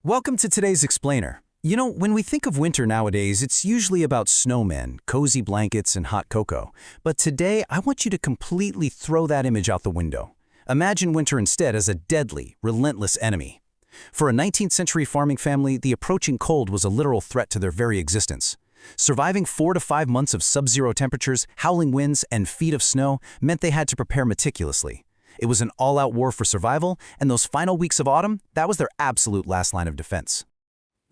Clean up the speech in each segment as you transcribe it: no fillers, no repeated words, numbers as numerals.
Welcome to today's Explainer. You know, when we think of winter nowadays, it's usually about snowmen, cozy blankets, and hot cocoa. But today, I want you to completely throw that image out the window. Imagine winter instead as a deadly, relentless enemy. For a 19th century farming family, the approaching cold was a literal threat to their very existence. Surviving 4 to 5 months of sub-zero temperatures, howling winds, and feet of snow meant they had to prepare meticulously. It was an all-out war for survival, and those final weeks of autumn, that was their absolute last line of defense.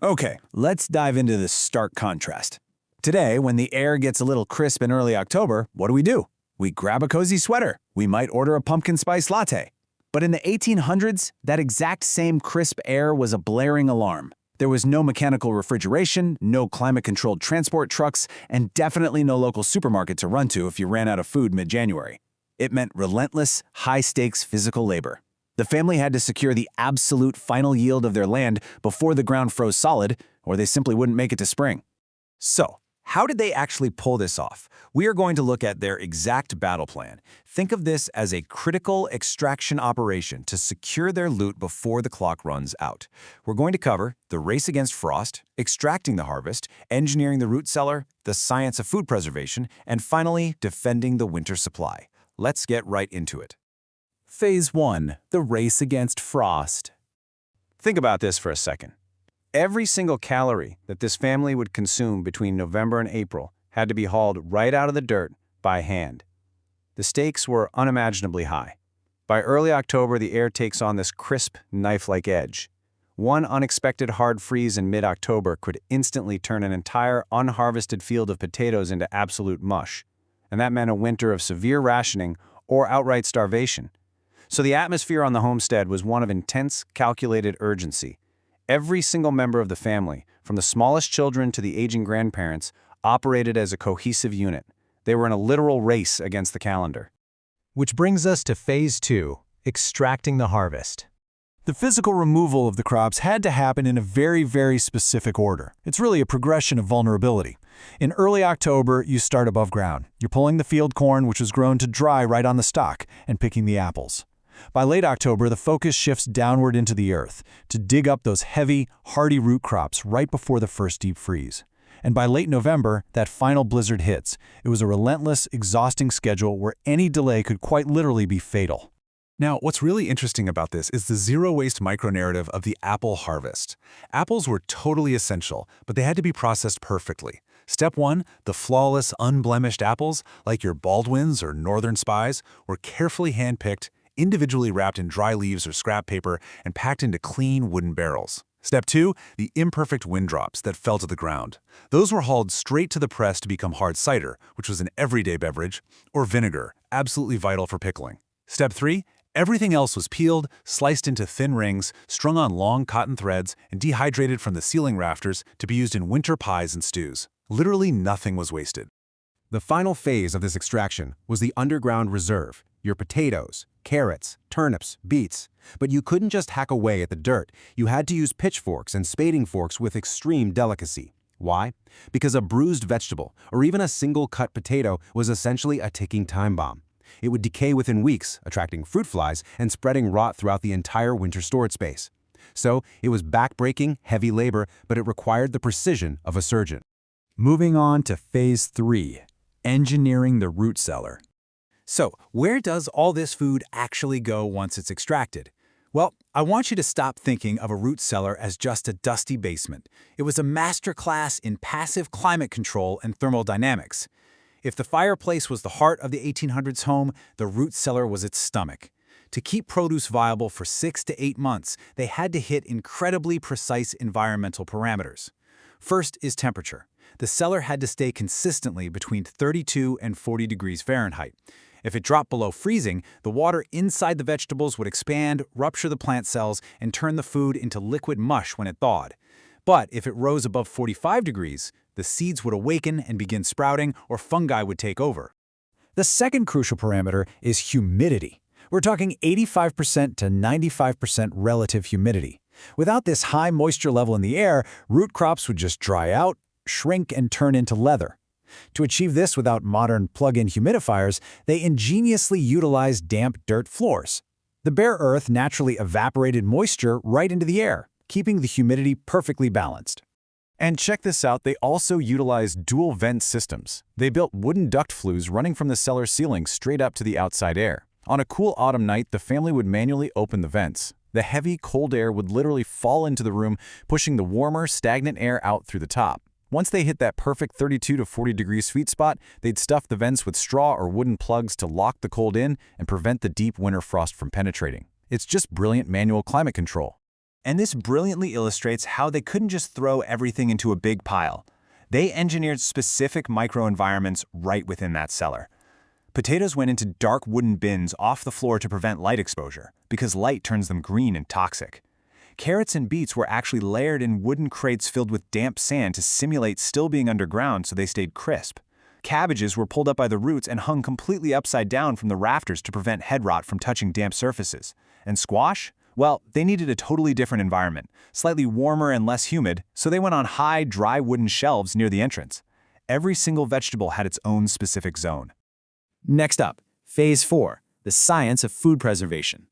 Okay, let's dive into this stark contrast. Today, when the air gets a little crisp in early October, what do? We grab a cozy sweater. We might order a pumpkin spice latte. But in the 1800s, that exact same crisp air was a blaring alarm. There was no mechanical refrigeration, no climate-controlled transport trucks, and definitely no local supermarket to run to if you ran out of food mid-January. It meant relentless, high-stakes physical labor. The family had to secure the absolute final yield of their land before the ground froze solid, or they simply wouldn't make it to spring. So, how did they actually pull this off? We are going to look at their exact battle plan. Think of this as a critical extraction operation to secure their loot before the clock runs out. We're going to cover the race against frost, extracting the harvest, engineering the root cellar, the science of food preservation, and finally, defending the winter supply. Let's get right into it. Phase 1. The race against frost. Think about this for a second. Every single calorie that this family would consume between November and April had to be hauled right out of the dirt by hand. The stakes were unimaginably high. By early October, the air takes on this crisp, knife-like edge. One unexpected hard freeze in mid-October could instantly turn an entire unharvested field of potatoes into absolute mush. And that meant a winter of severe rationing or outright starvation. So the atmosphere on the homestead was one of intense, calculated urgency. Every single member of the family, from the smallest children to the aging grandparents, operated as a cohesive unit. They were in a literal race against the calendar. Which brings us to Phase 2, extracting the harvest. The physical removal of the crops had to happen in a very specific order. It's really a progression of vulnerability. In early October, you start above ground. You're pulling the field corn, which was grown to dry right on the stalk, and picking the apples. By late October, the focus shifts downward into the earth to dig up those heavy, hardy root crops right before the first deep freeze. And by late November, that final blizzard hits. It was a relentless, exhausting schedule where any delay could quite literally be fatal. Now, what's really interesting about this is the zero-waste micro-narrative of the apple harvest. Apples were totally essential, but they had to be processed perfectly. Step 1, the flawless, unblemished apples, like your Baldwins or Northern Spies, were carefully hand-picked, individually wrapped in dry leaves or scrap paper, and packed into clean wooden barrels. Step 2, the imperfect wind drops that fell to the ground. Those were hauled straight to the press to become hard cider, which was an everyday beverage, or vinegar, absolutely vital for pickling. Step 3, everything else was peeled, sliced into thin rings, strung on long cotton threads, and dehydrated from the ceiling rafters to be used in winter pies and stews. Literally nothing was wasted. The final phase of this extraction was the underground reserve, your potatoes, carrots, turnips, beets. But you couldn't just hack away at the dirt. You had to use pitchforks and spading forks with extreme delicacy. Why? Because a bruised vegetable, or even a single cut potato, was essentially a ticking time bomb. It would decay within weeks, attracting fruit flies and spreading rot throughout the entire winter storage space. So it was back-breaking, heavy labor, but it required the precision of a surgeon. Moving on to Phase 3, engineering the root cellar. So, where does all this food actually go once it's extracted? Well, I want you to stop thinking of a root cellar as just a dusty basement. It was a masterclass in passive climate control and thermodynamics. If the fireplace was the heart of the 1800s home, the root cellar was its stomach. To keep produce viable for 6 to 8 months, they had to hit incredibly precise environmental parameters. First is temperature. The cellar had to stay consistently between 32 and 40 degrees Fahrenheit. If it dropped below freezing, the water inside the vegetables would expand, rupture the plant cells, and turn the food into liquid mush when it thawed. But if it rose above 45 degrees, the seeds would awaken and begin sprouting, or fungi would take over. The second crucial parameter is humidity. We're talking 85% to 95% relative humidity. Without this high moisture level in the air, root crops would just dry out, shrink, and turn into leather. To achieve this without modern plug-in humidifiers, they ingeniously utilized damp dirt floors. The bare earth naturally evaporated moisture right into the air, keeping the humidity perfectly balanced. And check this out, they also utilized dual vent systems. They built wooden duct flues running from the cellar ceiling straight up to the outside air. On a cool autumn night, the family would manually open the vents. The heavy, cold air would literally fall into the room, pushing the warmer, stagnant air out through the top. Once they hit that perfect 32 to 40 degree sweet spot, they'd stuff the vents with straw or wooden plugs to lock the cold in and prevent the deep winter frost from penetrating. It's just brilliant manual climate control. And this brilliantly illustrates how they couldn't just throw everything into a big pile. They engineered specific microenvironments right within that cellar. Potatoes went into dark wooden bins off the floor to prevent light exposure, because light turns them green and toxic. Carrots and beets were actually layered in wooden crates filled with damp sand to simulate still being underground so they stayed crisp. Cabbages were pulled up by the roots and hung completely upside down from the rafters to prevent head rot from touching damp surfaces. And squash? Well, they needed a totally different environment, slightly warmer and less humid, so they went on high, dry wooden shelves near the entrance. Every single vegetable had its own specific zone. Next up, Phase 4, the science of food preservation.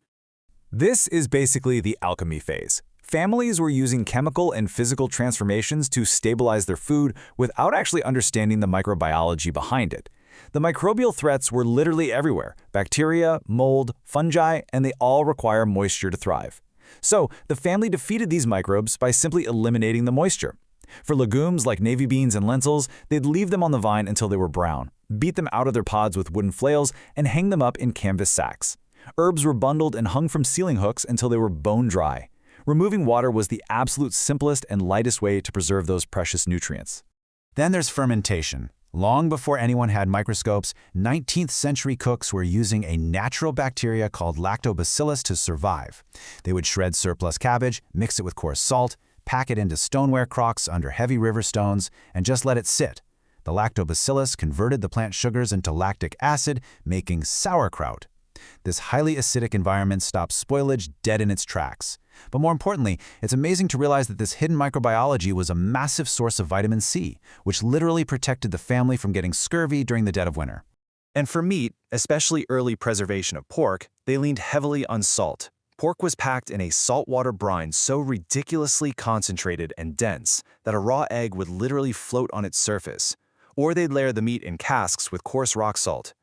This is basically the alchemy phase. Families were using chemical and physical transformations to stabilize their food without actually understanding the microbiology behind it. The microbial threats were literally everywhere: bacteria, mold, fungi, and they all require moisture to thrive. So the family defeated these microbes by simply eliminating the moisture. For legumes like navy beans and lentils, they'd leave them on the vine until they were brown, beat them out of their pods with wooden flails, and hang them up in canvas sacks. Herbs were bundled and hung from ceiling hooks until they were bone dry. Removing water was the absolute simplest and lightest way to preserve those precious nutrients. Then there's fermentation. Long before anyone had microscopes, 19th century cooks were using a natural bacteria called lactobacillus to survive. They would shred surplus cabbage, mix it with coarse salt, pack it into stoneware crocks under heavy river stones, and just let it sit. The lactobacillus converted the plant sugars into lactic acid, making sauerkraut. This highly acidic environment stops spoilage dead in its tracks. But more importantly, it's amazing to realize that this hidden microbiology was a massive source of vitamin C, which literally protected the family from getting scurvy during the dead of winter. And for meat, especially early preservation of pork, they leaned heavily on salt. Pork was packed in a saltwater brine so ridiculously concentrated and dense that a raw egg would literally float on its surface. Or they'd layer the meat in casks with coarse rock salt.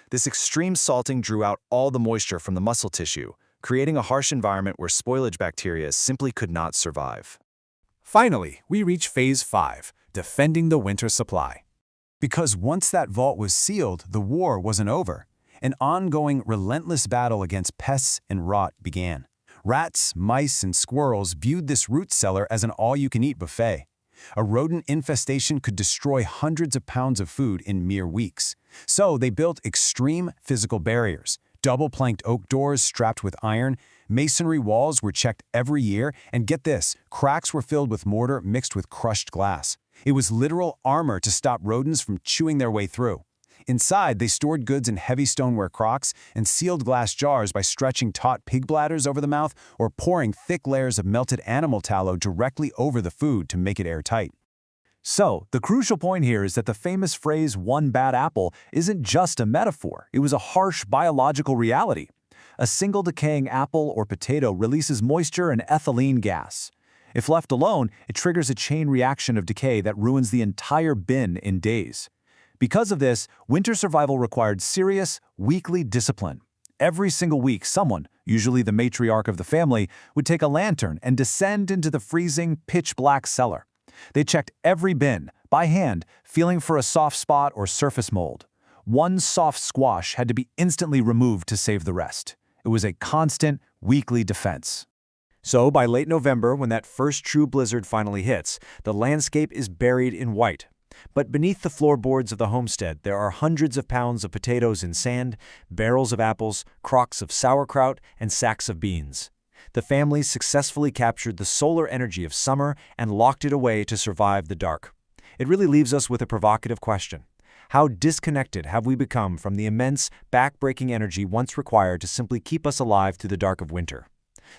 This extreme salting drew out all the moisture from the muscle tissue, creating a harsh environment where spoilage bacteria simply could not survive. Finally, we reach Phase 5, defending the winter supply. Because once that vault was sealed, the war wasn't over. An ongoing, relentless battle against pests and rot began. Rats, mice, and squirrels viewed this root cellar as an all-you-can-eat buffet. A rodent infestation could destroy hundreds of pounds of food in mere weeks. So they built extreme physical barriers. Double-planked oak doors strapped with iron, masonry walls were checked every year, and get this, cracks were filled with mortar mixed with crushed glass. It was literal armor to stop rodents from chewing their way through. Inside, they stored goods in heavy stoneware crocks and sealed glass jars by stretching taut pig bladders over the mouth or pouring thick layers of melted animal tallow directly over the food to make it airtight. So, the crucial point here is that the famous phrase, "one bad apple," isn't just a metaphor. It was a harsh biological reality. A single decaying apple or potato releases moisture and ethylene gas. If left alone, it triggers a chain reaction of decay that ruins the entire bin in days. Because of this, winter survival required serious, weekly discipline. Every single week, someone, usually the matriarch of the family, would take a lantern and descend into the freezing, pitch-black cellar. They checked every bin, by hand, feeling for a soft spot or surface mold. One soft squash had to be instantly removed to save the rest. It was a constant, weekly defense. So, by late November, when that first true blizzard finally hits, the landscape is buried in white. But beneath the floorboards of the homestead, there are hundreds of pounds of potatoes in sand, barrels of apples, crocks of sauerkraut, and sacks of beans. The family successfully captured the solar energy of summer and locked it away to survive the dark. It really leaves us with a provocative question. How disconnected have we become from the immense, back-breaking energy once required to simply keep us alive through the dark of winter?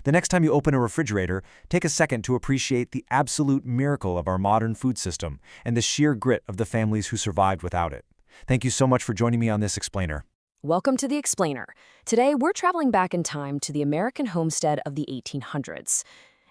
The next time you open a refrigerator, take a second to appreciate the absolute miracle of our modern food system and the sheer grit of the families who survived without it. Thank you so much for joining me on this explainer. Welcome to The Explainer. Today, we're traveling back in time to the American homestead of the 1800s.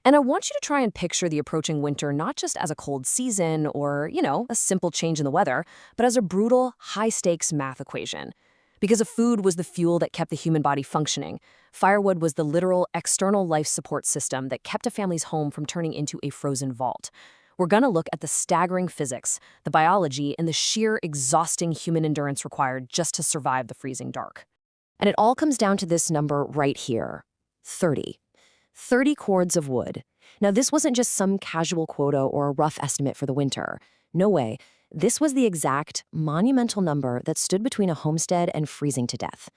And I want you to try and picture the approaching winter not just as a cold season or, a simple change in the weather, but as a brutal, high-stakes math equation. Because if food was the fuel that kept the human body functioning, firewood was the literal external life support system that kept a family's home from turning into a frozen vault. We're going to look at the staggering physics, the biology, and the sheer exhausting human endurance required just to survive the freezing dark. And it all comes down to this number right here, 30. 30 cords of wood. Now, this wasn't just some casual quota or a rough estimate for the winter. No way. This was the exact, monumental number that stood between a homestead and freezing to death.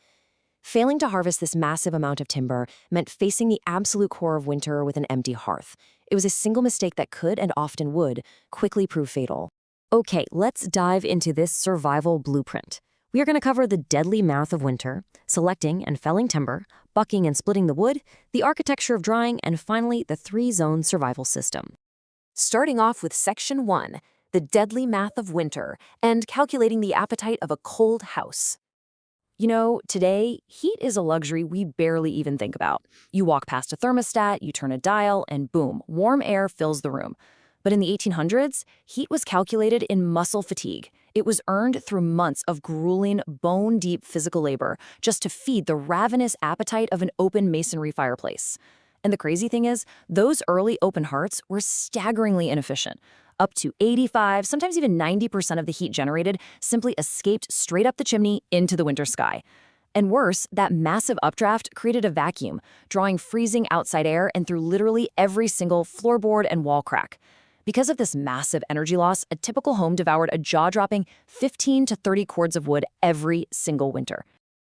Failing to harvest this massive amount of timber meant facing the absolute core of winter with an empty hearth. It was a single mistake that could, and often would, quickly prove fatal. Okay, let's dive into this survival blueprint. We are going to cover the deadly math of winter, selecting and felling timber, bucking and splitting the wood, the architecture of drying, and finally, the 3-zone survival system. Starting off with Section 1, the deadly math of winter, and calculating the appetite of a cold house. Today, heat is a luxury we barely even think about. You walk past a thermostat, you turn a dial, and boom, warm air fills the room. But in the 1800s, heat was calculated in muscle fatigue. It was earned through months of grueling, bone-deep physical labor just to feed the ravenous appetite of an open masonry fireplace. And the crazy thing is, those early open hearths were staggeringly inefficient. Up to 85, sometimes even 90% of the heat generated simply escaped straight up the chimney into the winter sky. And worse, that massive updraft created a vacuum, drawing freezing outside air and through literally every single floorboard and wall crack. Because of this massive energy loss, a typical home devoured a jaw-dropping 15 to 30 cords of wood every single winter.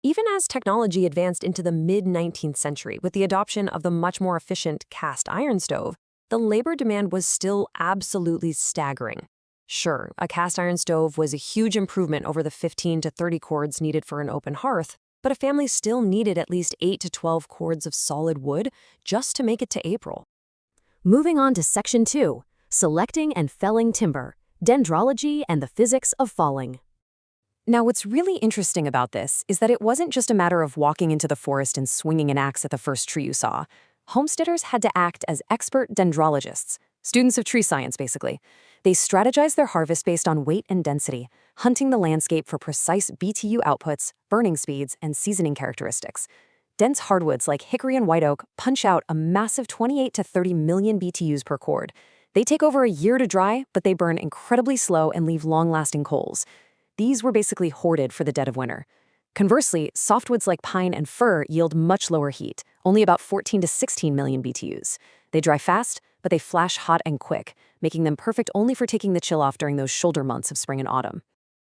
Even as technology advanced into the mid-19th century with the adoption of the much more efficient cast iron stove, the labor demand was still absolutely staggering. Sure, a cast iron stove was a huge improvement over the 15 to 30 cords needed for an open hearth, but a family still needed at least 8 to 12 cords of solid wood just to make it to April. Moving on to Section 2, selecting and felling timber, dendrology and the physics of falling. Now, what's really interesting about this is that it wasn't just a matter of walking into the forest and swinging an axe at the first tree you saw. Homesteaders had to act as expert dendrologists, students of tree science, basically. They strategized their harvest based on weight and density, hunting the landscape for precise BTU outputs, burning speeds, and seasoning characteristics. Dense hardwoods like hickory and white oak punch out a massive 28 to 30 million BTUs per cord. They take over a year to dry, but they burn incredibly slow and leave long-lasting coals. These were basically hoarded for the dead of winter. Conversely, softwoods like pine and fir yield much lower heat, only about 14 to 16 million BTUs. They dry fast, but they flash hot and quick, making them perfect only for taking the chill off during those shoulder months of spring and autumn.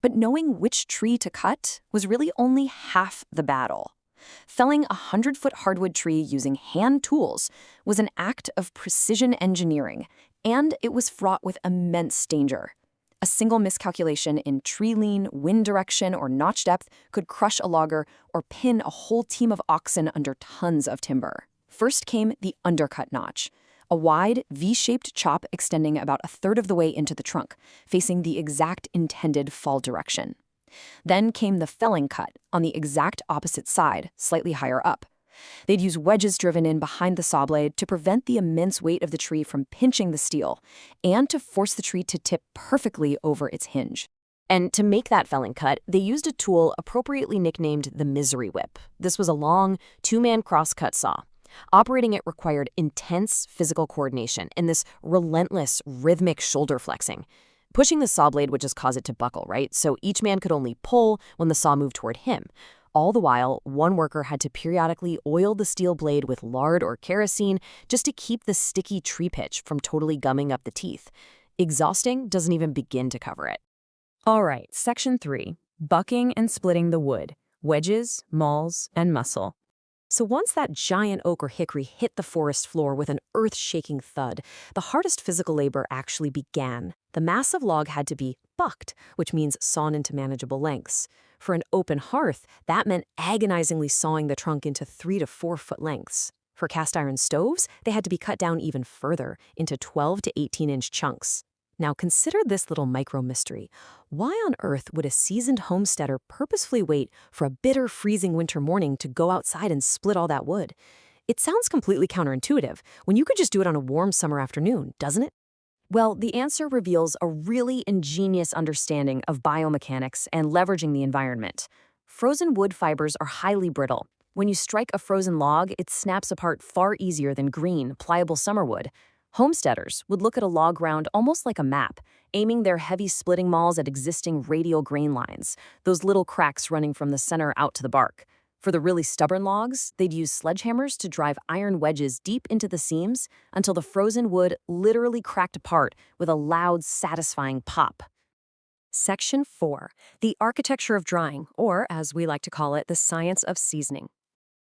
But knowing which tree to cut was really only half the battle. Felling a 100-foot hardwood tree using hand tools was an act of precision engineering, and it was fraught with immense danger. A single miscalculation in tree lean, wind direction, or notch depth could crush a logger or pin a whole team of oxen under tons of timber. First came the undercut notch, a wide, V-shaped chop extending about a third of the way into the trunk, facing the exact intended fall direction. Then came the felling cut, on the exact opposite side, slightly higher up. They'd use wedges driven in behind the saw blade to prevent the immense weight of the tree from pinching the steel, and to force the tree to tip perfectly over its hinge. And to make that felling cut, they used a tool appropriately nicknamed the misery whip. This was a long, two-man cross-cut saw. Operating it required intense physical coordination and this relentless, rhythmic shoulder flexing. Pushing the saw blade would just cause it to buckle, right? So each man could only pull when the saw moved toward him. All the while, one worker had to periodically oil the steel blade with lard or kerosene just to keep the sticky tree pitch from totally gumming up the teeth. Exhausting doesn't even begin to cover it. All right, Section 3, bucking and splitting the wood, wedges, mauls, and muscle. So once that giant oak or hickory hit the forest floor with an earth-shaking thud, the hardest physical labor actually began. The massive log had to be bucked, which means sawn into manageable lengths. For an open hearth, that meant agonizingly sawing the trunk into 3 to 4 foot lengths. For cast iron stoves, they had to be cut down even further, into 12 to 18-inch chunks. Now consider this little micro-mystery. Why on earth would a seasoned homesteader purposefully wait for a bitter, freezing winter morning to go outside and split all that wood? It sounds completely counterintuitive when you could just do it on a warm summer afternoon, doesn't it? Well, the answer reveals a really ingenious understanding of biomechanics and leveraging the environment. Frozen wood fibers are highly brittle. When you strike a frozen log, it snaps apart far easier than green, pliable summer wood. Homesteaders would look at a log ground almost like a map, aiming their heavy splitting mauls at existing radial grain lines, those little cracks running from the center out to the bark. For the really stubborn logs, they'd use sledgehammers to drive iron wedges deep into the seams until the frozen wood literally cracked apart with a loud, satisfying pop. Section 4. The architecture of drying, or as we like to call it, the science of seasoning.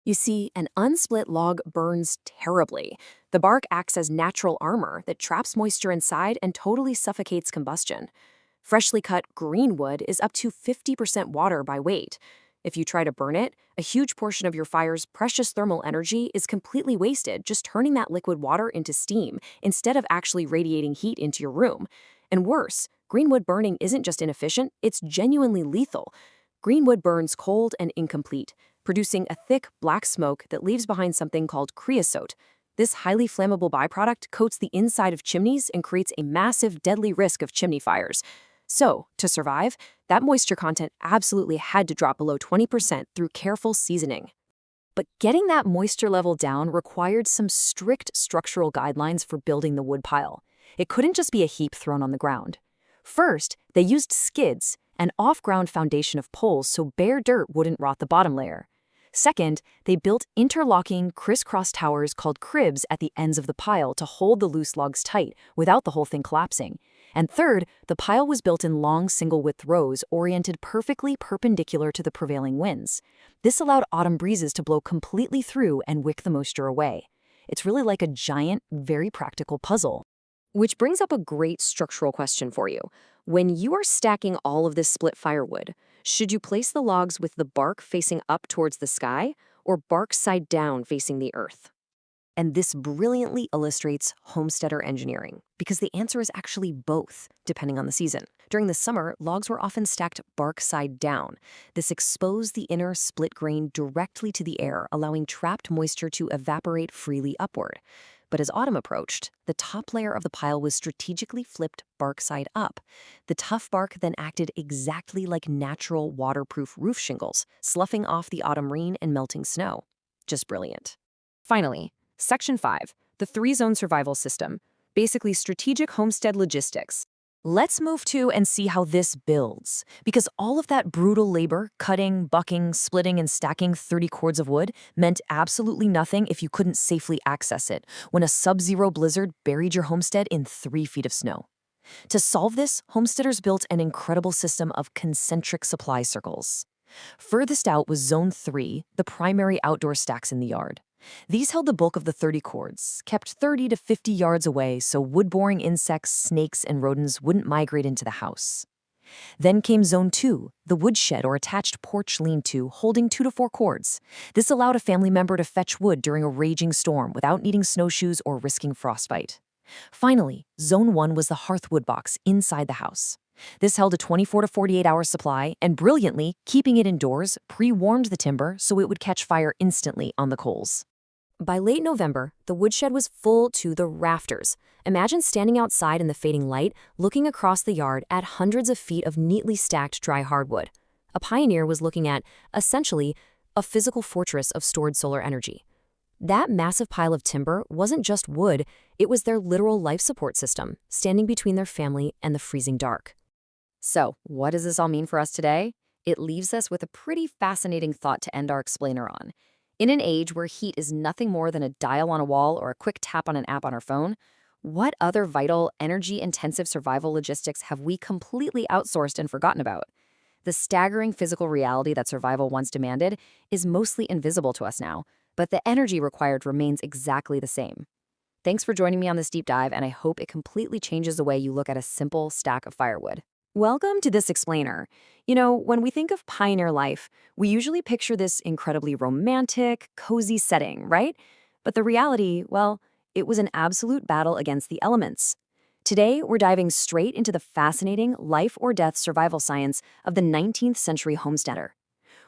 You see, an unsplit log burns terribly. The bark acts as natural armor that traps moisture inside and totally suffocates combustion. Freshly cut green wood is up to 50% water by weight. If you try to burn it, a huge portion of your fire's precious thermal energy is completely wasted just turning that liquid water into steam instead of actually radiating heat into your room. And worse, greenwood burning isn't just inefficient, it's genuinely lethal. Greenwood burns cold and incomplete, producing a thick black smoke that leaves behind something called creosote. This highly flammable byproduct coats the inside of chimneys and creates a massive, deadly risk of chimney fires. So, to survive, that moisture content absolutely had to drop below 20% through careful seasoning. But getting that moisture level down required some strict structural guidelines for building the woodpile. It couldn't just be a heap thrown on the ground. First, they used skids, an off-ground foundation of poles so bare dirt wouldn't rot the bottom layer. Second, they built interlocking, crisscross towers called cribs at the ends of the pile to hold the loose logs tight without the whole thing collapsing. And third, the pile was built in long single-width rows oriented perfectly perpendicular to the prevailing winds. This allowed autumn breezes to blow completely through and wick the moisture away. It's really like a giant, very practical puzzle. Which brings up a great structural question for you. When you are stacking all of this split firewood, should you place the logs with the bark facing up towards the sky or bark side down facing the earth? And this brilliantly illustrates homesteader engineering, because the answer is actually both, depending on the season. During the summer, logs were often stacked bark side down. This exposed the inner split grain directly to the air, allowing trapped moisture to evaporate freely upward. But as autumn approached, the top layer of the pile was strategically flipped bark side up. The tough bark then acted exactly like natural waterproof roof shingles, sloughing off the autumn rain and melting snow. Just brilliant. Finally, Section 5, the 3-zone survival system, basically strategic homestead logistics. Let's move to and see how this builds, because all of that brutal labor, cutting, bucking, splitting, and stacking 30 cords of wood meant absolutely nothing if you couldn't safely access it when a sub-zero blizzard buried your homestead in 3 feet of snow. To solve this, homesteaders built an incredible system of concentric supply circles. Furthest out was Zone 3, the primary outdoor stacks in the yard. These held the bulk of the 30 cords, kept 30 to 50 yards away so wood-boring insects, snakes, and rodents wouldn't migrate into the house. Then came Zone 2, the woodshed or attached porch lean-to, holding 2 to 4 cords. This allowed a family member to fetch wood during a raging storm without needing snowshoes or risking frostbite. Finally, Zone 1 was the hearthwood box inside the house. This held a 24 to 48-hour supply, and brilliantly, keeping it indoors, pre-warmed the timber so it would catch fire instantly on the coals. By late November, the woodshed was full to the rafters. Imagine standing outside in the fading light, looking across the yard at hundreds of feet of neatly stacked dry hardwood. A pioneer was looking at, essentially, a physical fortress of stored solar energy. That massive pile of timber wasn't just wood, it was their literal life support system, standing between their family and the freezing dark. So, what does this all mean for us today? It leaves us with a pretty fascinating thought to end our explainer on. In an age where heat is nothing more than a dial on a wall or a quick tap on an app on our phone, what other vital, energy-intensive survival logistics have we completely outsourced and forgotten about? The staggering physical reality that survival once demanded is mostly invisible to us now, but the energy required remains exactly the same. Thanks for joining me on this deep dive, and I hope it completely changes the way you look at a simple stack of firewood. Welcome to this explainer. You know, when we think of pioneer life, we usually picture this incredibly romantic, cozy setting, right? But the reality, well, it was an absolute battle against the elements. Today, we're diving straight into the fascinating life-or-death survival science of the 19th century homesteader.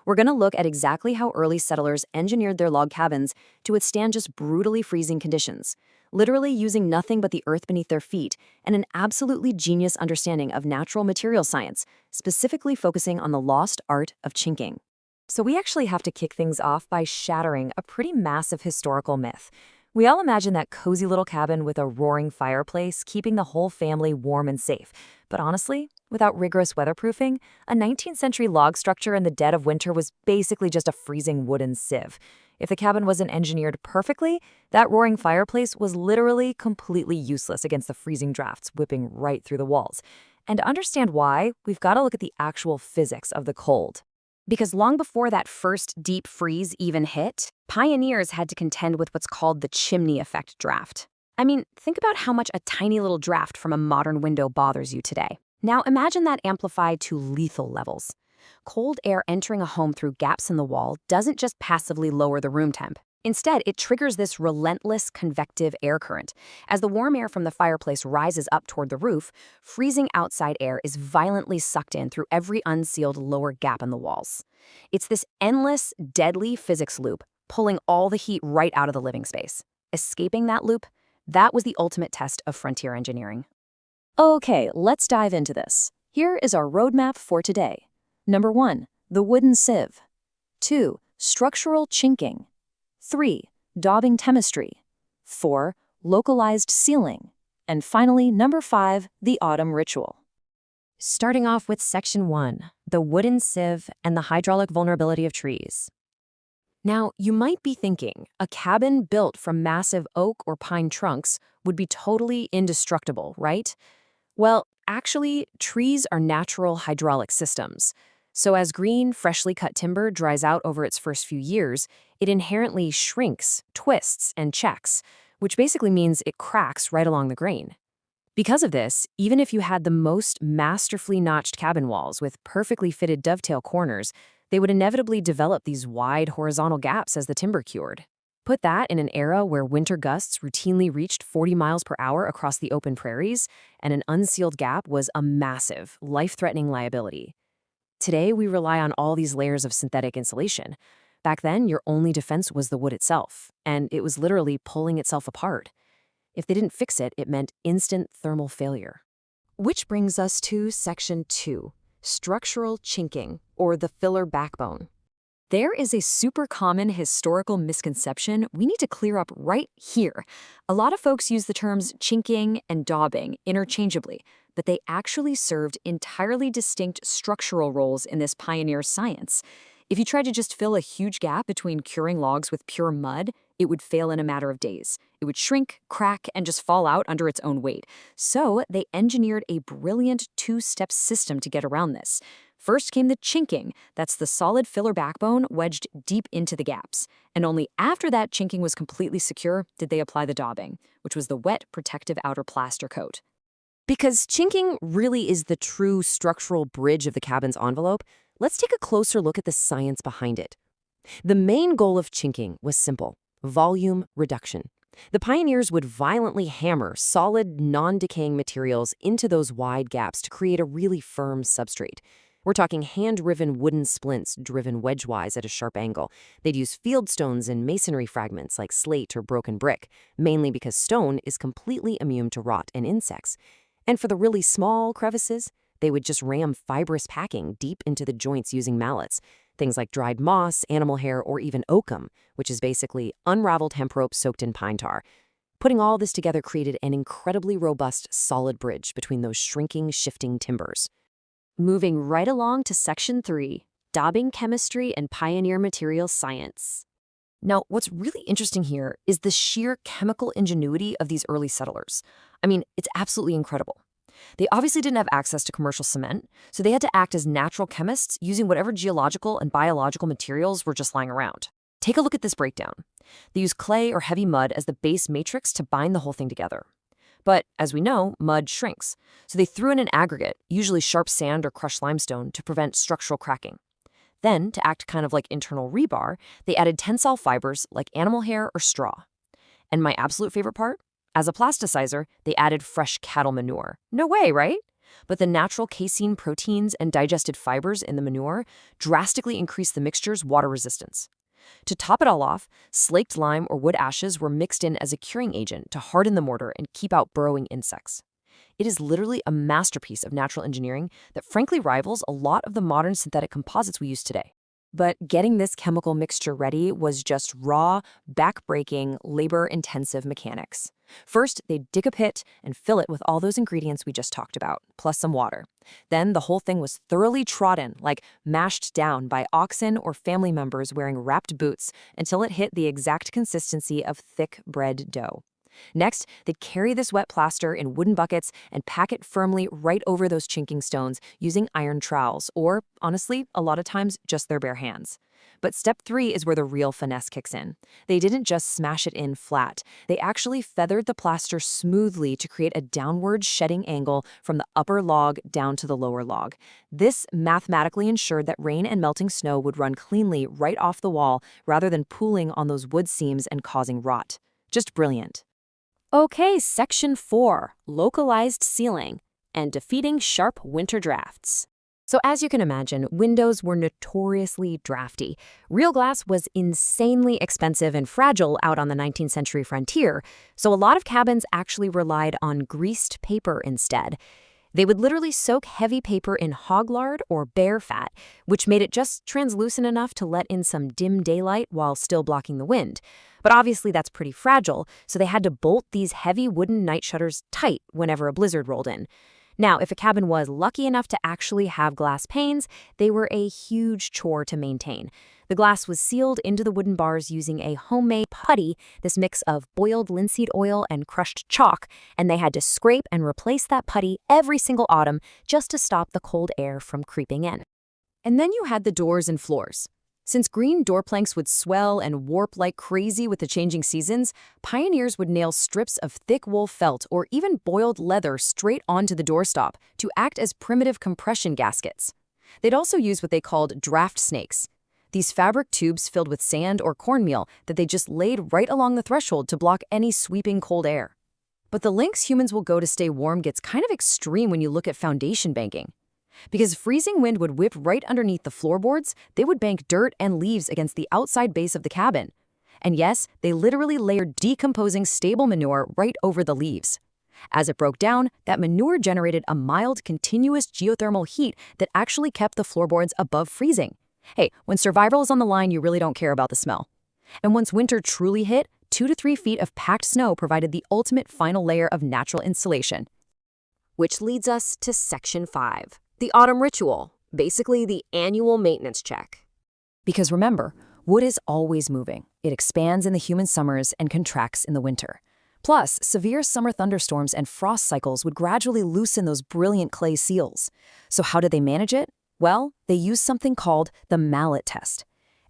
We're going to look at exactly how early settlers engineered their log cabins to withstand just brutally freezing conditions, literally using nothing but the earth beneath their feet and an absolutely genius understanding of natural material science, specifically focusing on the lost art of chinking. So we actually have to kick things off by shattering a pretty massive historical myth. We all imagine that cozy little cabin with a roaring fireplace, keeping the whole family warm and safe. But honestly, without rigorous weatherproofing, a 19th century log structure in the dead of winter was basically just a freezing wooden sieve. If the cabin wasn't engineered perfectly, that roaring fireplace was literally completely useless against the freezing drafts whipping right through the walls. And to understand why, we've got to look at the actual physics of the cold. Because long before that first deep freeze even hit, pioneers had to contend with what's called the chimney effect draft. I mean, think about how much a tiny little draft from a modern window bothers you today. Now imagine that amplified to lethal levels. Cold air entering a home through gaps in the wall doesn't just passively lower the room temp. Instead, it triggers this relentless convective air current. As the warm air from the fireplace rises up toward the roof, freezing outside air is violently sucked in through every unsealed lower gap in the walls. It's this endless, deadly physics loop, pulling all the heat right out of the living space. Escaping that loop, that was the ultimate test of frontier engineering. Okay, let's dive into this. Here is our roadmap for today. Number 1, the wooden sieve. 2, structural chinking. 3, daubing chemistry. 4, localized sealing. And finally, number 5, the autumn ritual. Starting off with section 1, the wooden sieve and the hydraulic vulnerability of trees. Now, you might be thinking, a cabin built from massive oak or pine trunks would be totally indestructible, right? Well, actually, trees are natural hydraulic systems. So as green, freshly cut timber dries out over its first few years, it inherently shrinks, twists, and checks, which basically means it cracks right along the grain. Because of this, even if you had the most masterfully notched cabin walls with perfectly fitted dovetail corners, they would inevitably develop these wide horizontal gaps as the timber cured. Put that in an era where winter gusts routinely reached 40 miles per hour across the open prairies, and an unsealed gap was a massive, life-threatening liability. Today, we rely on all these layers of synthetic insulation. Back then, your only defense was the wood itself, and it was literally pulling itself apart. If they didn't fix it, it meant instant thermal failure. Which brings us to section 2, structural chinking, or the filler backbone. There is a super common historical misconception we need to clear up right here. A lot of folks use the terms chinking and daubing interchangeably, but they actually served entirely distinct structural roles in this pioneer science. If you tried to just fill a huge gap between curing logs with pure mud, it would fail in a matter of days. It would shrink, crack, and just fall out under its own weight. So they engineered a brilliant two-step system to get around this. First came the chinking, that's the solid filler backbone wedged deep into the gaps. And only after that chinking was completely secure did they apply the daubing, which was the wet, protective outer plaster coat. Because chinking really is the true structural bridge of the cabin's envelope, let's take a closer look at the science behind it. The main goal of chinking was simple: volume reduction. The pioneers would violently hammer solid, non-decaying materials into those wide gaps to create a really firm substrate. We're talking hand-riven wooden splints driven wedgewise at a sharp angle. They'd use field stones and masonry fragments like slate or broken brick, mainly because stone is completely immune to rot and insects. And for the really small crevices, they would just ram fibrous packing deep into the joints using mallets. Things like dried moss, animal hair, or even oakum, which is basically unraveled hemp rope soaked in pine tar. Putting all this together created an incredibly robust, solid bridge between those shrinking, shifting timbers. Moving right along to section 3, daubing chemistry and pioneer material science. Now, what's really interesting here is the sheer chemical ingenuity of these early settlers. I mean, it's absolutely incredible. They obviously didn't have access to commercial cement, so they had to act as natural chemists using whatever geological and biological materials were just lying around. Take a look at this breakdown. They used clay or heavy mud as the base matrix to bind the whole thing together. But, as we know, mud shrinks, so they threw in an aggregate, usually sharp sand or crushed limestone, to prevent structural cracking. Then, to act kind of like internal rebar, they added tensile fibers like animal hair or straw. And my absolute favorite part? As a plasticizer, they added fresh cattle manure. No way, right? But the natural casein proteins and digested fibers in the manure drastically increased the mixture's water resistance. To top it all off, slaked lime or wood ashes were mixed in as a curing agent to harden the mortar and keep out burrowing insects. It is literally a masterpiece of natural engineering that frankly rivals a lot of the modern synthetic composites we use today. But getting this chemical mixture ready was just raw, back-breaking, labor-intensive mechanics. First, they'd dig a pit and fill it with all those ingredients we just talked about, plus some water. Then the whole thing was thoroughly trodden, like mashed down by oxen or family members wearing wrapped boots until it hit the exact consistency of thick bread dough. Next, they'd carry this wet plaster in wooden buckets and pack it firmly right over those chinking stones using iron trowels, or, honestly, a lot of times just their bare hands. But step 3 is where the real finesse kicks in. They didn't just smash it in flat. They actually feathered the plaster smoothly to create a downward shedding angle from the upper log down to the lower log. This mathematically ensured that rain and melting snow would run cleanly right off the wall rather than pooling on those wood seams and causing rot. Just brilliant. Okay, Section 4, Localized Sealing and Defeating Sharp Winter Drafts. So as you can imagine, windows were notoriously drafty. Real glass was insanely expensive and fragile out on the 19th century frontier, so a lot of cabins actually relied on greased paper instead. They would literally soak heavy paper in hog lard or bear fat, which made it just translucent enough to let in some dim daylight while still blocking the wind. But obviously that's pretty fragile, so they had to bolt these heavy wooden night shutters tight whenever a blizzard rolled in. Now, if a cabin was lucky enough to actually have glass panes, they were a huge chore to maintain. The glass was sealed into the wooden bars using a homemade putty, this mix of boiled linseed oil and crushed chalk, and they had to scrape and replace that putty every single autumn just to stop the cold air from creeping in. And then you had the doors and floors. Since green door planks would swell and warp like crazy with the changing seasons, pioneers would nail strips of thick wool felt or even boiled leather straight onto the doorstop to act as primitive compression gaskets. They'd also use what they called draft snakes, these fabric tubes filled with sand or cornmeal that they just laid right along the threshold to block any sweeping cold air. But the lengths humans will go to stay warm gets kind of extreme when you look at foundation banking. Because freezing wind would whip right underneath the floorboards, they would bank dirt and leaves against the outside base of the cabin. And yes, they literally layered decomposing stable manure right over the leaves. As it broke down, that manure generated a mild, continuous geothermal heat that actually kept the floorboards above freezing. Hey, when survival is on the line, you really don't care about the smell. And once winter truly hit, 2 to 3 feet of packed snow provided the ultimate final layer of natural insulation. Which leads us to Section 5. The autumn ritual, basically the annual maintenance check. Because remember, wood is always moving. It expands in the humid summers and contracts in the winter. Plus, severe summer thunderstorms and frost cycles would gradually loosen those brilliant clay seals. So how did they manage it? Well, they used something called the mallet test.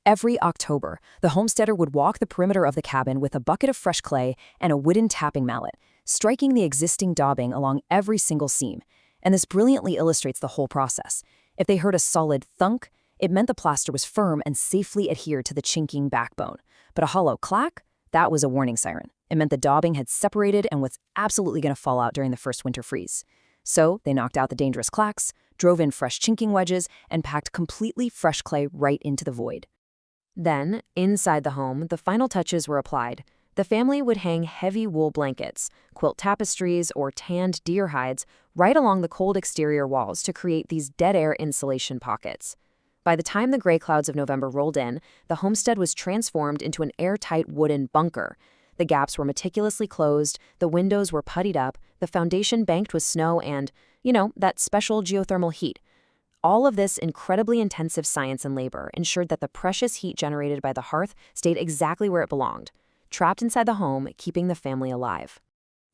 Every October, the homesteader would walk the perimeter of the cabin with a bucket of fresh clay and a wooden tapping mallet, striking the existing daubing along every single seam. And this brilliantly illustrates the whole process. If they heard a solid thunk, it meant the plaster was firm and safely adhered to the chinking backbone. But a hollow clack? That was a warning siren. It meant the daubing had separated and was absolutely going to fall out during the first winter freeze. So they knocked out the dangerous clacks, drove in fresh chinking wedges, and packed completely fresh clay right into the void. Then, inside the home, the final touches were applied. The family would hang heavy wool blankets, quilt tapestries, or tanned deer hides right along the cold exterior walls to create these dead air insulation pockets. By the time the gray clouds of November rolled in, the homestead was transformed into an airtight wooden bunker. The gaps were meticulously closed, the windows were puttied up, the foundation banked with snow and, that special geothermal heat. All of this incredibly intensive science and labor ensured that the precious heat generated by the hearth stayed exactly where it belonged, trapped inside the home, keeping the family alive.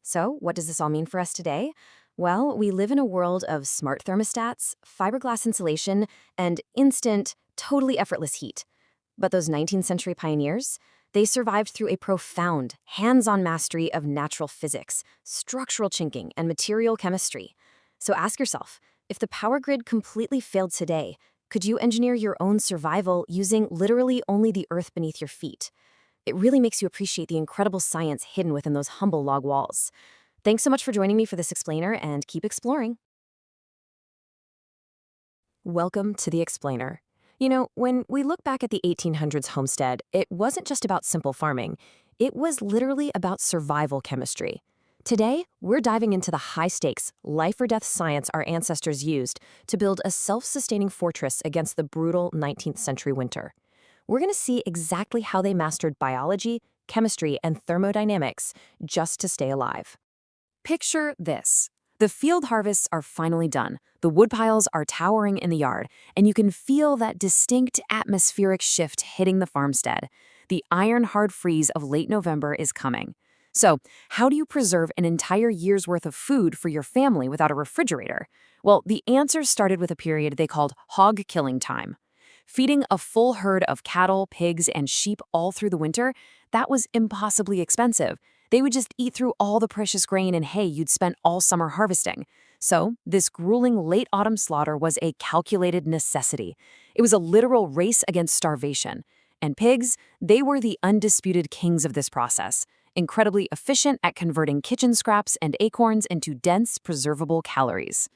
So, what does this all mean for us today? Well, we live in a world of smart thermostats, fiberglass insulation, and instant, totally effortless heat. But those 19th century pioneers, they survived through a profound, hands-on mastery of natural physics, structural chinking, and material chemistry. So ask yourself, if the power grid completely failed today, could you engineer your own survival using literally only the earth beneath your feet? It really makes you appreciate the incredible science hidden within those humble log walls. Thanks so much for joining me for this explainer, and keep exploring. Welcome to the Explainer. You know, when we look back at the 1800s homestead, it wasn't just about simple farming. It was literally about survival chemistry. Today, we're diving into the high-stakes, life-or-death science our ancestors used to build a self-sustaining fortress against the brutal 19th century winter. We're going to see exactly how they mastered biology, chemistry, and thermodynamics just to stay alive. Picture this. The field harvests are finally done, the woodpiles are towering in the yard, and you can feel that distinct atmospheric shift hitting the farmstead. The iron-hard freeze of late November is coming. So, how do you preserve an entire year's worth of food for your family without a refrigerator? Well, the answer started with a period they called hog killing time. Feeding a full herd of cattle, pigs, and sheep all through the winter, that was impossibly expensive. They would just eat through all the precious grain and hay you'd spent all summer harvesting. So, this grueling late autumn slaughter was a calculated necessity. It was a literal race against starvation. And pigs, they were the undisputed kings of this process, incredibly efficient at converting kitchen scraps and acorns into dense, preservable calories.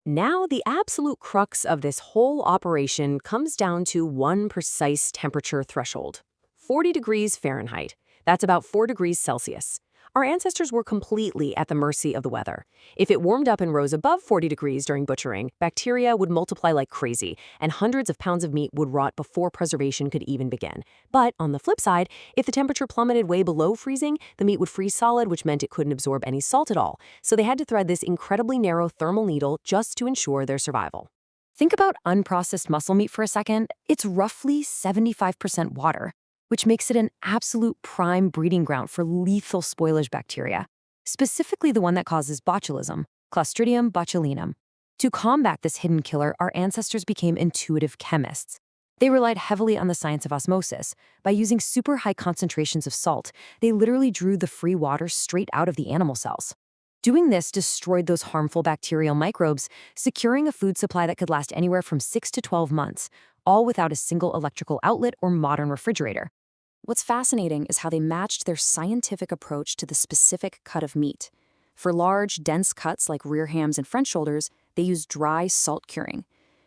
Now, the absolute crux of this whole operation comes down to one precise temperature threshold: 40 degrees Fahrenheit. That's about 4 degrees Celsius. Our ancestors were completely at the mercy of the weather. If it warmed up and rose above 40 degrees during butchering, bacteria would multiply like crazy, and hundreds of pounds of meat would rot before preservation could even begin. But on the flip side, if the temperature plummeted way below freezing, the meat would freeze solid, which meant it couldn't absorb any salt at all. So they had to thread this incredibly narrow thermal needle just to ensure their survival. Think about unprocessed muscle meat for a second. It's roughly 75% water, which makes it an absolute prime breeding ground for lethal spoilage bacteria, specifically the one that causes botulism, Clostridium botulinum. To combat this hidden killer, our ancestors became intuitive chemists. They relied heavily on the science of osmosis. By using super high concentrations of salt, they literally drew the free water straight out of the animal cells. Doing this destroyed those harmful bacterial microbes, securing a food supply that could last anywhere from 6 to 12 months, all without a single electrical outlet or modern refrigerator. What's fascinating is how they matched their scientific approach to the specific cut of meat. For large, dense cuts like rear hams and French shoulders, they used dry salt curing.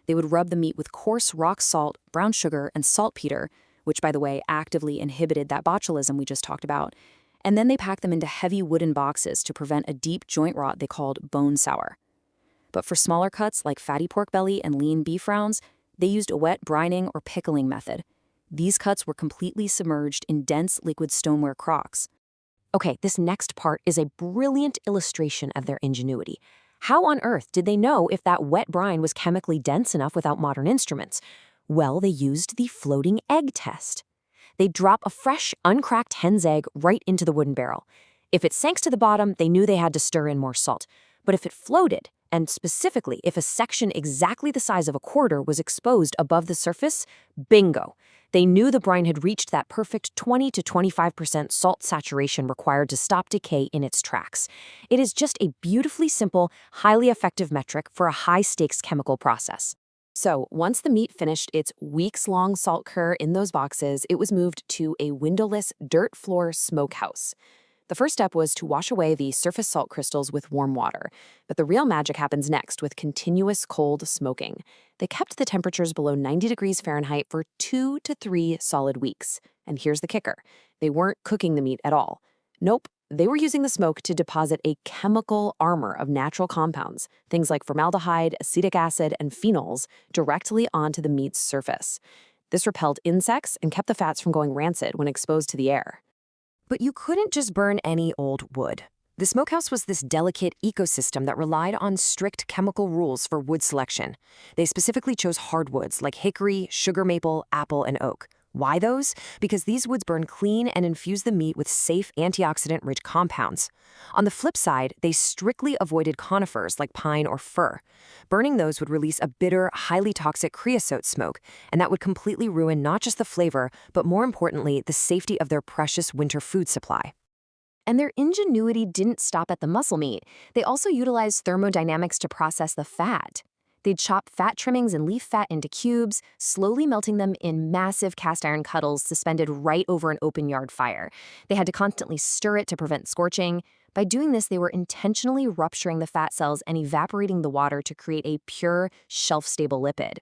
They would rub the meat with coarse rock salt, brown sugar, and saltpeter, which, by the way, actively inhibited that botulism we just talked about. And then they packed them into heavy wooden boxes to prevent a deep joint rot they called bone sour. But for smaller cuts like fatty pork belly and lean beef rounds, they used a wet brining or pickling method. These cuts were completely submerged in dense liquid stoneware crocks. Okay, this next part is a brilliant illustration of their ingenuity. How on earth did they know if that wet brine was chemically dense enough without modern instruments? Well, they used the floating egg test. They'd drop a fresh, uncracked hen's egg right into the wooden barrel. If it sank to the bottom, they knew they had to stir in more salt. But if it floated, and specifically if a section exactly the size of a quarter was exposed above the surface, bingo! They knew the brine had reached that perfect 20 to 25% salt saturation required to stop decay in its tracks. It is just a beautifully simple, highly effective metric for a high-stakes chemical process. So, once the meat finished its weeks-long salt cure in those boxes, it was moved to a windowless, dirt-floor smokehouse. The first step was to wash away the surface salt crystals with warm water, but the real magic happens next with continuous cold smoking. They kept the temperatures below 90 degrees Fahrenheit for 2 to 3 solid weeks. And here's the kicker. They weren't cooking the meat at all. Nope, they were using the smoke to deposit a chemical armor of natural compounds, things like formaldehyde, acetic acid, and phenols, directly onto the meat's surface. This repelled insects and kept the fats from going rancid when exposed to the air. But you couldn't just burn any old wood. The smokehouse was this delicate ecosystem that relied on strict chemical rules for wood selection. They specifically chose hardwoods like hickory, sugar maple, apple, and oak. Why those? Because these woods burn clean and infuse the meat with safe antioxidant-rich compounds. On the flip side, they strictly avoided conifers like pine or fir. Burning those would release a bitter, highly toxic creosote smoke, and that would completely ruin not just the flavor, but more importantly, the safety of their precious winter food supply. And their ingenuity didn't stop at the muscle meat. They also utilized thermodynamics to process the fat. They'd chop fat trimmings and leaf fat into cubes, slowly melting them in massive cast iron kettles suspended right over an open yard fire. They had to constantly stir it to prevent scorching. By doing this, they were intentionally rupturing the fat cells and evaporating the water to create a pure, shelf-stable lipid.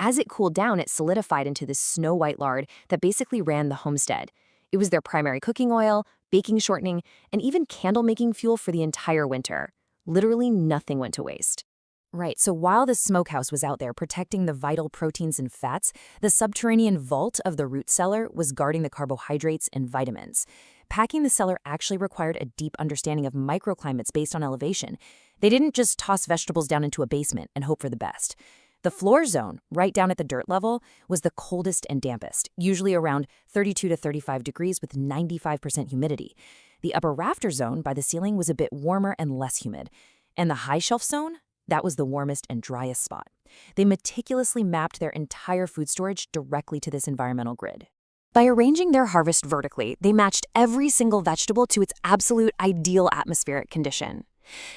As it cooled down, it solidified into this snow-white lard that basically ran the homestead. It was their primary cooking oil, baking shortening, and even candle-making fuel for the entire winter. Literally nothing went to waste. Right, so while the smokehouse was out there protecting the vital proteins and fats, the subterranean vault of the root cellar was guarding the carbohydrates and vitamins. Packing the cellar actually required a deep understanding of microclimates based on elevation. They didn't just toss vegetables down into a basement and hope for the best. The floor zone, right down at the dirt level, was the coldest and dampest, usually around 32 to 35 degrees with 95% humidity. The upper rafter zone by the ceiling was a bit warmer and less humid. And the high shelf zone? That was the warmest and driest spot. They meticulously mapped their entire food storage directly to this environmental grid. By arranging their harvest vertically, they matched every single vegetable to its absolute ideal atmospheric condition.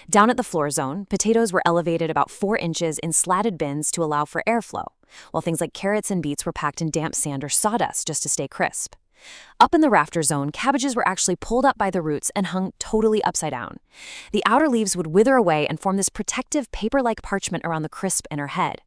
Down at the floor zone, potatoes were elevated about 4 inches in slatted bins to allow for airflow, while things like carrots and beets were packed in damp sand or sawdust just to stay crisp. Up in the rafter zone, cabbages were actually pulled up by the roots and hung totally upside down. The outer leaves would wither away and form this protective paper-like parchment around the crisp inner head.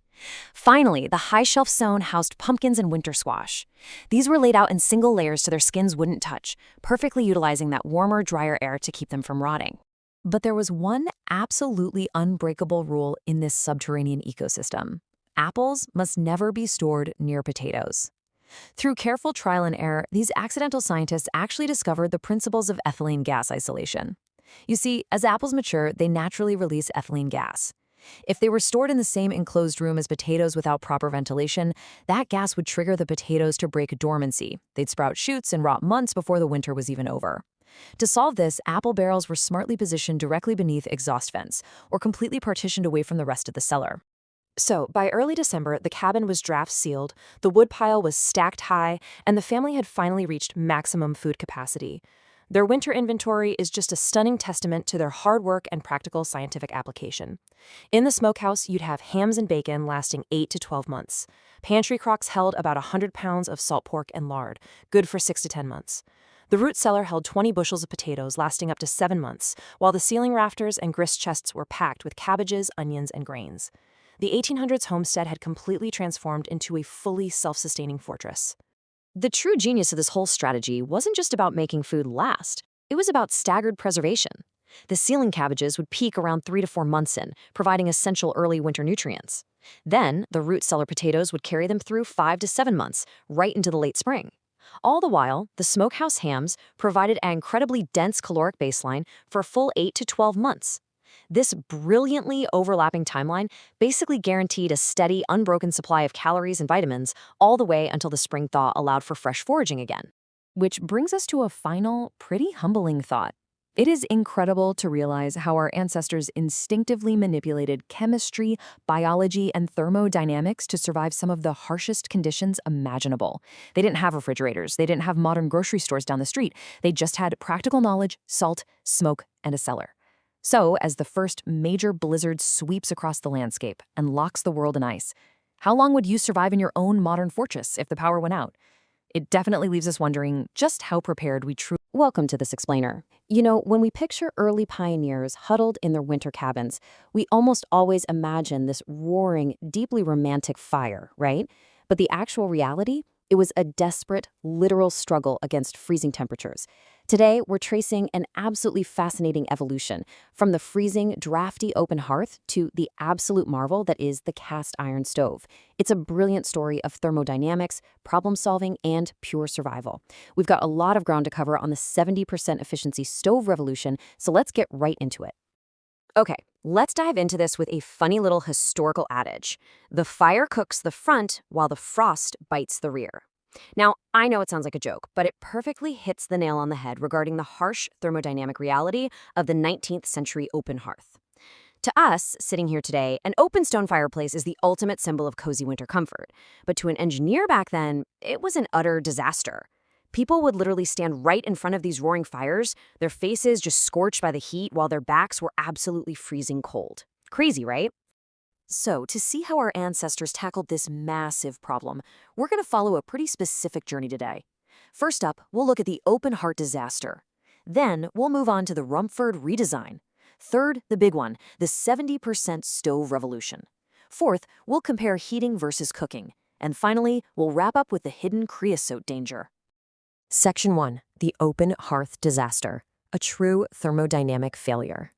Finally, the high shelf zone housed pumpkins and winter squash. These were laid out in single layers so their skins wouldn't touch, perfectly utilizing that warmer, drier air to keep them from rotting. But there was one absolutely unbreakable rule in this subterranean ecosystem. Apples must never be stored near potatoes. Through careful trial and error, these accidental scientists actually discovered the principles of ethylene gas isolation. You see, as apples mature, they naturally release ethylene gas. If they were stored in the same enclosed room as potatoes without proper ventilation, that gas would trigger the potatoes to break dormancy. They'd sprout shoots and rot months before the winter was even over. To solve this, apple barrels were smartly positioned directly beneath exhaust vents, or completely partitioned away from the rest of the cellar. So, by early December, the cabin was draft sealed, the woodpile was stacked high, and the family had finally reached maximum food capacity. Their winter inventory is just a stunning testament to their hard work and practical scientific application. In the smokehouse, you'd have hams and bacon lasting 8 to 12 months. Pantry crocks held about 100 pounds of salt pork and lard, good for 6 to 10 months. The root cellar held 20 bushels of potatoes lasting up to 7 months, while the ceiling rafters and grist chests were packed with cabbages, onions, and grains. The 1800s homestead had completely transformed into a fully self-sustaining fortress. The true genius of this whole strategy wasn't just about making food last. It was about staggered preservation. The ceiling cabbages would peak around 3 to 4 months in, providing essential early winter nutrients. Then, the root cellar potatoes would carry them through 5 to 7 months, right into the late spring. All the while, the smokehouse hams provided an incredibly dense caloric baseline for a full 8 to 12 months. This brilliantly overlapping timeline basically guaranteed a steady, unbroken supply of calories and vitamins all the way until the spring thaw allowed for fresh foraging again. Which brings us to a final, pretty humbling thought. It is incredible to realize how our ancestors instinctively manipulated chemistry, biology, and thermodynamics to survive some of the harshest conditions imaginable. They didn't have refrigerators. They didn't have modern grocery stores down the street. They just had practical knowledge, salt, smoke, and a cellar. So, as the first major blizzard sweeps across the landscape and locks the world in ice, how long would you survive in your own modern fortress if the power went out? It definitely leaves us wondering just how prepared we truly. Welcome to This Explainer. You know, when we picture early pioneers huddled in their winter cabins, we almost always imagine this roaring, deeply romantic fire, right? But the actual reality? It was a desperate, literal struggle against freezing temperatures. Today, we're tracing an absolutely fascinating evolution, from the freezing, drafty open hearth to the absolute marvel that is the cast iron stove. It's a brilliant story of thermodynamics, problem solving, and pure survival. We've got a lot of ground to cover on the 70% efficiency stove revolution, so let's get right into it. Okay, let's dive into this with a funny little historical adage. The fire cooks the front while the frost bites the rear. Now, I know it sounds like a joke, but it perfectly hits the nail on the head regarding the harsh thermodynamic reality of the 19th century open hearth. To us, sitting here today, an open stone fireplace is the ultimate symbol of cozy winter comfort. But to an engineer back then, it was an utter disaster. People would literally stand right in front of these roaring fires, their faces just scorched by the heat while their backs were absolutely freezing cold. Crazy, right? So, to see how our ancestors tackled this massive problem, we're going to follow a pretty specific journey today. First up, we'll look at the open heart disaster. Then, we'll move on to the Rumford redesign. Third, the big one, the 70% stove revolution. Fourth, we'll compare heating versus cooking. And finally, we'll wrap up with the hidden creosote danger. Section 1. The open hearth disaster. A true thermodynamic failure.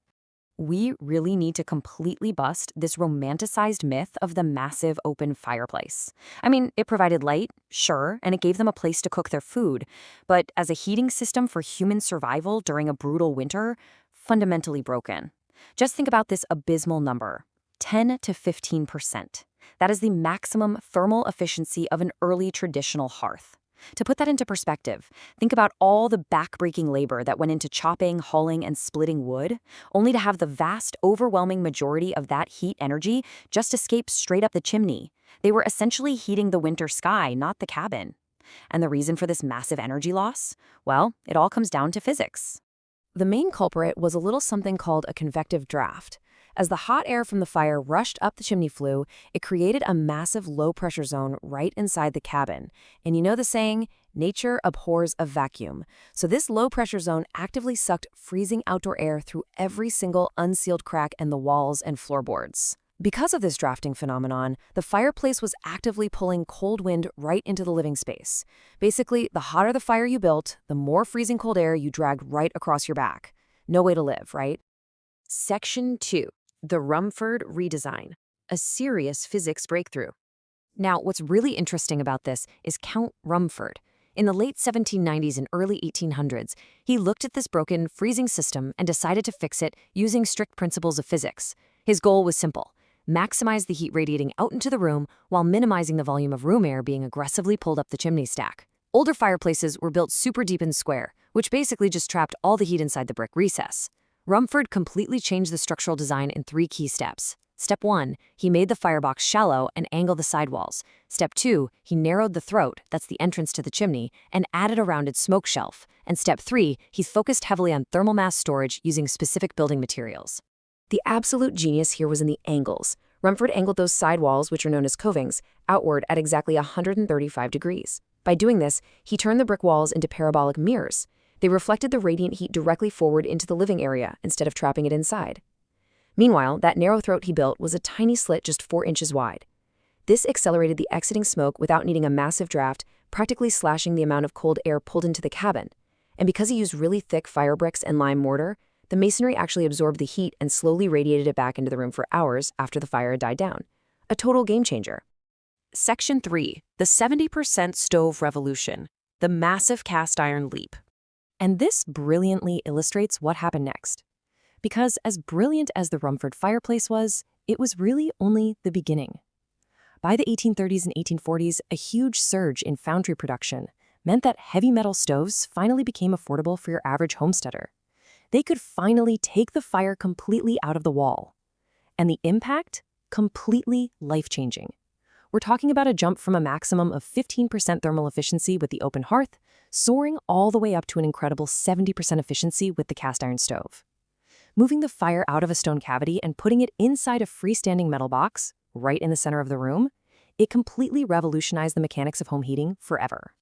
We really need to completely bust this romanticized myth of the massive open fireplace. I mean, it provided light, sure, and it gave them a place to cook their food, but as a heating system for human survival during a brutal winter, fundamentally broken. Just think about this abysmal number, 10 to 15%. That is the maximum thermal efficiency of an early traditional hearth. To put that into perspective, think about all the backbreaking labor that went into chopping, hauling, and splitting wood, only to have the vast, overwhelming majority of that heat energy just escape straight up the chimney. They were essentially heating the winter sky, not the cabin. And the reason for this massive energy loss? Well, it all comes down to physics. The main culprit was a little something called a convective draft. As the hot air from the fire rushed up the chimney flue, it created a massive low-pressure zone right inside the cabin. And you know the saying, nature abhors a vacuum. So this low-pressure zone actively sucked freezing outdoor air through every single unsealed crack in the walls and floorboards. Because of this drafting phenomenon, the fireplace was actively pulling cold wind right into the living space. Basically, the hotter the fire you built, the more freezing cold air you dragged right across your back. No way to live, right? Section 2. The Rumford redesign, a serious physics breakthrough. Now, what's really interesting about this is Count Rumford. In the late 1790s and early 1800s, he looked at this broken, freezing system and decided to fix it using strict principles of physics. His goal was simple: maximize the heat radiating out into the room while minimizing the volume of room air being aggressively pulled up the chimney stack. Older fireplaces were built super deep and square, which basically just trapped all the heat inside the brick recess. Rumford completely changed the structural design in 3 key steps. Step 1, he made the firebox shallow and angled the sidewalls. Step 2, he narrowed the throat, that's the entrance to the chimney, and added a rounded smoke shelf. And Step 3, he focused heavily on thermal mass storage using specific building materials. The absolute genius here was in the angles. Rumford angled those sidewalls, which are known as covings, outward at exactly 135 degrees. By doing this, he turned the brick walls into parabolic mirrors. They reflected the radiant heat directly forward into the living area instead of trapping it inside. Meanwhile, that narrow throat he built was a tiny slit just 4 inches wide. This accelerated the exiting smoke without needing a massive draft, practically slashing the amount of cold air pulled into the cabin. And because he used really thick fire bricks and lime mortar, the masonry actually absorbed the heat and slowly radiated it back into the room for hours after the fire had died down. A total game changer. Section 3. The 70% stove revolution. The massive cast iron leap. And this brilliantly illustrates what happened next. Because as brilliant as the Rumford fireplace was, it was really only the beginning. By the 1830s and 1840s, a huge surge in foundry production meant that heavy metal stoves finally became affordable for your average homesteader. They could finally take the fire completely out of the wall. And the impact? Completely life-changing. We're talking about a jump from a maximum of 15% thermal efficiency with the open hearth, soaring all the way up to an incredible 70% efficiency with the cast iron stove. Moving the fire out of a stone cavity and putting it inside a freestanding metal box, right in the center of the room, it completely revolutionized the mechanics of home heating forever.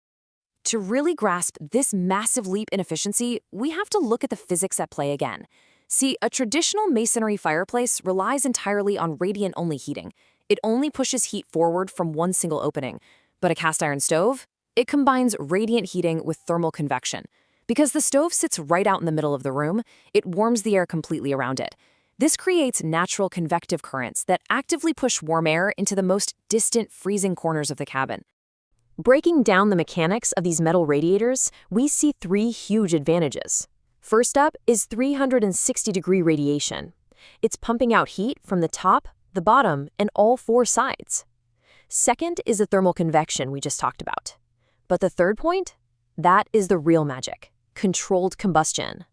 To really grasp this massive leap in efficiency, we have to look at the physics at play again. See, a traditional masonry fireplace relies entirely on radiant-only heating. It only pushes heat forward from one single opening. But a cast iron stove? It combines radiant heating with thermal convection. Because the stove sits right out in the middle of the room, it warms the air completely around it. This creates natural convective currents that actively push warm air into the most distant freezing corners of the cabin. Breaking down the mechanics of these metal radiators, we see 3 huge advantages. First up is 360-degree radiation. It's pumping out heat from the top, the bottom, and all 4 sides. Second is the thermal convection we just talked about. But the third point? That is the real magic: controlled combustion.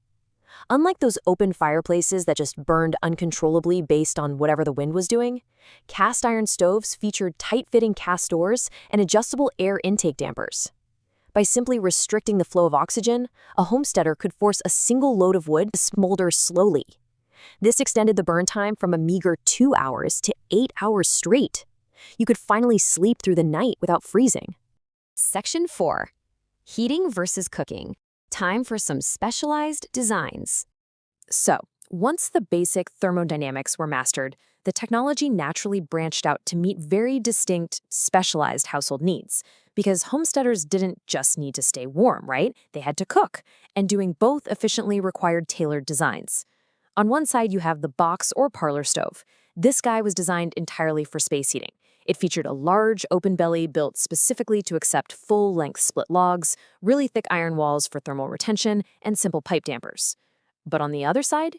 Unlike those open fireplaces that just burned uncontrollably based on whatever the wind was doing, cast iron stoves featured tight-fitting cast doors and adjustable air intake dampers. By simply restricting the flow of oxygen, a homesteader could force a single load of wood to smolder slowly. This extended the burn time from a meager 2 hours to 8 hours straight. You could finally sleep through the night without freezing. Section 4. Heating versus cooking. Time for some specialized designs. So, once the basic thermodynamics were mastered, the technology naturally branched out to meet very distinct, specialized household needs. Because homesteaders didn't just need to stay warm, right? They had to cook, and doing both efficiently required tailored designs. On one side, you have the box or parlor stove. This guy was designed entirely for space heating. It featured a large open belly built specifically to accept full-length split logs, really thick iron walls for thermal retention, and simple pipe dampers. But on the other side,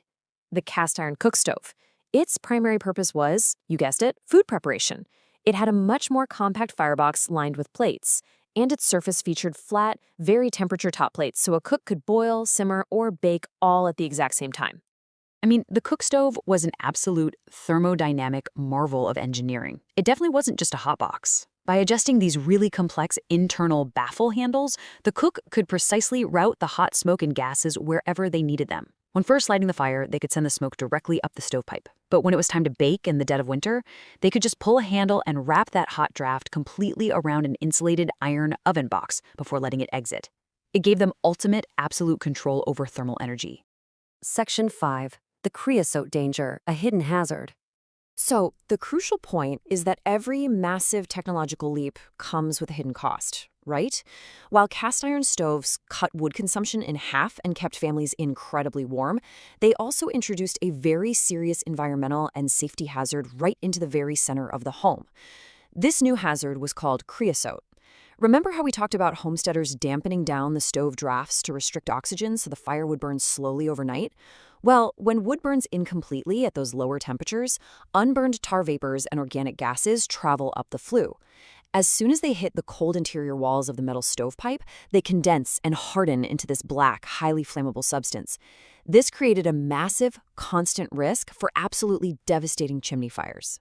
the cast iron cook stove. Its primary purpose was, you guessed it, food preparation. It had a much more compact firebox lined with plates, and its surface featured flat, very temperature top plates so a cook could boil, simmer, or bake all at the exact same time. I mean, the cook stove was an absolute thermodynamic marvel of engineering. It definitely wasn't just a hot box. By adjusting these really complex internal baffle handles, the cook could precisely route the hot smoke and gases wherever they needed them. When first lighting the fire, they could send the smoke directly up the stovepipe. But when it was time to bake in the dead of winter, they could just pull a handle and wrap that hot draft completely around an insulated iron oven box before letting it exit. It gave them ultimate, absolute control over thermal energy. Section 5. The creosote danger, a hidden hazard. So, the crucial point is that every massive technological leap comes with a hidden cost, right? While cast iron stoves cut wood consumption in half and kept families incredibly warm, they also introduced a very serious environmental and safety hazard right into the very center of the home. This new hazard was called creosote. Remember how we talked about homesteaders dampening down the stove drafts to restrict oxygen so the fire would burn slowly overnight? Well, when wood burns incompletely at those lower temperatures, unburned tar vapors and organic gases travel up the flue. As soon as they hit the cold interior walls of the metal stovepipe, they condense and harden into this black, highly flammable substance. This created a massive, constant risk for absolutely devastating chimney fires.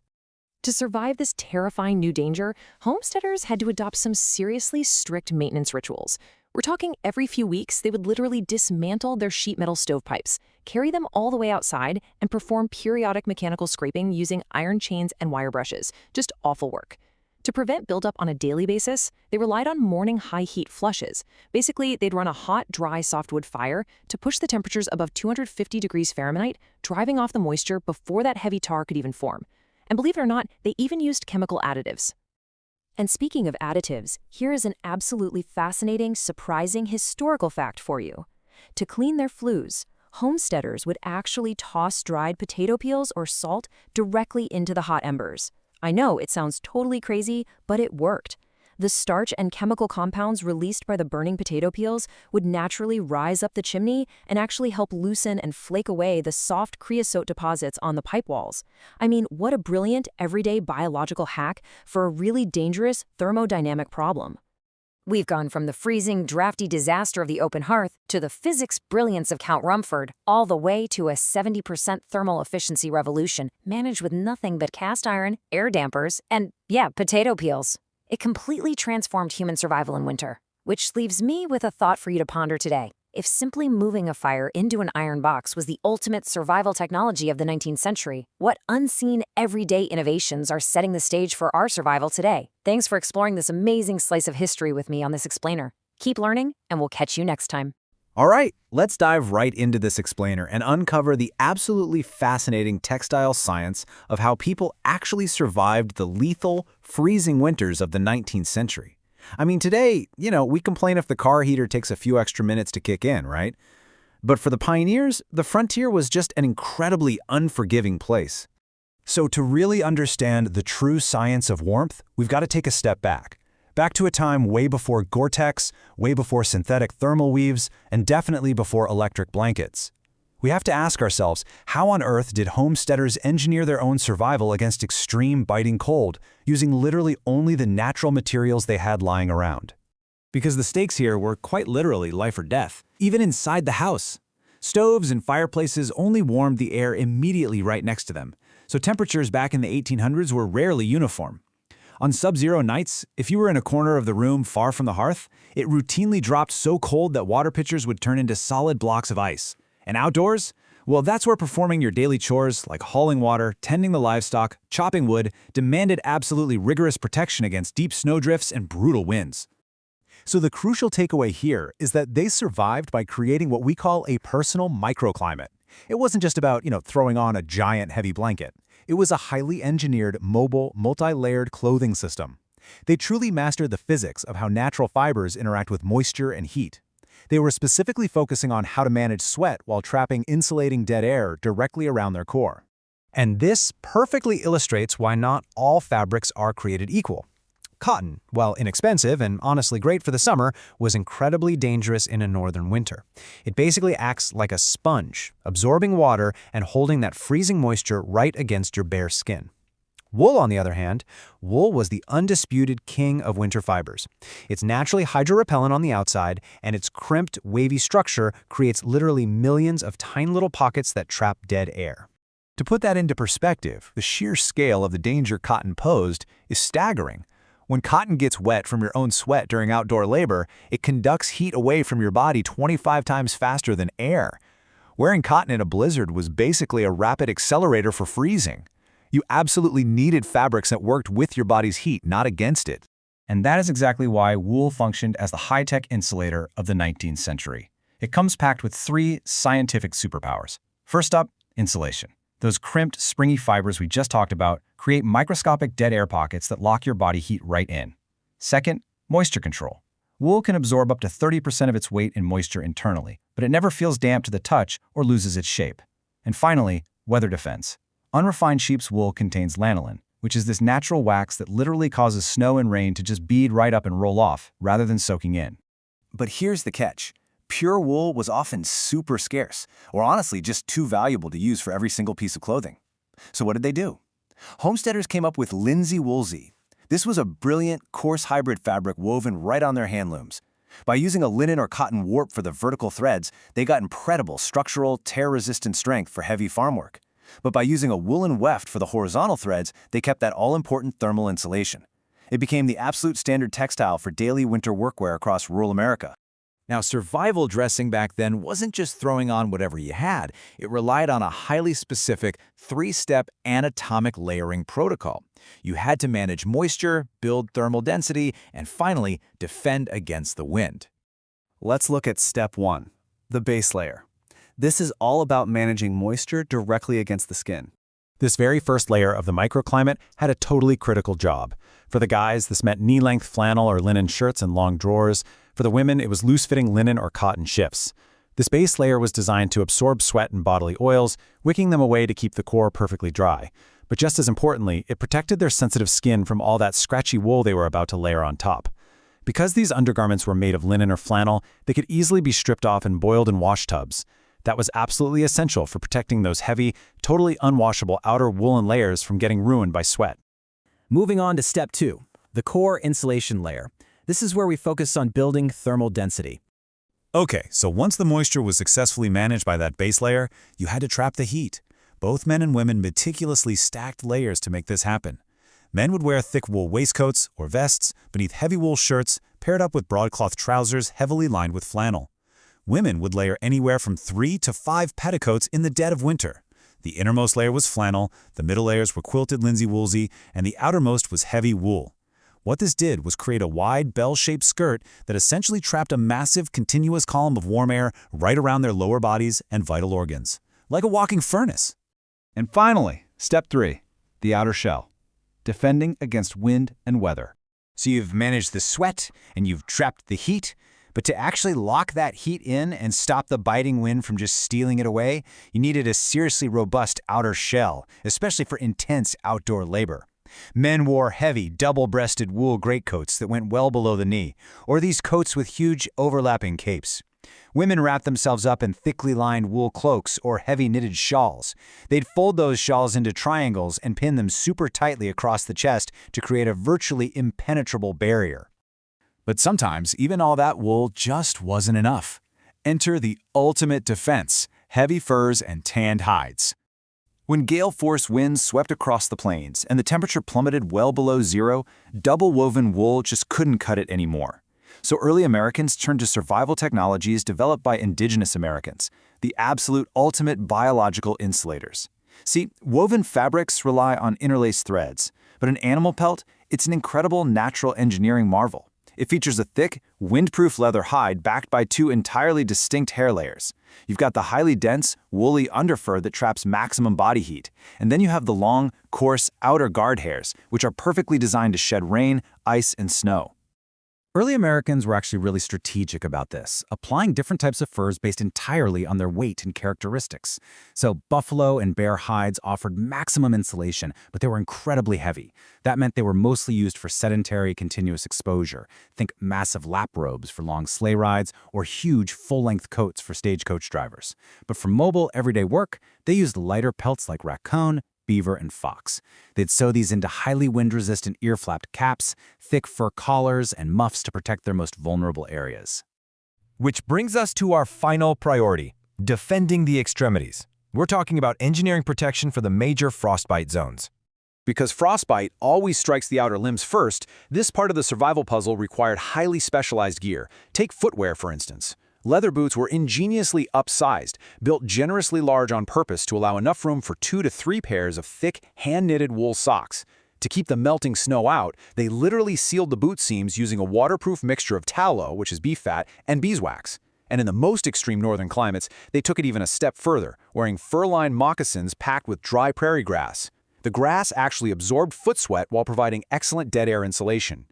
To survive this terrifying new danger, homesteaders had to adopt some seriously strict maintenance rituals. We're talking every few weeks, they would literally dismantle their sheet metal stovepipes, carry them all the way outside, and perform periodic mechanical scraping using iron chains and wire brushes. Just awful work. To prevent buildup on a daily basis, they relied on morning high-heat flushes. Basically, they'd run a hot, dry softwood fire to push the temperatures above 250 degrees Fahrenheit, driving off the moisture before that heavy tar could even form. And believe it or not, they even used chemical additives. And speaking of additives, here is an absolutely fascinating, surprising historical fact for you. To clean their flues, homesteaders would actually toss dried potato peels or salt directly into the hot embers. I know it sounds totally crazy, but it worked. The starch and chemical compounds released by the burning potato peels would naturally rise up the chimney and actually help loosen and flake away the soft creosote deposits on the pipe walls. I mean, what a brilliant, everyday biological hack for a really dangerous thermodynamic problem. We've gone from the freezing, drafty disaster of the open hearth to the physics brilliance of Count Rumford, all the way to a 70% thermal efficiency revolution managed with nothing but cast iron, air dampers, and, yeah, potato peels. It completely transformed human survival in winter, which leaves me with a thought for you to ponder today. If simply moving a fire into an iron box was the ultimate survival technology of the 19th century, what unseen everyday innovations are setting the stage for our survival today? Thanks for exploring this amazing slice of history with me on this explainer. Keep learning, and we'll catch you next time. All right, let's dive right into this explainer and uncover the absolutely fascinating textile science of how people actually survived the lethal, freezing winters of the 19th century. I mean, today, we complain if the car heater takes a few extra minutes to kick in, right? But for the pioneers, the frontier was just an incredibly unforgiving place. So to really understand the true science of warmth, we've got to take a step back. Back to a time way before Gore-Tex, way before synthetic thermal weaves, and definitely before electric blankets. We have to ask ourselves, how on earth did homesteaders engineer their own survival against extreme biting cold, using literally only the natural materials they had lying around? Because the stakes here were quite literally life or death, even inside the house. Stoves and fireplaces only warmed the air immediately right next to them, so temperatures back in the 1800s were rarely uniform. On sub-zero nights, if you were in a corner of the room far from the hearth, it routinely dropped so cold that water pitchers would turn into solid blocks of ice. And outdoors? Well, that's where performing your daily chores, like hauling water, tending the livestock, chopping wood, demanded absolutely rigorous protection against deep snowdrifts and brutal winds. So the crucial takeaway here is that they survived by creating what we call a personal microclimate. It wasn't just about, throwing on a giant heavy blanket. It was a highly engineered, mobile, multi-layered clothing system. They truly mastered the physics of how natural fibers interact with moisture and heat. They were specifically focusing on how to manage sweat while trapping insulating dead air directly around their core. And this perfectly illustrates why not all fabrics are created equal. Cotton, while inexpensive and honestly great for the summer, was incredibly dangerous in a northern winter. It basically acts like a sponge, absorbing water and holding that freezing moisture right against your bare skin. Wool, on the other hand, wool was the undisputed king of winter fibers. It's naturally hydro-repellent on the outside, and its crimped, wavy structure creates literally millions of tiny little pockets that trap dead air. To put that into perspective, the sheer scale of the danger cotton posed is staggering. When cotton gets wet from your own sweat during outdoor labor, it conducts heat away from your body 25 times faster than air. Wearing cotton in a blizzard was basically a rapid accelerator for freezing. You absolutely needed fabrics that worked with your body's heat, not against it. And that is exactly why wool functioned as the high-tech insulator of the 19th century. It comes packed with 3 scientific superpowers. First up, insulation. Those crimped, springy fibers we just talked about create microscopic dead air pockets that lock your body heat right in. Second, moisture control. Wool can absorb up to 30% of its weight in moisture internally, but it never feels damp to the touch or loses its shape. And finally, weather defense. Unrefined sheep's wool contains lanolin, which is this natural wax that literally causes snow and rain to just bead right up and roll off, rather than soaking in. But here's the catch. Pure wool was often super scarce, or honestly just too valuable to use for every single piece of clothing. So what did they do? Homesteaders came up with linsey woolsey. This was a brilliant, coarse hybrid fabric woven right on their hand looms. By using a linen or cotton warp for the vertical threads, they got incredible structural, tear-resistant strength for heavy farm work. But by using a woolen weft for the horizontal threads, they kept that all-important thermal insulation. It became the absolute standard textile for daily winter workwear across rural America. Now, survival dressing back then wasn't just throwing on whatever you had. It relied on a highly specific 3-step anatomic layering protocol. You had to manage moisture, build thermal density, and finally, defend against the wind. Let's look at step 1, the base layer. This is all about managing moisture directly against the skin. This very first layer of the microclimate had a totally critical job. For the guys, this meant knee-length flannel or linen shirts and long drawers. For the women, it was loose-fitting linen or cotton shifts. This base layer was designed to absorb sweat and bodily oils, wicking them away to keep the core perfectly dry. But just as importantly, it protected their sensitive skin from all that scratchy wool they were about to layer on top. Because these undergarments were made of linen or flannel, they could easily be stripped off and boiled in wash tubs. That was absolutely essential for protecting those heavy, totally unwashable outer woolen layers from getting ruined by sweat. Moving on to step 2, the core insulation layer. This is where we focus on building thermal density. Okay, so once the moisture was successfully managed by that base layer, you had to trap the heat. Both men and women meticulously stacked layers to make this happen. Men would wear thick wool waistcoats or vests beneath heavy wool shirts paired up with broadcloth trousers heavily lined with flannel. Women would layer anywhere from 3 to 5 petticoats in the dead of winter. The innermost layer was flannel, the middle layers were quilted linsey woolsey, and the outermost was heavy wool. What this did was create a wide, bell-shaped skirt that essentially trapped a massive, continuous column of warm air right around their lower bodies and vital organs, like a walking furnace. And finally, step 3, the outer shell, defending against wind and weather. So you've managed the sweat and you've trapped the heat, but to actually lock that heat in and stop the biting wind from just stealing it away, you needed a seriously robust outer shell, especially for intense outdoor labor. Men wore heavy, double-breasted wool greatcoats that went well below the knee, or these coats with huge overlapping capes. Women wrapped themselves up in thickly lined wool cloaks or heavy knitted shawls. They'd fold those shawls into triangles and pin them super tightly across the chest to create a virtually impenetrable barrier. But sometimes, even all that wool just wasn't enough. Enter the ultimate defense, heavy furs and tanned hides. When gale-force winds swept across the plains and the temperature plummeted well below zero, double-woven wool just couldn't cut it anymore. So early Americans turned to survival technologies developed by indigenous Americans, the absolute ultimate biological insulators. See, woven fabrics rely on interlaced threads, but an animal pelt, it's an incredible natural engineering marvel. It features a thick, windproof leather hide backed by two entirely distinct hair layers. You've got the highly dense, woolly underfur that traps maximum body heat, and then you have the long, coarse outer guard hairs, which are perfectly designed to shed rain, ice, and snow. Early Americans were actually really strategic about this, applying different types of furs based entirely on their weight and characteristics. So buffalo and bear hides offered maximum insulation, but they were incredibly heavy. That meant they were mostly used for sedentary, continuous exposure. Think massive lap robes for long sleigh rides or huge full-length coats for stagecoach drivers. But for mobile, everyday work, they used lighter pelts like raccoon, beaver, and fox. They'd sew these into highly wind-resistant ear-flapped caps, thick fur collars, and muffs to protect their most vulnerable areas. Which brings us to our final priority, defending the extremities. We're talking about engineering protection for the major frostbite zones. Because frostbite always strikes the outer limbs first, this part of the survival puzzle required highly specialized gear. Take footwear, for instance. Leather boots were ingeniously upsized, built generously large on purpose to allow enough room for 2 to 3 pairs of thick, hand-knitted wool socks. To keep the melting snow out, they literally sealed the boot seams using a waterproof mixture of tallow, which is beef fat, and beeswax. And in the most extreme northern climates, they took it even a step further, wearing fur-lined moccasins packed with dry prairie grass. The grass actually absorbed foot sweat while providing excellent dead air insulation.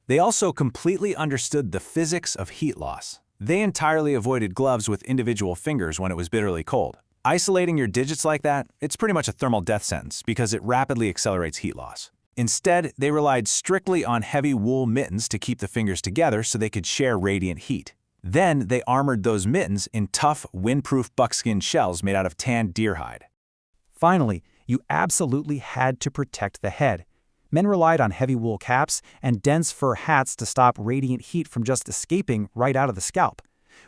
They also completely understood the physics of heat loss. They entirely avoided gloves with individual fingers when it was bitterly cold. Isolating your digits like that, it's pretty much a thermal death sentence because it rapidly accelerates heat loss. Instead, they relied strictly on heavy wool mittens to keep the fingers together so they could share radiant heat. Then they armored those mittens in tough, windproof buckskin shells made out of tanned deer hide. Finally, you absolutely had to protect the head. Men relied on heavy wool caps and dense fur hats to stop radiant heat from just escaping right out of the scalp.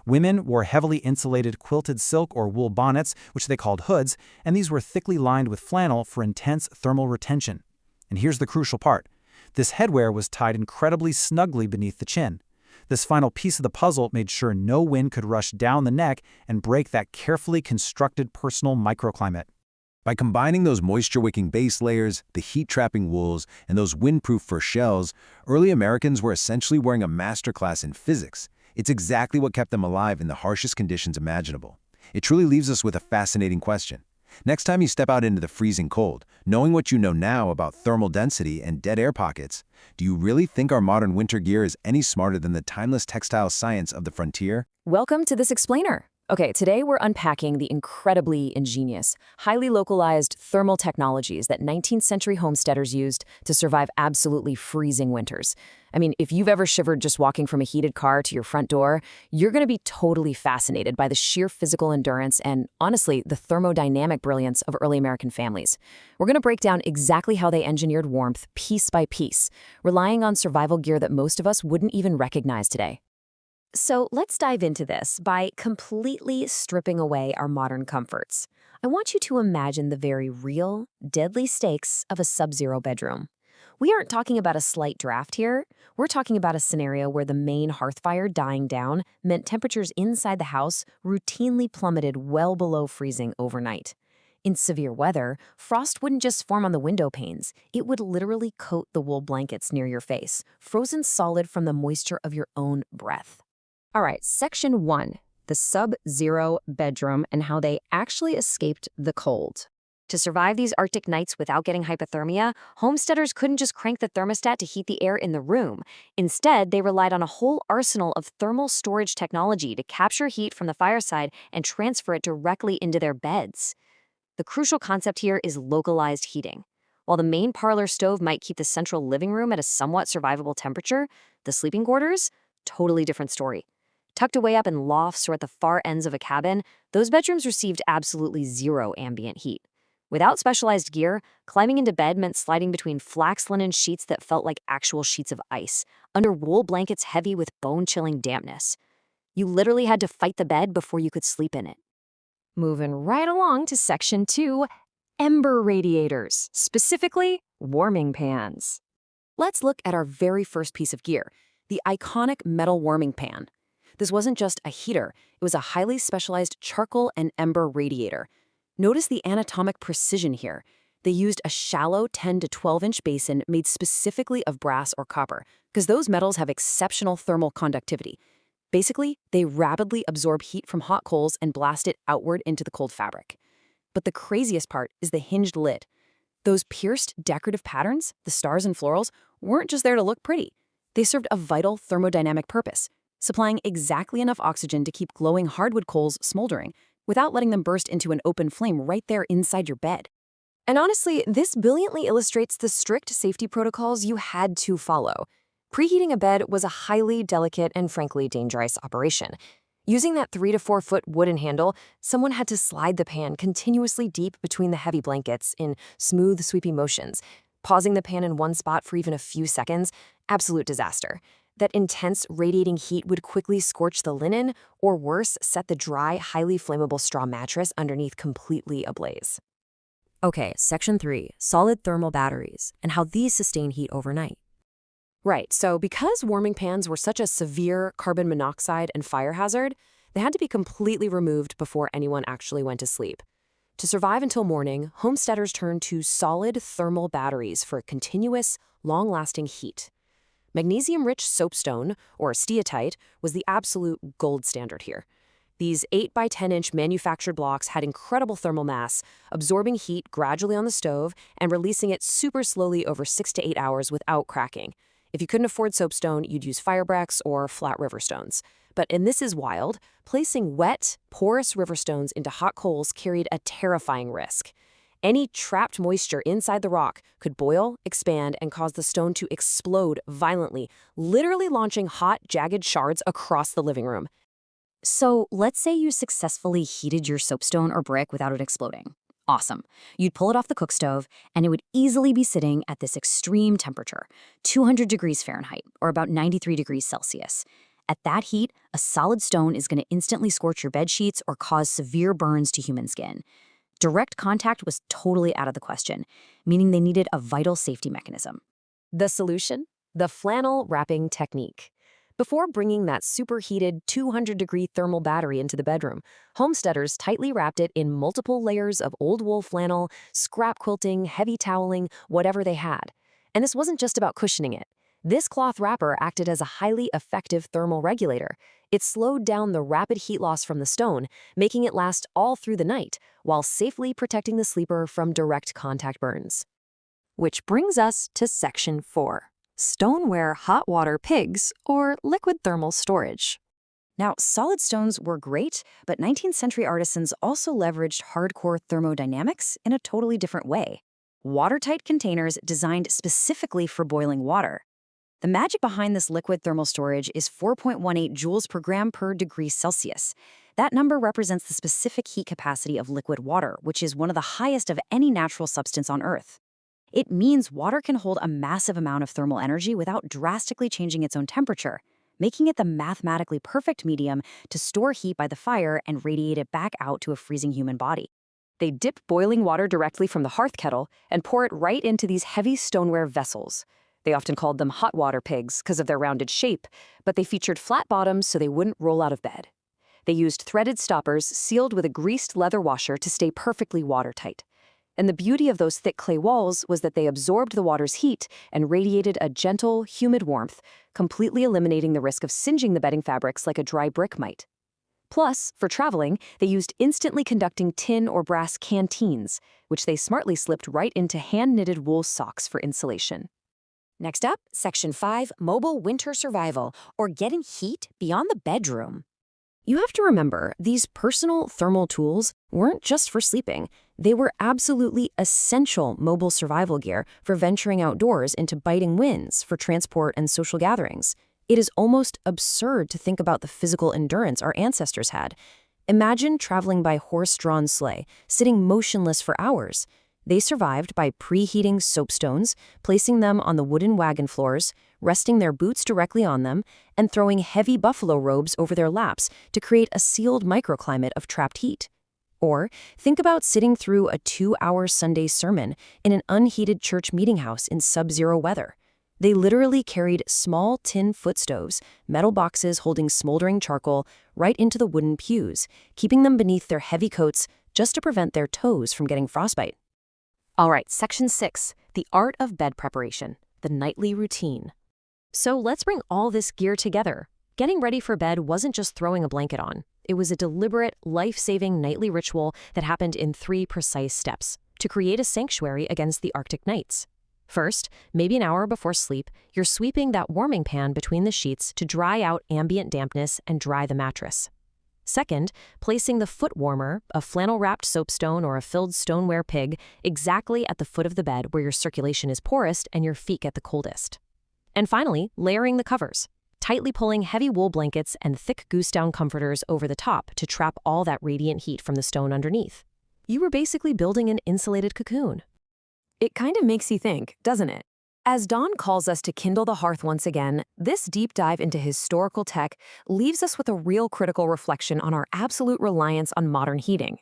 Women wore heavily insulated quilted silk or wool bonnets, which they called hoods, and these were thickly lined with flannel for intense thermal retention. And here's the crucial part. This headwear was tied incredibly snugly beneath the chin. This final piece of the puzzle made sure no wind could rush down the neck and break that carefully constructed personal microclimate. By combining those moisture-wicking base layers, the heat-trapping wools, and those windproof fur shells, early Americans were essentially wearing a masterclass in physics. It's exactly what kept them alive in the harshest conditions imaginable. It truly leaves us with a fascinating question. Next time you step out into the freezing cold, knowing what you know now about thermal density and dead air pockets, do you really think our modern winter gear is any smarter than the timeless textile science of the frontier? Welcome to This Explainer. Okay, today we're unpacking the incredibly ingenious, highly localized thermal technologies that 19th century homesteaders used to survive absolutely freezing winters. I mean, if you've ever shivered just walking from a heated car to your front door, you're going to be totally fascinated by the sheer physical endurance and, honestly, the thermodynamic brilliance of early American families. We're going to break down exactly how they engineered warmth piece by piece, relying on survival gear that most of us wouldn't even recognize today. So let's dive into this by completely stripping away our modern comforts. I want you to imagine the very real, deadly stakes of a sub-zero bedroom. We aren't talking about a slight draft here. We're talking about a scenario where the main hearth fire dying down meant temperatures inside the house routinely plummeted well below freezing overnight. In severe weather, frost wouldn't just form on the window panes. It would literally coat the wool blankets near your face, frozen solid from the moisture of your own breath. All right, Section 1, the sub-zero bedroom and how they actually escaped the cold. To survive these Arctic nights without getting hypothermia, homesteaders couldn't just crank the thermostat to heat the air in the room. Instead, they relied on a whole arsenal of thermal storage technology to capture heat from the fireside and transfer it directly into their beds. The crucial concept here is localized heating. While the main parlor stove might keep the central living room at a somewhat survivable temperature, the sleeping quarters, totally different story. Tucked away up in lofts or at the far ends of a cabin, those bedrooms received absolutely zero ambient heat. Without specialized gear, climbing into bed meant sliding between flax linen sheets that felt like actual sheets of ice, under wool blankets heavy with bone-chilling dampness. You literally had to fight the bed before you could sleep in it. Moving right along to Section 2, ember radiators, specifically warming pans. Let's look at our very first piece of gear, the iconic metal warming pan. This wasn't just a heater, it was a highly specialized charcoal and ember radiator. Notice the anatomic precision here. They used a shallow 10 to 12-inch basin made specifically of brass or copper, because those metals have exceptional thermal conductivity. Basically, they rapidly absorb heat from hot coals and blast it outward into the cold fabric. But the craziest part is the hinged lid. Those pierced decorative patterns, the stars and florals, weren't just there to look pretty. They served a vital thermodynamic purpose, supplying exactly enough oxygen to keep glowing hardwood coals smoldering, without letting them burst into an open flame right there inside your bed. And honestly, this brilliantly illustrates the strict safety protocols you had to follow. Preheating a bed was a highly delicate and frankly dangerous operation. Using that 3 to 4 foot wooden handle, someone had to slide the pan continuously deep between the heavy blankets in smooth, sweeping motions. Pausing the pan in one spot for even a few seconds, absolute disaster. That intense, radiating heat would quickly scorch the linen, or worse, set the dry, highly flammable straw mattress underneath completely ablaze. Okay, Section 3, solid thermal batteries, and how these sustain heat overnight. Right, so because warming pans were such a severe carbon monoxide and fire hazard, they had to be completely removed before anyone actually went to sleep. To survive until morning, homesteaders turned to solid thermal batteries for continuous, long-lasting heat. Magnesium-rich soapstone, or steatite, was the absolute gold standard here. These 8 by 10-inch manufactured blocks had incredible thermal mass, absorbing heat gradually on the stove and releasing it super slowly over 6 to 8 hours without cracking. If you couldn't afford soapstone, you'd use firebricks or flat river stones. But, and this is wild, placing wet, porous river stones into hot coals carried a terrifying risk. Any trapped moisture inside the rock could boil, expand, and cause the stone to explode violently, literally launching hot, jagged shards across the living room. So let's say you successfully heated your soapstone or brick without it exploding. Awesome. You'd pull it off the cook stove, and it would easily be sitting at this extreme temperature, 200 degrees Fahrenheit, or about 93 degrees Celsius. At that heat, a solid stone is going to instantly scorch your bed sheets or cause severe burns to human skin. Direct contact was totally out of the question, meaning they needed a vital safety mechanism. The solution? The flannel wrapping technique. Before bringing that superheated 200-degree thermal battery into the bedroom, homesteaders tightly wrapped it in multiple layers of old wool flannel, scrap quilting, heavy toweling, whatever they had. And this wasn't just about cushioning it. This cloth wrapper acted as a highly effective thermal regulator. It slowed down the rapid heat loss from the stone, making it last all through the night, while safely protecting the sleeper from direct contact burns. Which brings us to Section 4. Stoneware hot water pigs, or liquid thermal storage. Now, solid stones were great, but 19th century artisans also leveraged hardcore thermodynamics in a totally different way. Watertight containers designed specifically for boiling water. The magic behind this liquid thermal storage is 4.18 joules per gram per degree Celsius. That number represents the specific heat capacity of liquid water, which is one of the highest of any natural substance on Earth. It means water can hold a massive amount of thermal energy without drastically changing its own temperature, making it the mathematically perfect medium to store heat by the fire and radiate it back out to a freezing human body. They dip boiling water directly from the hearth kettle and pour it right into these heavy stoneware vessels. They often called them hot water pigs because of their rounded shape, but they featured flat bottoms so they wouldn't roll out of bed. They used threaded stoppers sealed with a greased leather washer to stay perfectly watertight. And the beauty of those thick clay walls was that they absorbed the water's heat and radiated a gentle, humid warmth, completely eliminating the risk of singeing the bedding fabrics like a dry brick might. Plus, for traveling, they used instantly conducting tin or brass canteens, which they smartly slipped right into hand-knitted wool socks for insulation. Next up, Section 5, mobile winter survival, or getting heat beyond the bedroom. You have to remember, these personal thermal tools weren't just for sleeping. They were absolutely essential mobile survival gear for venturing outdoors into biting winds for transport and social gatherings. It is almost absurd to think about the physical endurance our ancestors had. Imagine traveling by horse-drawn sleigh, sitting motionless for hours. They survived by preheating soapstones, placing them on the wooden wagon floors, resting their boots directly on them, and throwing heavy buffalo robes over their laps to create a sealed microclimate of trapped heat. Or think about sitting through a 2-hour Sunday sermon in an unheated church meeting house in sub-zero weather. They literally carried small tin foot stoves, metal boxes holding smoldering charcoal, right into the wooden pews, keeping them beneath their heavy coats just to prevent their toes from getting frostbite. All right, Section 6, the art of bed preparation, the nightly routine. So let's bring all this gear together. Getting ready for bed wasn't just throwing a blanket on. It was a deliberate, life-saving nightly ritual that happened in 3 precise steps to create a sanctuary against the Arctic nights. First, maybe an hour before sleep, you're sweeping that warming pan between the sheets to dry out ambient dampness and dry the mattress. Second, placing the foot warmer, a flannel-wrapped soapstone or a filled stoneware pig, exactly at the foot of the bed where your circulation is poorest and your feet get the coldest. And finally, layering the covers, tightly pulling heavy wool blankets and thick goose-down comforters over the top to trap all that radiant heat from the stone underneath. You were basically building an insulated cocoon. It kind of makes you think, doesn't it? As Don calls us to kindle the hearth once again, this deep dive into historical tech leaves us with a real critical reflection on our absolute reliance on modern heating.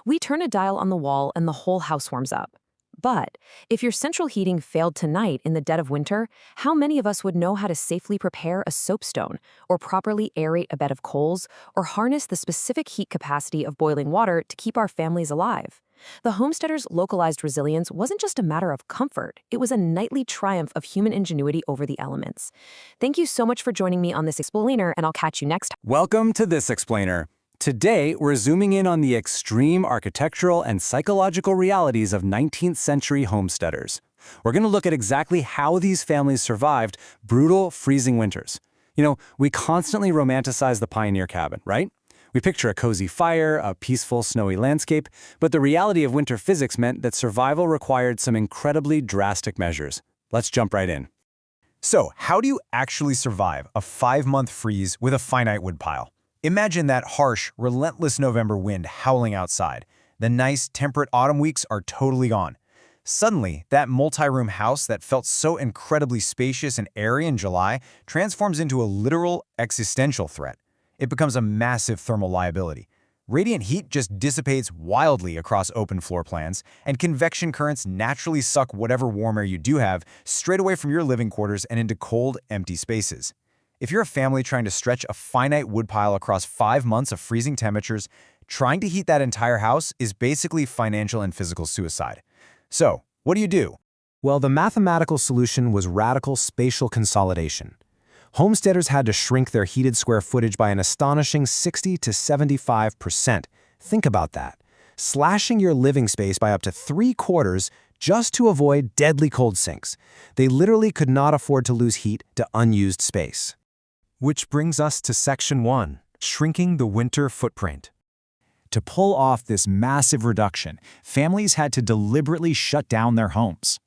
We turn a dial on the wall and the whole house warms up. But if your central heating failed tonight in the dead of winter, how many of us would know how to safely prepare a soapstone, or properly aerate a bed of coals, or harness the specific heat capacity of boiling water to keep our families alive? The homesteaders' localized resilience wasn't just a matter of comfort, it was a nightly triumph of human ingenuity over the elements. Thank you so much for joining me on this explainer, and I'll catch you next time. Welcome to This Explainer. Today, we're zooming in on the extreme architectural and psychological realities of 19th century homesteaders. We're going to look at exactly how these families survived brutal, freezing winters. You know, we constantly romanticize the pioneer cabin, right? We picture a cozy fire, a peaceful, snowy landscape, but the reality of winter physics meant that survival required some incredibly drastic measures. Let's jump right in. So, how do you actually survive a 5-month freeze with a finite woodpile? Imagine that harsh, relentless November wind howling outside. The nice, temperate autumn weeks are totally gone. Suddenly, that multi-room house that felt so incredibly spacious and airy in July transforms into a literal existential threat. It becomes a massive thermal liability. Radiant heat just dissipates wildly across open floor plans, and convection currents naturally suck whatever warm air you do have straight away from your living quarters and into cold, empty spaces. If you're a family trying to stretch a finite woodpile across 5 months of freezing temperatures, trying to heat that entire house is basically financial and physical suicide. So, what do? Well, the mathematical solution was radical spatial consolidation. Homesteaders had to shrink their heated square footage by an astonishing 60 to 75%. Think about that. Slashing your living space by up to 3/4 just to avoid deadly cold sinks. They literally could not afford to lose heat to unused space. Which brings us to Section 1, shrinking the winter footprint. To pull off this massive reduction, families had to deliberately shut down their homes.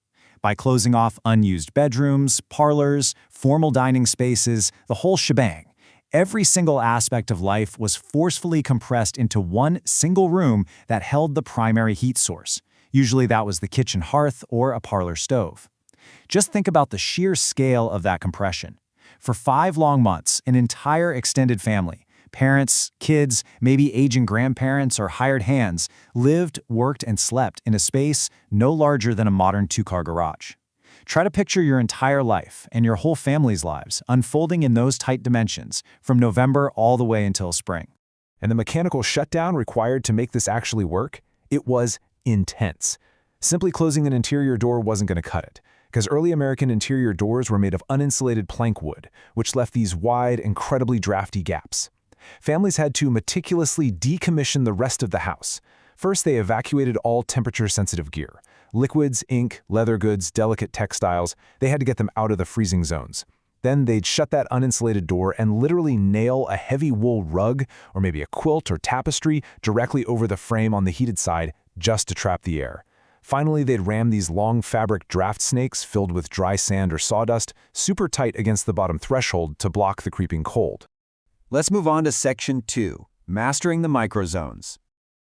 By closing off unused bedrooms, parlors, formal dining spaces, the whole shebang, every single aspect of life was forcefully compressed into one single room that held the primary heat source. Usually that was the kitchen hearth or a parlor stove. Just think about the sheer scale of that compression. For 5 long months, an entire extended family, parents, kids, maybe aging grandparents or hired hands, lived, worked, and slept in a space no larger than a modern 2-car garage. Try to picture your entire life and your whole family's lives unfolding in those tight dimensions from November all the way until spring. And the mechanical shutdown required to make this actually work? It was intense. Simply closing an interior door wasn't going to cut it, because early American interior doors were made of uninsulated plank wood, which left these wide, incredibly drafty gaps. Families had to meticulously decommission the rest of the house. First, they evacuated all temperature-sensitive gear. Liquids, ink, leather goods, delicate textiles, they had to get them out of the freezing zones. Then they'd shut that uninsulated door and literally nail a heavy wool rug, or maybe a quilt or tapestry, directly over the frame on the heated side, just to trap the air. Finally, they'd ram these long fabric draft snakes filled with dry sand or sawdust super tight against the bottom threshold to block the creeping cold. Let's move on to Section 2, mastering the microzones.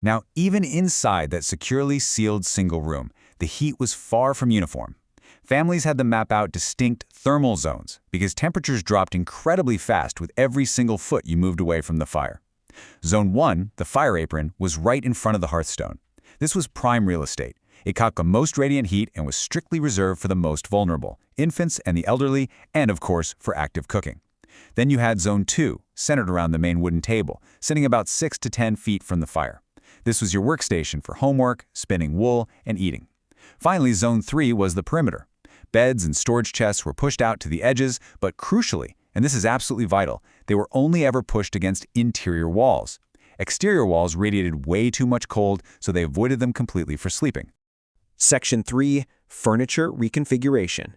Now, even inside that securely sealed single room, the heat was far from uniform. Families had to map out distinct thermal zones because temperatures dropped incredibly fast with every single foot you moved away from the fire. Zone 1, the fire apron, was right in front of the hearthstone. This was prime real estate. It caught the most radiant heat and was strictly reserved for the most vulnerable, infants and the elderly, and of course, for active cooking. Then you had Zone 2, centered around the main wooden table, sitting about 6 to 10 feet from the fire. This was your workstation for homework, spinning wool, and eating. Finally, Zone 3 was the perimeter. Beds and storage chests were pushed out to the edges, but crucially, and this is absolutely vital, they were only ever pushed against interior walls. Exterior walls radiated way too much cold, so they avoided them completely for sleeping. Section 3. Furniture Reconfiguration.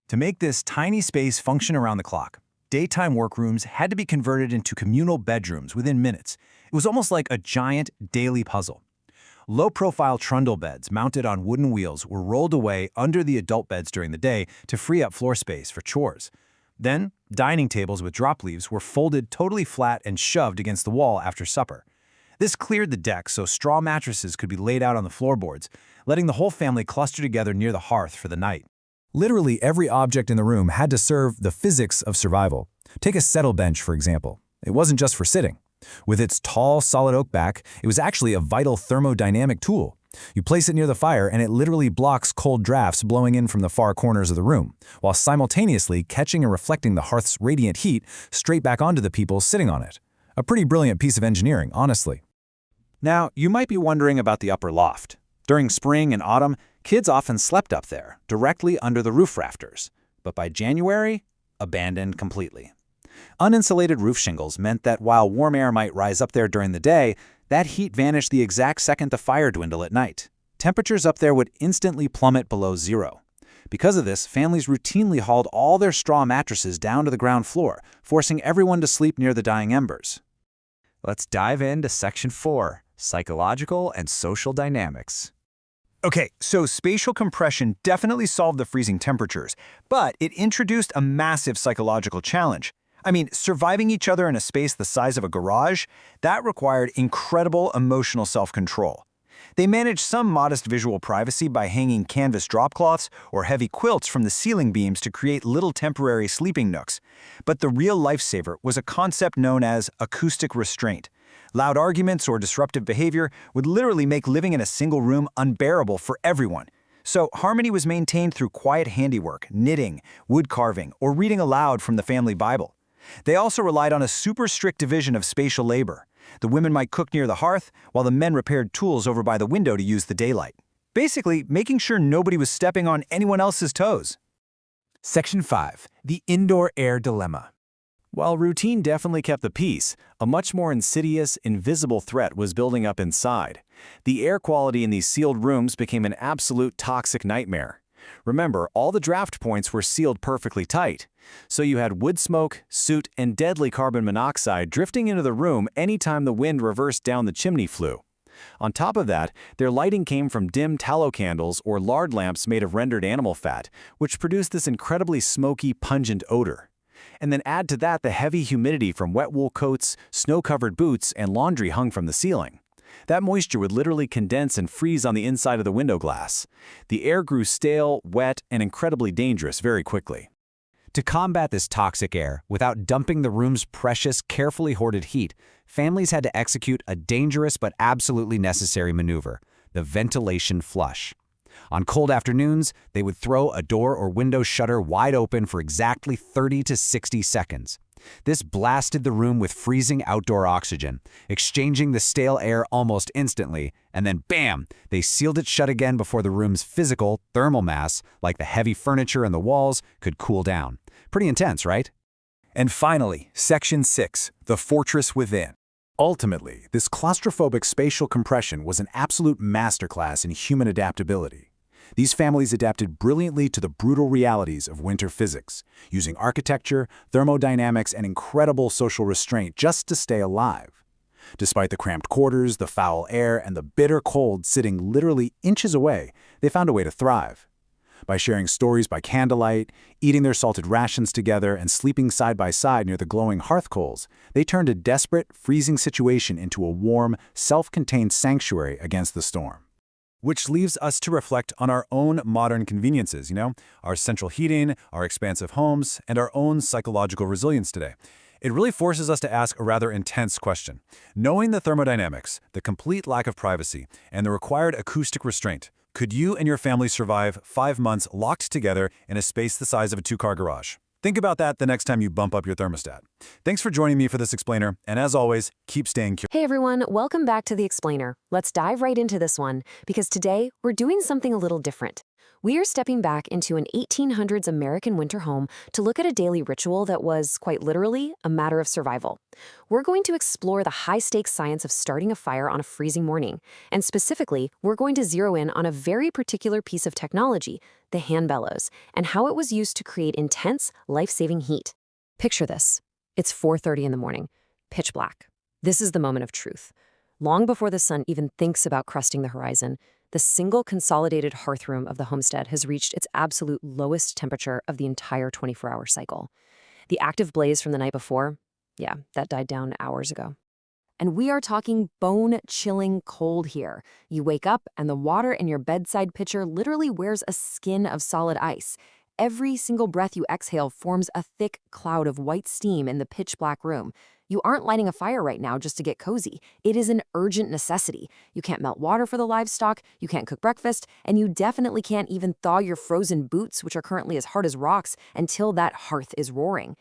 To make this tiny space function around the clock, daytime workrooms had to be converted into communal bedrooms within minutes. It was almost like a giant daily puzzle. Low-profile trundle beds mounted on wooden wheels were rolled away under the adult beds during the day to free up floor space for chores. Then, dining tables with drop leaves were folded totally flat and shoved against the wall after supper. This cleared the deck so straw mattresses could be laid out on the floorboards, letting the whole family cluster together near the hearth for the night. Literally every object in the room had to serve the physics of survival. Take a settle bench, for example. It wasn't just for sitting. With its tall, solid oak back, it was actually a vital thermodynamic tool. You place it near the fire and it literally blocks cold drafts blowing in from the far corners of the room, while simultaneously catching and reflecting the hearth's radiant heat straight back onto the people sitting on it. A pretty brilliant piece of engineering, honestly. Now, you might be wondering about the upper loft. During spring and autumn, kids often slept up there, directly under the roof rafters. But by January, abandoned completely. Uninsulated roof shingles meant that while warm air might rise up there during the day, that heat vanished the exact second the fire dwindled at night. Temperatures up there would instantly plummet below zero. Because of this, families routinely hauled all their straw mattresses down to the ground floor, forcing everyone to sleep near the dying embers. Let's dive into Section 4. Psychological and Social Dynamics. Okay, so spatial compression definitely solved the freezing temperatures, but it introduced a massive psychological challenge. I mean, surviving each other in a space the size of a garage, that required incredible emotional self-control. They managed some modest visual privacy by hanging canvas drop cloths or heavy quilts from the ceiling beams to create little temporary sleeping nooks. But the real lifesaver was a concept known as acoustic restraint. Loud arguments or disruptive behavior would literally make living in a single room unbearable for everyone. So harmony was maintained through quiet handiwork, knitting, wood carving, or reading aloud from the family Bible. They also relied on a super strict division of spatial labor. The women might cook near the hearth, while the men repaired tools over by the window to use the daylight. Basically, making sure nobody was stepping on anyone else's toes. Section 5. The Indoor Air Dilemma. While routine definitely kept the peace, a much more insidious, invisible threat was building up inside. The air quality in these sealed rooms became an absolute toxic nightmare. Remember, all the draft points were sealed perfectly tight. So you had wood smoke, soot, and deadly carbon monoxide drifting into the room anytime the wind reversed down the chimney flue. On top of that, their lighting came from dim tallow candles or lard lamps made of rendered animal fat, which produced this incredibly smoky, pungent odor. And then add to that the heavy humidity from wet wool coats, snow-covered boots, and laundry hung from the ceiling. That moisture would literally condense and freeze on the inside of the window glass. The air grew stale, wet, and incredibly dangerous very quickly. To combat this toxic air, without dumping the room's precious, carefully hoarded heat, families had to execute a dangerous but absolutely necessary maneuver, the ventilation flush. On cold afternoons, they would throw a door or window shutter wide open for exactly 30 to 60 seconds. This blasted the room with freezing outdoor oxygen, exchanging the stale air almost instantly, and then bam, they sealed it shut again before the room's physical, thermal mass, like the heavy furniture and the walls, could cool down. Pretty intense, right? And finally, Section 6, the fortress within. Ultimately, this claustrophobic spatial compression was an absolute masterclass in human adaptability. These families adapted brilliantly to the brutal realities of winter physics, using architecture, thermodynamics, and incredible social restraint just to stay alive. Despite the cramped quarters, the foul air, and the bitter cold sitting literally inches away, they found a way to thrive. By sharing stories by candlelight, eating their salted rations together, and sleeping side by side near the glowing hearth coals, they turned a desperate, freezing situation into a warm, self-contained sanctuary against the storm. Which leaves us to reflect on our own modern conveniences, our central heating, our expansive homes, and our own psychological resilience today. It really forces us to ask a rather intense question. Knowing the thermodynamics, the complete lack of privacy, and the required acoustic restraint, could you and your family survive 5 months locked together in a space the size of a 2-car garage? Think about that the next time you bump up your thermostat. Thanks for joining me for this explainer, and as always, keep staying curious. Hey everyone, welcome back to The Explainer. Let's dive right into this one, because today we're doing something a little different. We are stepping back into an 1800s American winter home to look at a daily ritual that was, quite literally, a matter of survival. We're going to explore the high-stakes science of starting a fire on a freezing morning, and specifically, we're going to zero in on a very particular piece of technology, the hand bellows, and how it was used to create intense, life-saving heat. Picture this. It's 4:30 in the morning, pitch black. This is the moment of truth. Long before the sun even thinks about crusting the horizon, the single consolidated hearthroom of the homestead has reached its absolute lowest temperature of the entire 24-hour cycle. The active blaze from the night before, yeah, that died down hours ago. And we are talking bone-chilling cold here. You wake up and the water in your bedside pitcher literally wears a skin of solid ice. Every single breath you exhale forms a thick cloud of white steam in the pitch-black room. You aren't lighting a fire right now just to get cozy. It is an urgent necessity. You can't melt water for the livestock, you can't cook breakfast, and you definitely can't even thaw your frozen boots, which are currently as hard as rocks, until that hearth is roaring.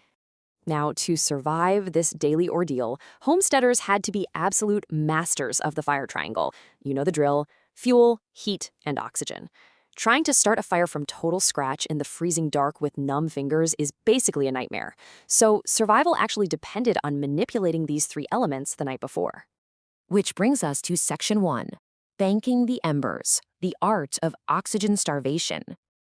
Now, to survive this daily ordeal, homesteaders had to be absolute masters of the fire triangle. You know the drill: fuel, heat, and oxygen. Trying to start a fire from total scratch in the freezing dark with numb fingers is basically a nightmare. So survival actually depended on manipulating these three elements the night before. Which brings us to Section 1, Banking the Embers, the art of oxygen starvation.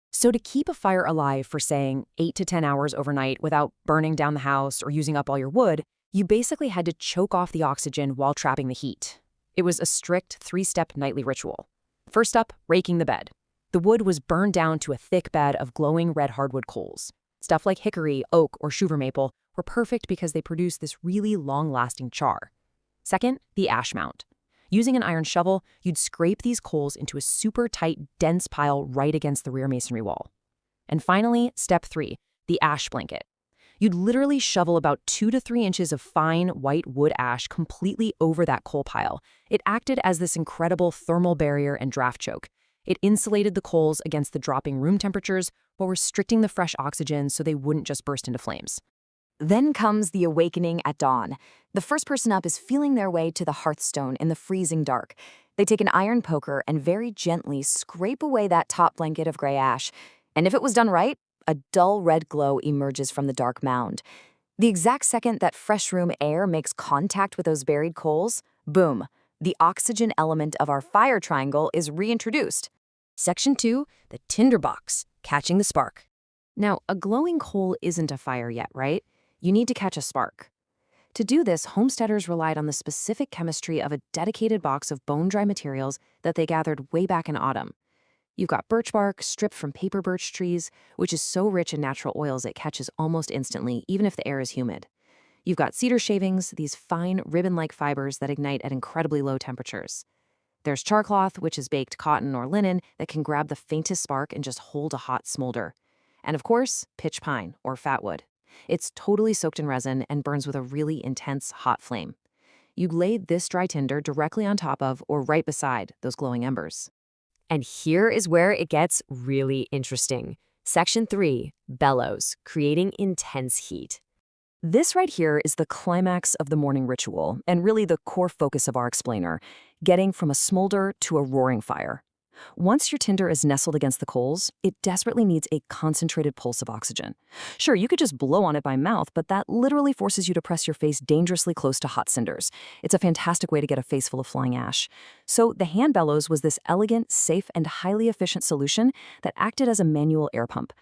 So to keep a fire alive for, saying, 8 to 10 hours overnight without burning down the house or using up all your wood, you basically had to choke off the oxygen while trapping the heat. It was a strict 3-step nightly ritual. First up, raking the bed. The wood was burned down to a thick bed of glowing red hardwood coals. Stuff like hickory, oak, or sugar maple were perfect because they produced this really long-lasting char. Second, the ash mound. Using an iron shovel, you'd scrape these coals into a super tight, dense pile right against the rear masonry wall. And finally, step 3, the ash blanket. You'd literally shovel about 2 to 3 inches of fine, white wood ash completely over that coal pile. It acted as this incredible thermal barrier and draft choke. It insulated the coals against the dropping room temperatures while restricting the fresh oxygen so they wouldn't just burst into flames. Then comes the awakening at dawn. The first person up is feeling their way to the hearthstone in the freezing dark. They take an iron poker and very gently scrape away that top blanket of gray ash. And if it was done right, a dull red glow emerges from the dark mound. The exact second that fresh room air makes contact with those buried coals, boom, the oxygen element of our fire triangle is reintroduced. Section 2, the tinderbox, catching the spark. Now, a glowing coal isn't a fire yet, right? You need to catch a spark. To do this, homesteaders relied on the specific chemistry of a dedicated box of bone-dry materials that they gathered way back in autumn. You've got birch bark stripped from paper birch trees, which is so rich in natural oils it catches almost instantly, even if the air is humid. You've got cedar shavings, these fine ribbon-like fibers that ignite at incredibly low temperatures. There's charcloth, which is baked cotton or linen that can grab the faintest spark and just hold a hot smolder. And of course, pitch pine, or fatwood. It's totally soaked in resin and burns with a really intense, hot flame. You'd lay this dry tinder directly on top of or right beside those glowing embers. And here is where it gets really interesting. Section 3, bellows, creating intense heat. This right here is the climax of the morning ritual, and really the core focus of our explainer, getting from a smolder to a roaring fire. Once your tinder is nestled against the coals, it desperately needs a concentrated pulse of oxygen. Sure, you could just blow on it by mouth, but that literally forces you to press your face dangerously close to hot cinders. It's a fantastic way to get a face full of flying ash. So the hand bellows was this elegant, safe, and highly efficient solution that acted as a manual air pump.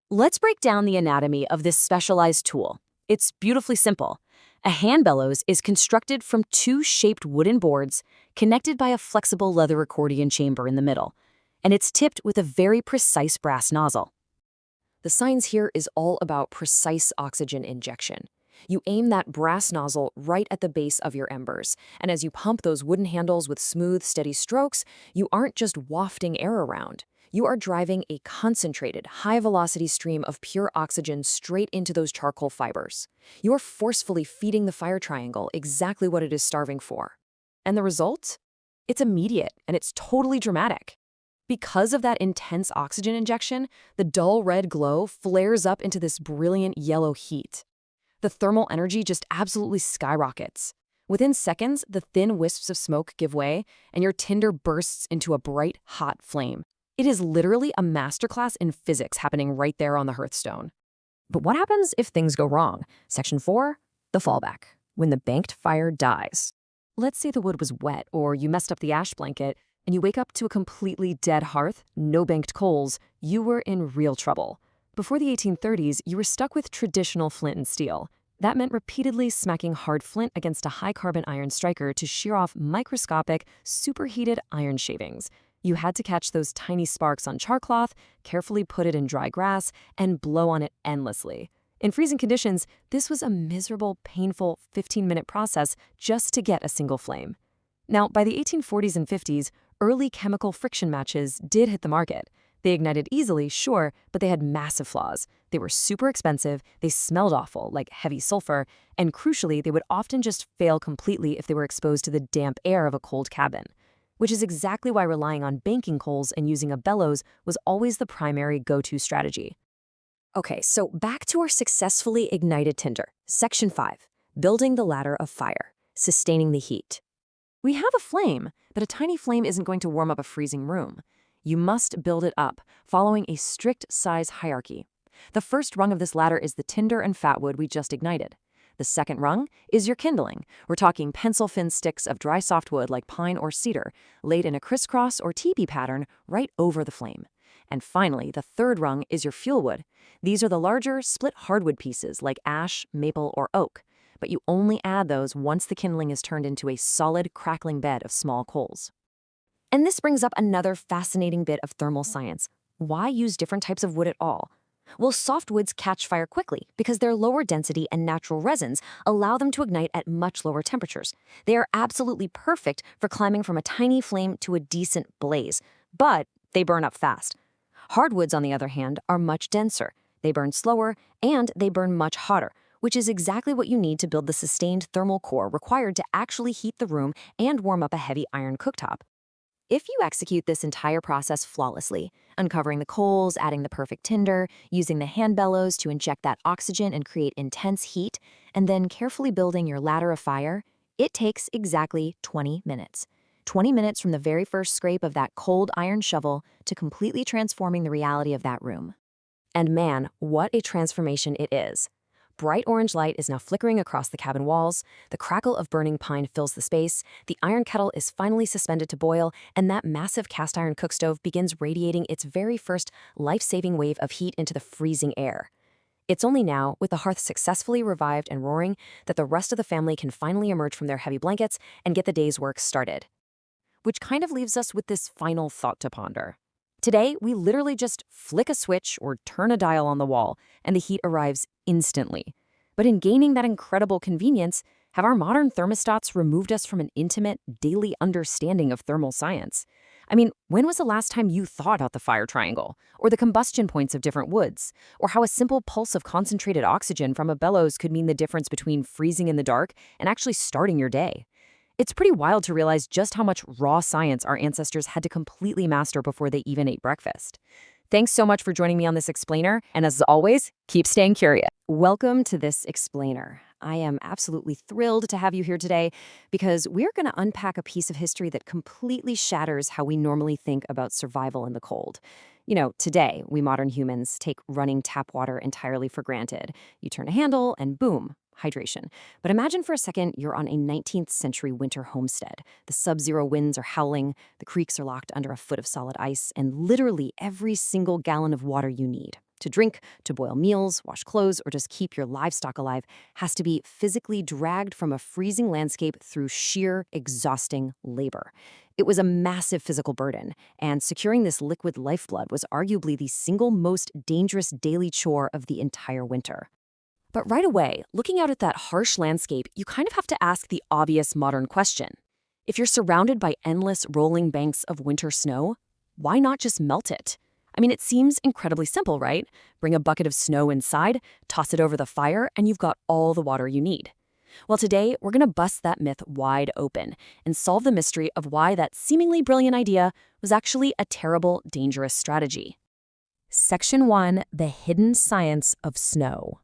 Let's break down the anatomy of this specialized tool. It's beautifully simple. A hand bellows is constructed from 2 shaped wooden boards connected by a flexible leather accordion chamber in the middle, and it's tipped with a very precise brass nozzle. The science here is all about precise oxygen injection. You aim that brass nozzle right at the base of your embers, and as you pump those wooden handles with smooth, steady strokes, you aren't just wafting air around. You are driving a concentrated, high-velocity stream of pure oxygen straight into those charcoal fibers. You're forcefully feeding the fire triangle exactly what it is starving for. And the result? It's immediate, and it's totally dramatic. Because of that intense oxygen injection, the dull red glow flares up into this brilliant yellow heat. The thermal energy just absolutely skyrockets. Within seconds, the thin wisps of smoke give way, and your tinder bursts into a bright, hot flame. It is literally a masterclass in physics happening right there on the hearthstone. But what happens if things go wrong? Section 4, the fallback, when the banked fire dies. Let's say the wood was wet, or you messed up the ash blanket, and you wake up to a completely dead hearth, no banked coals. You were in real trouble. Before the 1830s, you were stuck with traditional flint and steel. That meant repeatedly smacking hard flint against a high-carbon iron striker to shear off microscopic, superheated iron shavings. You had to catch those tiny sparks on char cloth, carefully put it in dry grass, and blow on it endlessly. In freezing conditions, this was a miserable, painful 15-minute process just to get a single flame. Now, by the 1840s and 50s, early chemical friction matches did hit the market. They ignited easily, sure, but they had massive flaws. They were super expensive, they smelled awful, like heavy sulfur, and crucially, they would often just fail completely if they were exposed to the damp air of a cold cabin. Which is exactly why relying on banking coals and using a bellows was always the primary go-to strategy. Okay, so back to our successfully ignited tinder. Section 5, building the ladder of fire, sustaining the heat. We have a flame, but a tiny flame isn't going to warm up a freezing room. You must build it up, following a strict size hierarchy. The first rung of this ladder is the tinder and fat wood we just ignited. The second rung is your kindling. We're talking pencil-thin sticks of dry softwood like pine or cedar, laid in a crisscross or teepee pattern right over the flame. And finally, the third rung is your fuel wood. These are the larger, split hardwood pieces like ash, maple, or oak. But you only add those once the kindling is turned into a solid, crackling bed of small coals. And this brings up another fascinating bit of thermal science. Why use different types of wood at all? Well, softwoods catch fire quickly because their lower density and natural resins allow them to ignite at much lower temperatures. They are absolutely perfect for climbing from a tiny flame to a decent blaze, but they burn up fast. Hardwoods, on the other hand, are much denser. They burn slower, and they burn much hotter, which is exactly what you need to build the sustained thermal core required to actually heat the room and warm up a heavy iron cooktop. If you execute this entire process flawlessly, uncovering the coals, adding the perfect tinder, using the hand bellows to inject that oxygen and create intense heat, and then carefully building your ladder of fire, it takes exactly 20 minutes. 20 minutes from the very first scrape of that cold iron shovel to completely transforming the reality of that room. And man, what a transformation it is. Bright orange light is now flickering across the cabin walls, the crackle of burning pine fills the space, the iron kettle is finally suspended to boil, and that massive cast iron cookstove begins radiating its very first life-saving wave of heat into the freezing air. It's only now, with the hearth successfully revived and roaring, that the rest of the family can finally emerge from their heavy blankets and get the day's work started. Which kind of leaves us with this final thought to ponder. Today, we literally just flick a switch or turn a dial on the wall, and the heat arrives instantly. But in gaining that incredible convenience, have our modern thermostats removed us from an intimate, daily understanding of thermal science? I mean, when was the last time you thought about the fire triangle, or the combustion points of different woods, or how a simple pulse of concentrated oxygen from a bellows could mean the difference between freezing in the dark and actually starting your day? It's pretty wild to realize just how much raw science our ancestors had to completely master before they even ate breakfast. Thanks so much for joining me on this explainer, and as always, keep staying curious. Welcome to this explainer. I am absolutely thrilled to have you here today because we're going to unpack a piece of history that completely shatters how we normally think about survival in the cold. You know, today, we modern humans take running tap water entirely for granted. You turn a handle and boom, hydration. But imagine for a second you're on a 19th century winter homestead. The sub-zero winds are howling, the creeks are locked under a foot of solid ice, and literally every single gallon of water you need to drink, to boil meals, wash clothes, or just keep your livestock alive has to be physically dragged from a freezing landscape through sheer, exhausting labor. It was a massive physical burden, and securing this liquid lifeblood was arguably the single most dangerous daily chore of the entire winter. But right away, looking out at that harsh landscape, you kind of have to ask the obvious modern question. If you're surrounded by endless rolling banks of winter snow, why not just melt it? I mean, it seems incredibly simple, right? Bring a bucket of snow inside, toss it over the fire, and you've got all the water you need. Well, today, we're going to bust that myth wide open and solve the mystery of why that seemingly brilliant idea was actually a terrible, dangerous strategy. Section 1, The Hidden Science of Snow.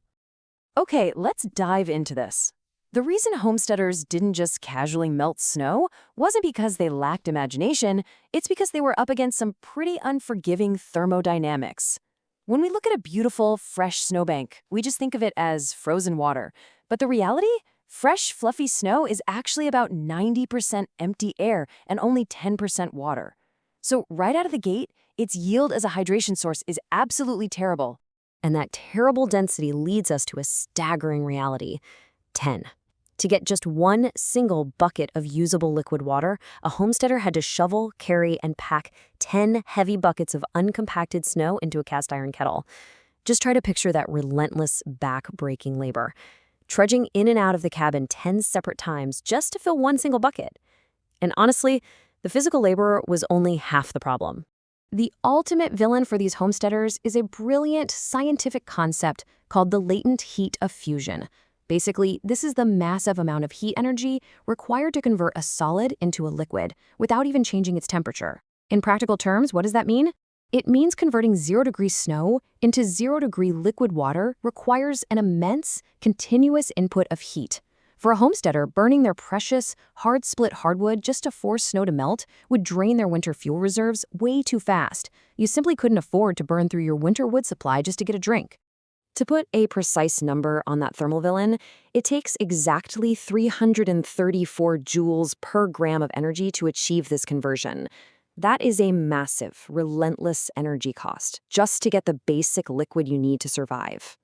Okay, let's dive into this. The reason homesteaders didn't just casually melt snow wasn't because they lacked imagination, it's because they were up against some pretty unforgiving thermodynamics. When we look at a beautiful, fresh snowbank, we just think of it as frozen water. But the reality? Fresh, fluffy snow is actually about 90% empty air and only 10% water. So right out of the gate, its yield as a hydration source is absolutely terrible. And that terrible density leads us to a staggering reality. 10. To get just one single bucket of usable liquid water, a homesteader had to shovel, carry, and pack 10 heavy buckets of uncompacted snow into a cast iron kettle. Just try to picture that relentless, back-breaking labor. Trudging in and out of the cabin 10 separate times just to fill one single bucket. And honestly, the physical labor was only half the problem. The ultimate villain for these homesteaders is a brilliant scientific concept called the latent heat of fusion. Basically, this is the massive amount of heat energy required to convert a solid into a liquid without even changing its temperature. In practical terms, what does that mean? It means converting 0-degree snow into 0-degree liquid water requires an immense, continuous input of heat. For a homesteader, burning their precious, hard-split hardwood just to force snow to melt would drain their winter fuel reserves way too fast. You simply couldn't afford to burn through your winter wood supply just to get a drink. To put a precise number on that thermal villain, it takes exactly 334 joules per gram of energy to achieve this conversion. That is a massive, relentless energy cost just to get the basic liquid you need to survive.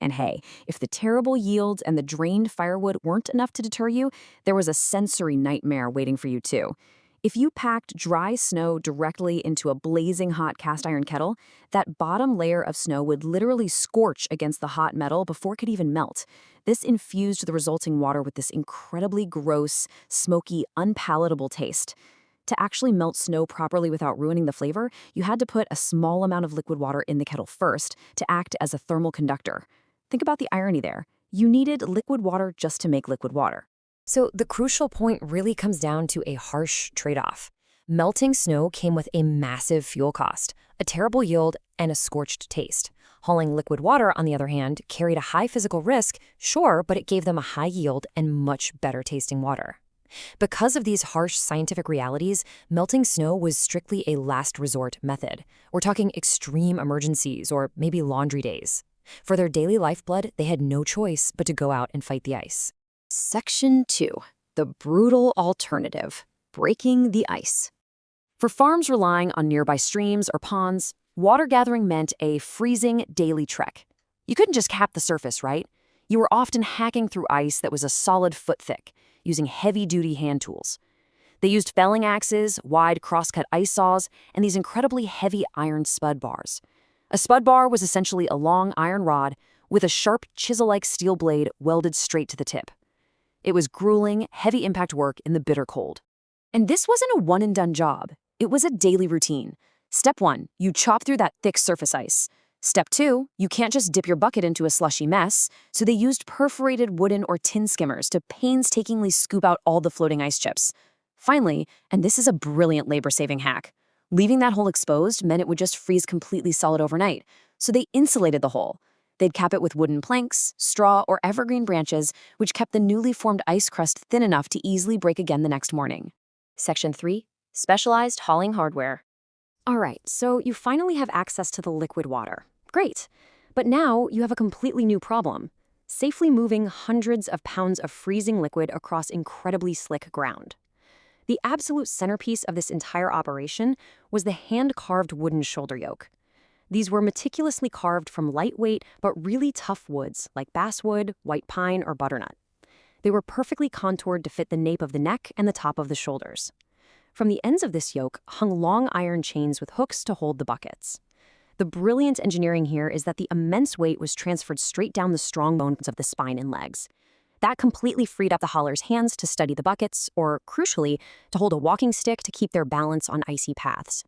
And hey, if the terrible yields and the drained firewood weren't enough to deter you, there was a sensory nightmare waiting for you too. If you packed dry snow directly into a blazing hot cast iron kettle, that bottom layer of snow would literally scorch against the hot metal before it could even melt. This infused the resulting water with this incredibly gross, smoky, unpalatable taste. To actually melt snow properly without ruining the flavor, you had to put a small amount of liquid water in the kettle first to act as a thermal conductor. Think about the irony there. You needed liquid water just to make liquid water. So the crucial point really comes down to a harsh trade-off. Melting snow came with a massive fuel cost, a terrible yield, and a scorched taste. Hauling liquid water, on the other hand, carried a high physical risk, sure, but it gave them a high yield and much better tasting water. Because of these harsh scientific realities, melting snow was strictly a last resort method. We're talking extreme emergencies or maybe laundry days. For their daily lifeblood, they had no choice but to go out and fight the ice. Section 2. The brutal alternative. Breaking the ice. For farms relying on nearby streams or ponds, water gathering meant a freezing daily trek. You couldn't just cap the surface, right? You were often hacking through ice that was a solid foot thick, using heavy-duty hand tools. They used felling axes, wide cross-cut ice saws, and these incredibly heavy iron spud bars. A spud bar was essentially a long iron rod with a sharp chisel-like steel blade welded straight to the tip. It was grueling, heavy-impact work in the bitter cold. And this wasn't a one-and-done job. It was a daily routine. Step 1, you chop through that thick surface ice. Step 2, you can't just dip your bucket into a slushy mess, so they used perforated wooden or tin skimmers to painstakingly scoop out all the floating ice chips. Finally, and this is a brilliant labor-saving hack, leaving that hole exposed meant it would just freeze completely solid overnight, so they insulated the hole. They'd cap it with wooden planks, straw, or evergreen branches, which kept the newly formed ice crust thin enough to easily break again the next morning. Section 3. Specialized hauling hardware. All right, so you finally have access to the liquid water. Great. But now you have a completely new problem. Safely moving hundreds of pounds of freezing liquid across incredibly slick ground. The absolute centerpiece of this entire operation was the hand-carved wooden shoulder yoke. These were meticulously carved from lightweight but really tough woods like basswood, white pine, or butternut. They were perfectly contoured to fit the nape of the neck and the top of the shoulders. From the ends of this yoke hung long iron chains with hooks to hold the buckets. The brilliant engineering here is that the immense weight was transferred straight down the strong bones of the spine and legs. That completely freed up the haulers' hands to steady the buckets, or, crucially, to hold a walking stick to keep their balance on icy paths.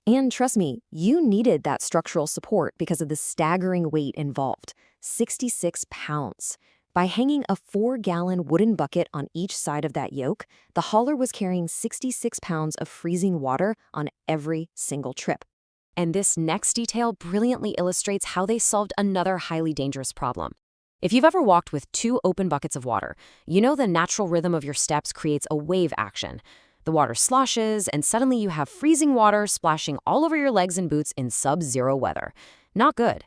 And trust me, you needed that structural support because of the staggering weight involved, 66 pounds. By hanging a 4-gallon wooden bucket on each side of that yoke, the hauler was carrying 66 pounds of freezing water on every single trip. And this next detail brilliantly illustrates how they solved another highly dangerous problem. If you've ever walked with 2 open buckets of water, you know the natural rhythm of your steps creates a wave action. The water sloshes, and suddenly you have freezing water splashing all over your legs and boots in sub-zero weather. Not good.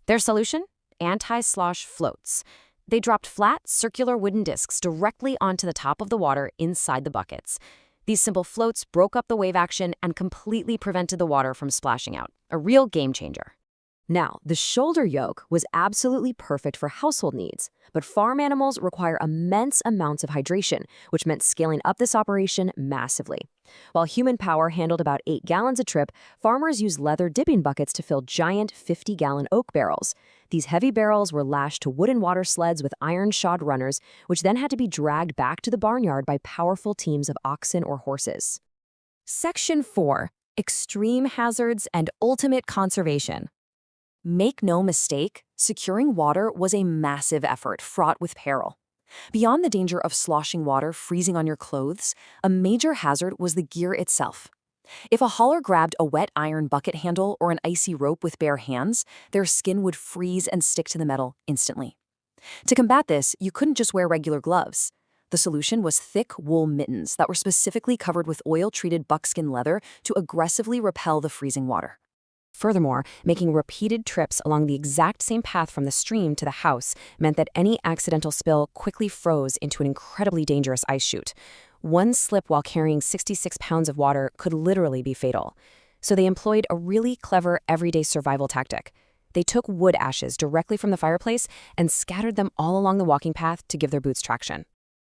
Their solution? Anti-slosh floats. They dropped flat, circular wooden discs directly onto the top of the water inside the buckets. These simple floats broke up the wave action and completely prevented the water from splashing out. A real game changer. Now, the shoulder yoke was absolutely perfect for household needs, but farm animals require immense amounts of hydration, which meant scaling up this operation massively. While human power handled about 8 gallons a trip, farmers used leather dipping buckets to fill giant 50-gallon oak barrels. These heavy barrels were lashed to wooden water sleds with iron-shod runners, which then had to be dragged back to the barnyard by powerful teams of oxen or horses. Section 4. Extreme hazards and ultimate conservation. Make no mistake, securing water was a massive effort fraught with peril. Beyond the danger of sloshing water freezing on your clothes, a major hazard was the gear itself. If a hauler grabbed a wet iron bucket handle or an icy rope with bare hands, their skin would freeze and stick to the metal instantly. To combat this, you couldn't just wear regular gloves. The solution was thick wool mittens that were specifically covered with oil-treated buckskin leather to aggressively repel the freezing water. Furthermore, making repeated trips along the exact same path from the stream to the house meant that any accidental spill quickly froze into an incredibly dangerous ice chute. One slip while carrying 66 pounds of water could literally be fatal. So they employed a really clever everyday survival tactic. They took wood ashes directly from the fireplace and scattered them all along the walking path to give their boots traction.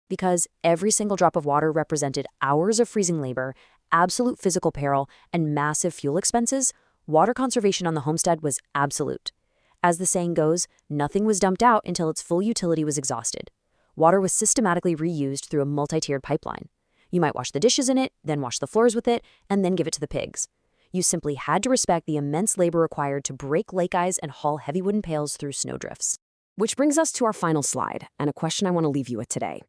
Because every single drop of water represented hours of freezing labor, absolute physical peril, and massive fuel expenses, water conservation on the homestead was absolute. As the saying goes, nothing was dumped out until its full utility was exhausted. Water was systematically reused through a multi-tiered pipeline. You might wash the dishes in it, then wash the floors with it, and then give it to the pigs. You simply had to respect the immense labor required to break lake ice and haul heavy wooden pails through snowdrifts. Which brings us to our final slide, and a question I want to leave you with today.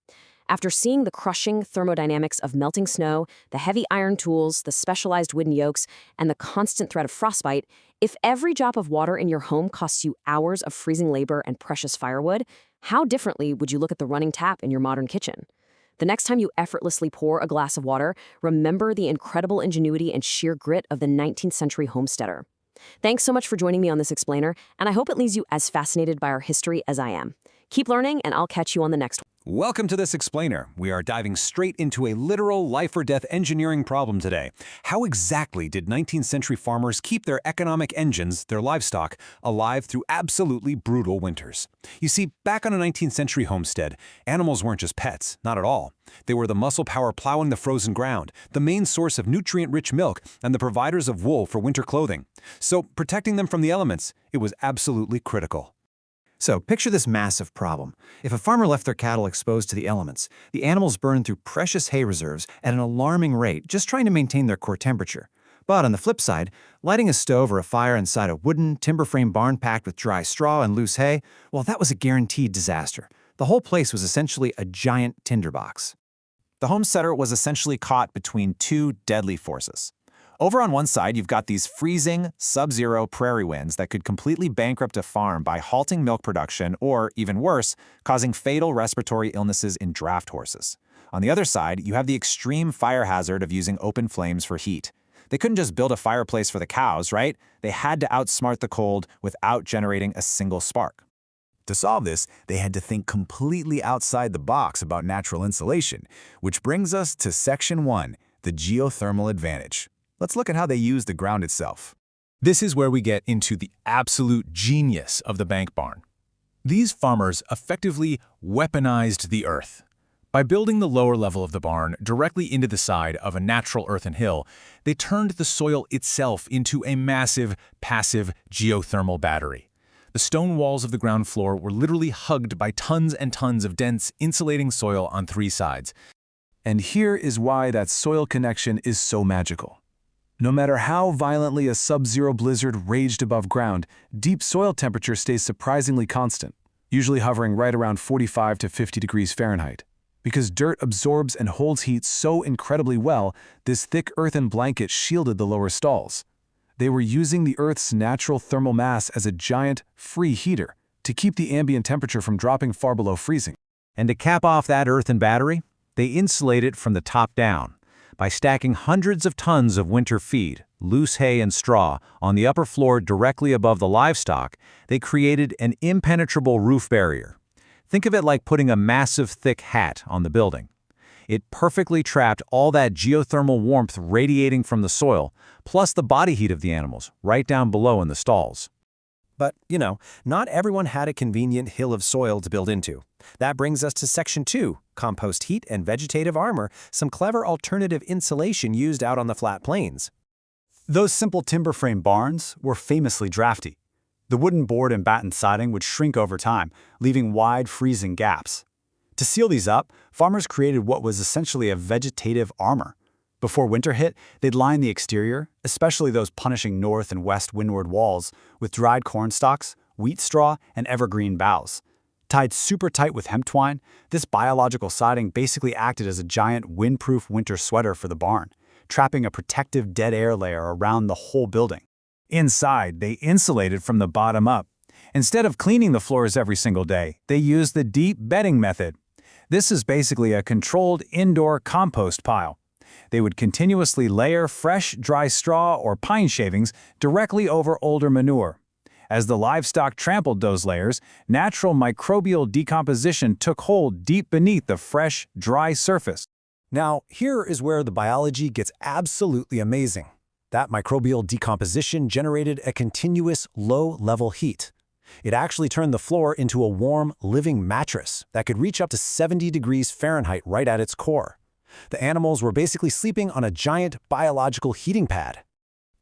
After seeing the crushing thermodynamics of melting snow, the heavy iron tools, the specialized wooden yokes, and the constant threat of frostbite, if every drop of water in your home costs you hours of freezing labor and precious firewood, how differently would you look at the running tap in your modern kitchen? The next time you effortlessly pour a glass of water, remember the incredible ingenuity and sheer grit of the 19th century homesteader. Thanks so much for joining me on this explainer, and I hope it leaves you as fascinated by our history as I am. Keep learning, and I'll catch you on the next one. Welcome to this explainer. We are diving straight into a literal life-or-death engineering problem today. How exactly did 19th century farmers keep their economic engines, their livestock, alive through absolutely brutal winters? You see, back on a 19th century homestead, animals weren't just pets, not at all. They were the muscle power plowing the frozen ground, the main source of nutrient-rich milk, and the providers of wool for winter clothing. So protecting them from the elements, it was absolutely critical. So, picture this massive problem. If a farmer left their cattle exposed to the elements, the animals burned through precious hay reserves at an alarming rate, just trying to maintain their core temperature. But on the flip side, lighting a stove or a fire inside a wooden, timber frame barn packed with dry straw and loose hay, well, that was a guaranteed disaster. The whole place was essentially a giant tinderbox. The homesteader was essentially caught between two deadly forces. Over on one side, you've got these freezing, sub-zero prairie winds that could completely bankrupt a farm by halting milk production or, even worse, causing fatal respiratory illnesses in draft horses. On the other side, you have the extreme fire hazard of using open flames for heat. They couldn't just build a fireplace for the cows, right? They had to outsmart the cold without generating a single spark. To solve this, they had to think completely outside the box about natural insulation, which brings us to Section 1, the geothermal advantage. Let's look at how they use the ground itself. This is where we get into the absolute genius of the bank barn. These farmers effectively weaponized the earth. By building the lower level of the barn directly into the side of a natural earthen hill, they turned the soil itself into a massive, passive geothermal battery. The stone walls of the ground floor were literally hugged by tons and tons of dense, insulating soil on 3 sides. And here is why that soil connection is so magical. No matter how violently a sub-zero blizzard raged above ground, deep soil temperature stays surprisingly constant. usually hovering right around 45 to 50 degrees Fahrenheit. Because dirt absorbs and holds heat so incredibly well, this thick earthen blanket shielded the lower stalls. They were using the Earth's natural thermal mass as a giant, free heater to keep the ambient temperature from dropping far below freezing. And to cap off that earthen battery, they insulate it from the top down by stacking hundreds of tons of winter feed, loose hay and straw, on the upper floor directly above the livestock. They created an impenetrable roof barrier. Think of it like putting a massive thick hat on the building. It perfectly trapped all that geothermal warmth radiating from the soil, plus the body heat of the animals, right down below in the stalls. But, not everyone had a convenient hill of soil to build into. That brings us to Section 2, compost heat and vegetative armor, some clever alternative insulation used out on the flat plains. Those simple timber frame barns were famously drafty. The wooden board and batten siding would shrink over time, leaving wide freezing gaps. To seal these up, farmers created what was essentially a vegetative armor. Before winter hit, they'd line the exterior, especially those punishing north and west windward walls, with dried corn stalks, wheat straw, and evergreen boughs. Tied super tight with hemp twine, this biological siding basically acted as a giant windproof winter sweater for the barn, trapping a protective dead air layer around the whole building. Inside, they insulated from the bottom up. Instead of cleaning the floors every single day, they used the deep bedding method. This is basically a controlled indoor compost pile. They would continuously layer fresh, dry straw or pine shavings directly over older manure. As the livestock trampled those layers, natural microbial decomposition took hold deep beneath the fresh, dry surface. Now, here is where the biology gets absolutely amazing. That microbial decomposition generated a continuous low-level heat. It actually turned the floor into a warm, living mattress that could reach up to 70 degrees Fahrenheit right at its core. The animals were basically sleeping on a giant biological heating pad.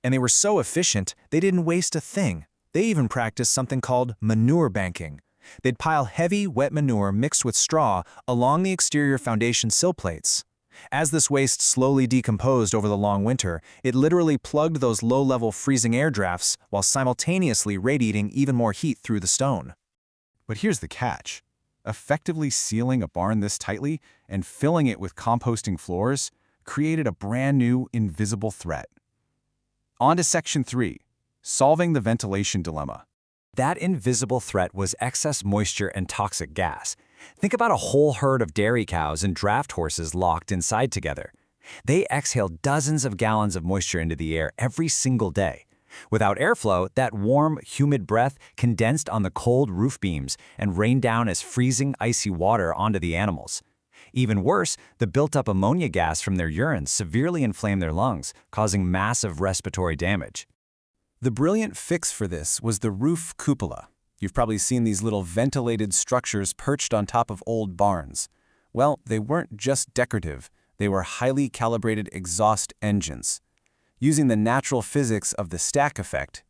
And they were so efficient, they didn't waste a thing. They even practiced something called manure banking. They'd pile heavy, wet manure mixed with straw along the exterior foundation sill plates. As this waste slowly decomposed over the long winter, it literally plugged those low-level freezing air drafts while simultaneously radiating even more heat through the stone. But here's the catch. Effectively sealing a barn this tightly and filling it with composting floors created a brand new invisible threat. On to Section 3, solving the ventilation dilemma. That invisible threat was excess moisture and toxic gas. Think about a whole herd of dairy cows and draft horses locked inside together. They exhale dozens of gallons of moisture into the air every single day. Without airflow, that warm, humid breath condensed on the cold roof beams and rained down as freezing, icy water onto the animals. Even worse, the built-up ammonia gas from their urine severely inflamed their lungs, causing massive respiratory damage. The brilliant fix for this was the roof cupola. You've probably seen these little ventilated structures perched on top of old barns. Well, they weren't just decorative, they were highly calibrated exhaust engines. Using the natural physics of the stack effect,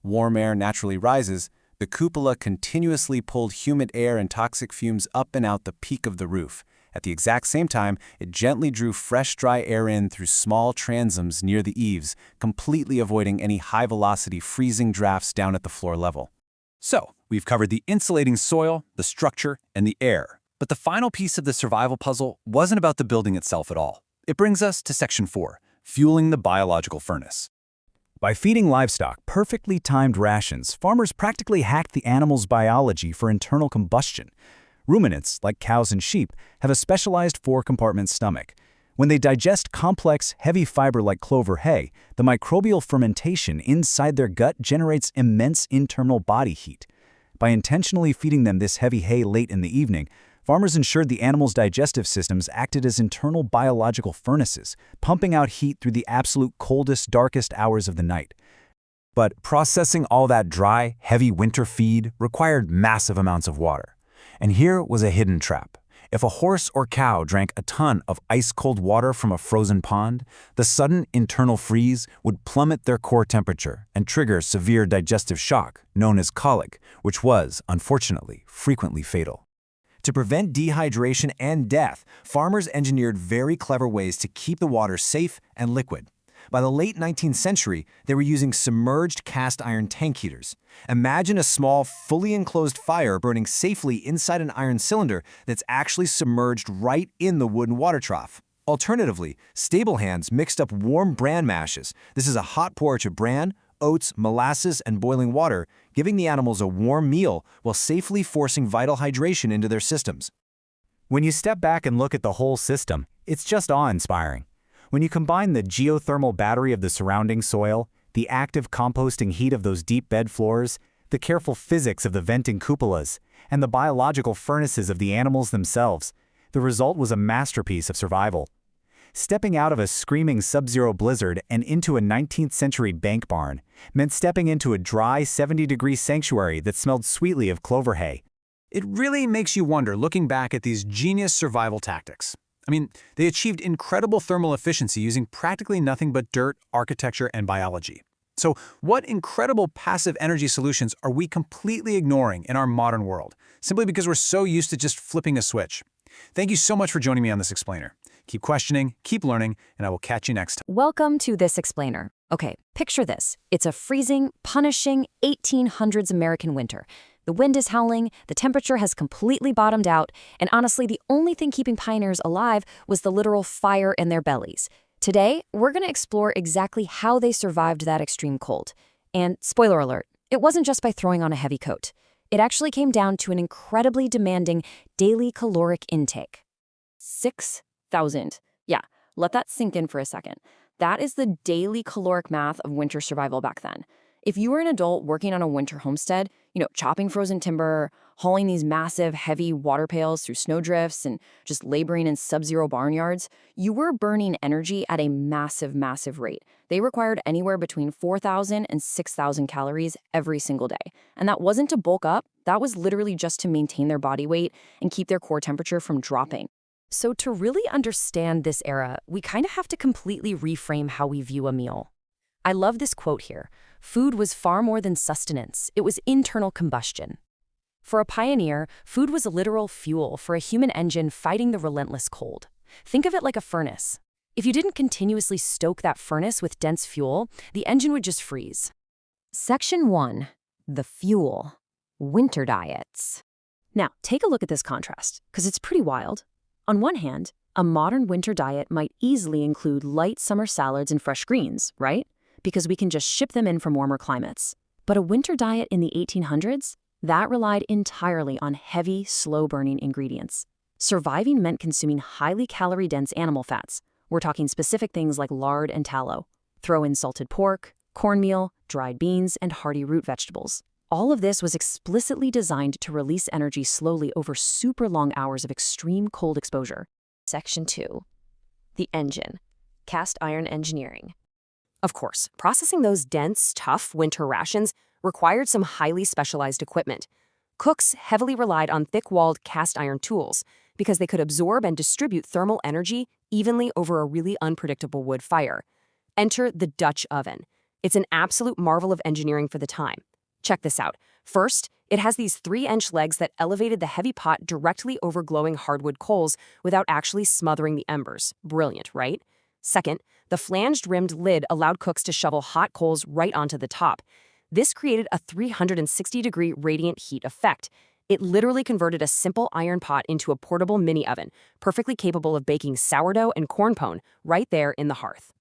warm air naturally rises, the cupola continuously pulled humid air and toxic fumes up and out the peak of the roof. At the exact same time, it gently drew fresh, dry air in through small transoms near the eaves, completely avoiding any high-velocity freezing drafts down at the floor level. So, we've covered the insulating soil, the structure, and the air. But the final piece of the survival puzzle wasn't about the building itself at all. It brings us to Section 4, fueling the biological furnace. By feeding livestock perfectly timed rations, farmers practically hacked the animal's biology for internal combustion. Ruminants, like cows and sheep, have a specialized four-compartment stomach. When they digest complex, heavy fiber like clover hay, the microbial fermentation inside their gut generates immense internal body heat. By intentionally feeding them this heavy hay late in the evening, farmers ensured the animals' digestive systems acted as internal biological furnaces, pumping out heat through the absolute coldest, darkest hours of the night. But processing all that dry, heavy winter feed required massive amounts of water. And here was a hidden trap. If a horse or cow drank a ton of ice-cold water from a frozen pond, the sudden internal freeze would plummet their core temperature and trigger severe digestive shock, known as colic, which was, unfortunately, frequently fatal. To prevent dehydration and death, farmers engineered very clever ways to keep the water safe and liquid. By the late 19th century, they were using submerged cast iron tank heaters. Imagine a small, fully enclosed fire burning safely inside an iron cylinder that's actually submerged right in the wooden water trough. Alternatively, stable hands mixed up warm bran mashes. This is a hot porridge of bran, oats, molasses, and boiling water, giving the animals a warm meal while safely forcing vital hydration into their systems. When you step back and look at the whole system, it's just awe-inspiring. When you combine the geothermal battery of the surrounding soil, the active composting heat of those deep bed floors, the careful physics of the venting cupolas, and the biological furnaces of the animals themselves, the result was a masterpiece of survival. Stepping out of a screaming sub-zero blizzard and into a 19th century bank barn meant stepping into a dry 70-degree sanctuary that smelled sweetly of clover hay. It really makes you wonder, looking back at these genius survival tactics. I mean, they achieved incredible thermal efficiency using practically nothing but dirt, architecture, and biology. So what incredible passive energy solutions are we completely ignoring in our modern world, simply because we're so used to just flipping a switch? Thank you so much for joining me on this explainer. Keep questioning, keep learning, and I will catch you next time. Welcome to This Explainer. Okay, picture this. It's a freezing, punishing 1800s American winter. The wind is howling, the temperature has completely bottomed out, and honestly, the only thing keeping pioneers alive was the literal fire in their bellies. Today, we're going to explore exactly how they survived that extreme cold. And spoiler alert, it wasn't just by throwing on a heavy coat. It actually came down to an incredibly demanding daily caloric intake. 6,000. Yeah, let that sink in for a second. That is the daily caloric math of winter survival back then. If you were an adult working on a winter homestead, chopping frozen timber, hauling these massive, heavy water pails through snowdrifts, and just laboring in sub-zero barnyards, you were burning energy at a massive, massive rate. They required anywhere between 4,000 and 6,000 calories every single day. And that wasn't to bulk up, that was literally just to maintain their body weight and keep their core temperature from dropping. So to really understand this era, we kind of have to completely reframe how we view a meal. I love this quote here. Food was far more than sustenance. It was internal combustion. For a pioneer, food was a literal fuel for a human engine fighting the relentless cold. Think of it like a furnace. If you didn't continuously stoke that furnace with dense fuel, the engine would just freeze. Section 1. The fuel. Winter diets. Now, take a look at this contrast, because it's pretty wild. On one hand, a modern winter diet might easily include light summer salads and fresh greens, right? Because we can just ship them in from warmer climates. But a winter diet in the 1800s? That relied entirely on heavy, slow-burning ingredients. Surviving meant consuming highly calorie-dense animal fats. We're talking specific things like lard and tallow. Throw in salted pork, cornmeal, dried beans, and hearty root vegetables. All of this was explicitly designed to release energy slowly over super long hours of extreme cold exposure. Section 2. The engine. Cast iron engineering. Of course, processing those dense, tough winter rations required some highly specialized equipment. Cooks heavily relied on thick-walled cast iron tools because they could absorb and distribute thermal energy evenly over a really unpredictable wood fire. Enter the Dutch oven. It's an absolute marvel of engineering for the time. Check this out. First, it has these 3-inch legs that elevated the heavy pot directly over glowing hardwood coals without actually smothering the embers. Brilliant, right? Second, the flanged-rimmed lid allowed cooks to shovel hot coals right onto the top. This created a 360-degree radiant heat effect. It literally converted a simple iron pot into a portable mini-oven, perfectly capable of baking sourdough and corn pone right there in the hearth.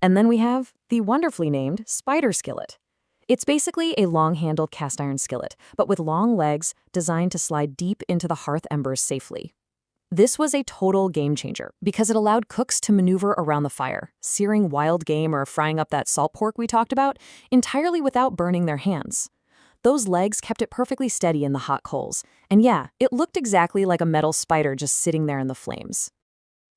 And then we have the wonderfully named spider skillet. It's basically a long-handled cast iron skillet, but with long legs designed to slide deep into the hearth embers safely. This was a total game changer because it allowed cooks to maneuver around the fire, searing wild game or frying up that salt pork we talked about, entirely without burning their hands. Those legs kept it perfectly steady in the hot coals, and yeah, it looked exactly like a metal spider just sitting there in the flames.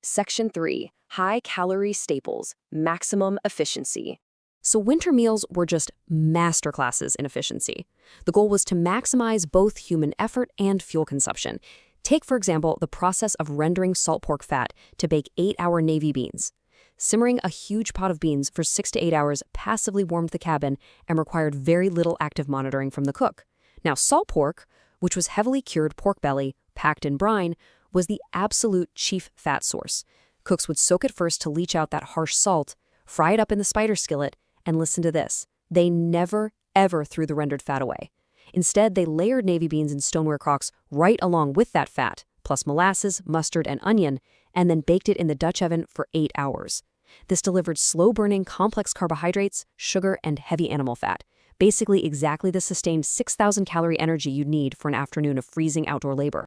Section 3. High-calorie staples, maximum efficiency. So winter meals were just masterclasses in efficiency. The goal was to maximize both human effort and fuel consumption. Take, for example, the process of rendering salt pork fat to bake 8-hour navy beans. Simmering a huge pot of beans for 6 to 8 hours passively warmed the cabin and required very little active monitoring from the cook. Now, salt pork, which was heavily cured pork belly, packed in brine, was the absolute chief fat source. Cooks would soak it first to leach out that harsh salt, fry it up in the spider skillet, and listen to this. They never, ever threw the rendered fat away. Instead, they layered navy beans and stoneware crocks right along with that fat, plus molasses, mustard, and onion, and then baked it in the Dutch oven for 8 hours. This delivered slow-burning, complex carbohydrates, sugar, and heavy animal fat. Basically exactly the sustained 6,000-calorie energy you'd need for an afternoon of freezing outdoor labor.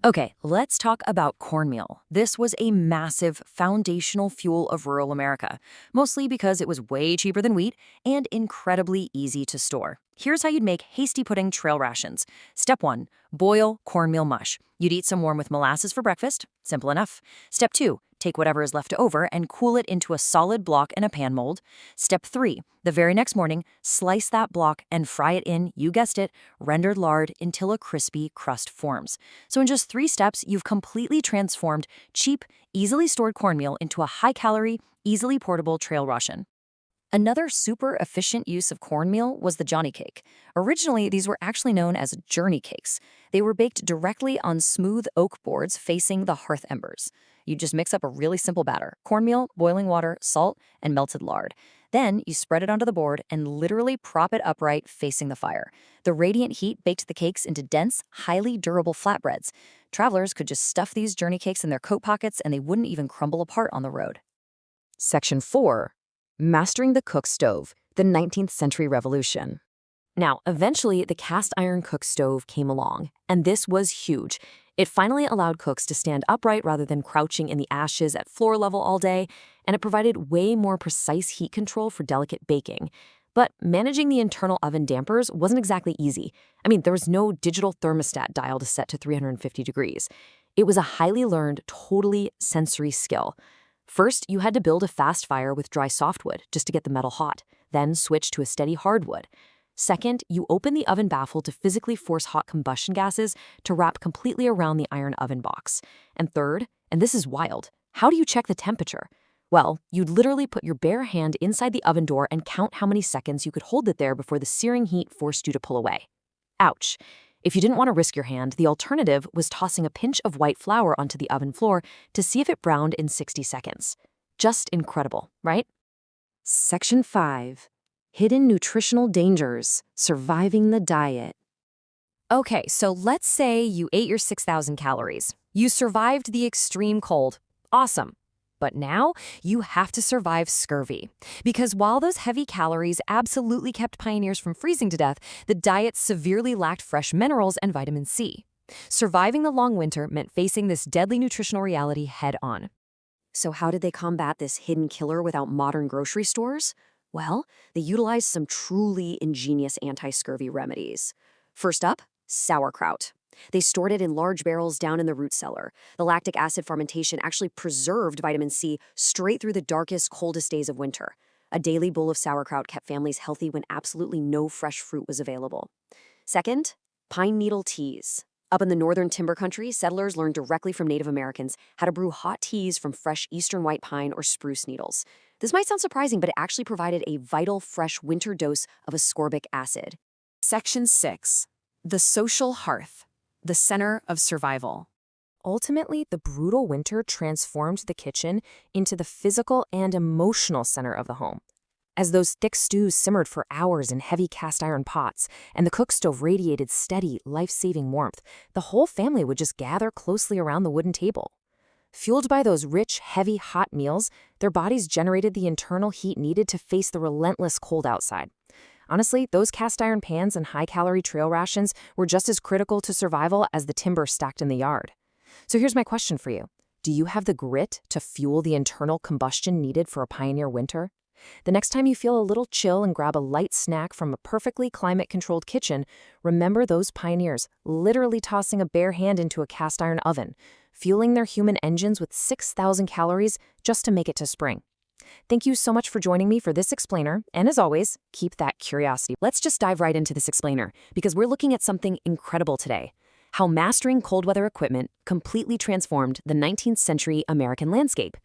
Okay, let's talk about cornmeal. This was a massive foundational fuel of rural America, mostly because it was way cheaper than wheat and incredibly easy to store. Here's how you'd make hasty pudding trail rations. Step 1, boil cornmeal mush. You'd eat some warm with molasses for breakfast. Simple enough. Step 2, take whatever is left over and cool it into a solid block in a pan mold. Step 3, the very next morning, slice that block and fry it in, you guessed it, rendered lard until a crispy crust forms. So in just 3 steps, you've completely transformed cheap, easily stored cornmeal into a high-calorie, easily portable trail ration. Another super efficient use of cornmeal was the Johnny cake. Originally, these were actually known as journey cakes. They were baked directly on smooth oak boards facing the hearth embers. You just mix up a really simple batter: cornmeal, boiling water, salt, and melted lard. Then you spread it onto the board and literally prop it upright facing the fire. The radiant heat baked the cakes into dense, highly durable flatbreads. Travelers could just stuff these journey cakes in their coat pockets and they wouldn't even crumble apart on the road. Section 4. Mastering the cook stove, the 19th century revolution. Now, eventually, the cast iron cook stove came along, and this was huge. It finally allowed cooks to stand upright rather than crouching in the ashes at floor level all day, and it provided way more precise heat control for delicate baking. But managing the internal oven dampers wasn't exactly easy. I mean, there was no digital thermostat dial to set to 350 degrees. It was a highly learned, totally sensory skill. First, you had to build a fast fire with dry softwood just to get the metal hot, then switch to a steady hardwood. Second, you open the oven baffle to physically force hot combustion gases to wrap completely around the iron oven box. And third, and this is wild, how do you check the temperature? Well, you'd literally put your bare hand inside the oven door and count how many seconds you could hold it there before the searing heat forced you to pull away. Ouch. If you didn't want to risk your hand, the alternative was tossing a pinch of white flour onto the oven floor to see if it browned in 60 seconds. Just incredible, right? Section 5. Hidden nutritional dangers, surviving the diet. Okay, so let's say you ate your 6,000 calories. You survived the extreme cold. Awesome. But now you have to survive scurvy. Because while those heavy calories absolutely kept pioneers from freezing to death, the diet severely lacked fresh minerals and vitamin C. Surviving the long winter meant facing this deadly nutritional reality head on. So how did they combat this hidden killer without modern grocery stores? Well, they utilized some truly ingenious anti-scurvy remedies. First up, sauerkraut. They stored it in large barrels down in the root cellar. The lactic acid fermentation actually preserved vitamin C straight through the darkest, coldest days of winter. A daily bowl of sauerkraut kept families healthy when absolutely no fresh fruit was available. Second, pine needle teas. Up in the northern timber country, settlers learned directly from Native Americans how to brew hot teas from fresh eastern white pine or spruce needles. This might sound surprising, but it actually provided a vital, fresh winter dose of ascorbic acid. Section 6. The social hearth, the center of survival. Ultimately, the brutal winter transformed the kitchen into the physical and emotional center of the home. As those thick stews simmered for hours in heavy cast iron pots, and the cook stove radiated steady, life-saving warmth, the whole family would just gather closely around the wooden table. Fueled by those rich, heavy, hot meals, their bodies generated the internal heat needed to face the relentless cold outside. Honestly, those cast iron pans and high-calorie trail rations were just as critical to survival as the timber stacked in the yard. So here's my question for you. Do you have the grit to fuel the internal combustion needed for a pioneer winter? The next time you feel a little chill and grab a light snack from a perfectly climate-controlled kitchen, remember those pioneers literally tossing a bare hand into a cast iron oven, fueling their human engines with 6,000 calories just to make it to spring. Thank you so much for joining me for this explainer, and as always, keep that curiosity. Let's just dive right into this explainer, because we're looking at something incredible today. How mastering cold weather equipment completely transformed the 19th century American landscape.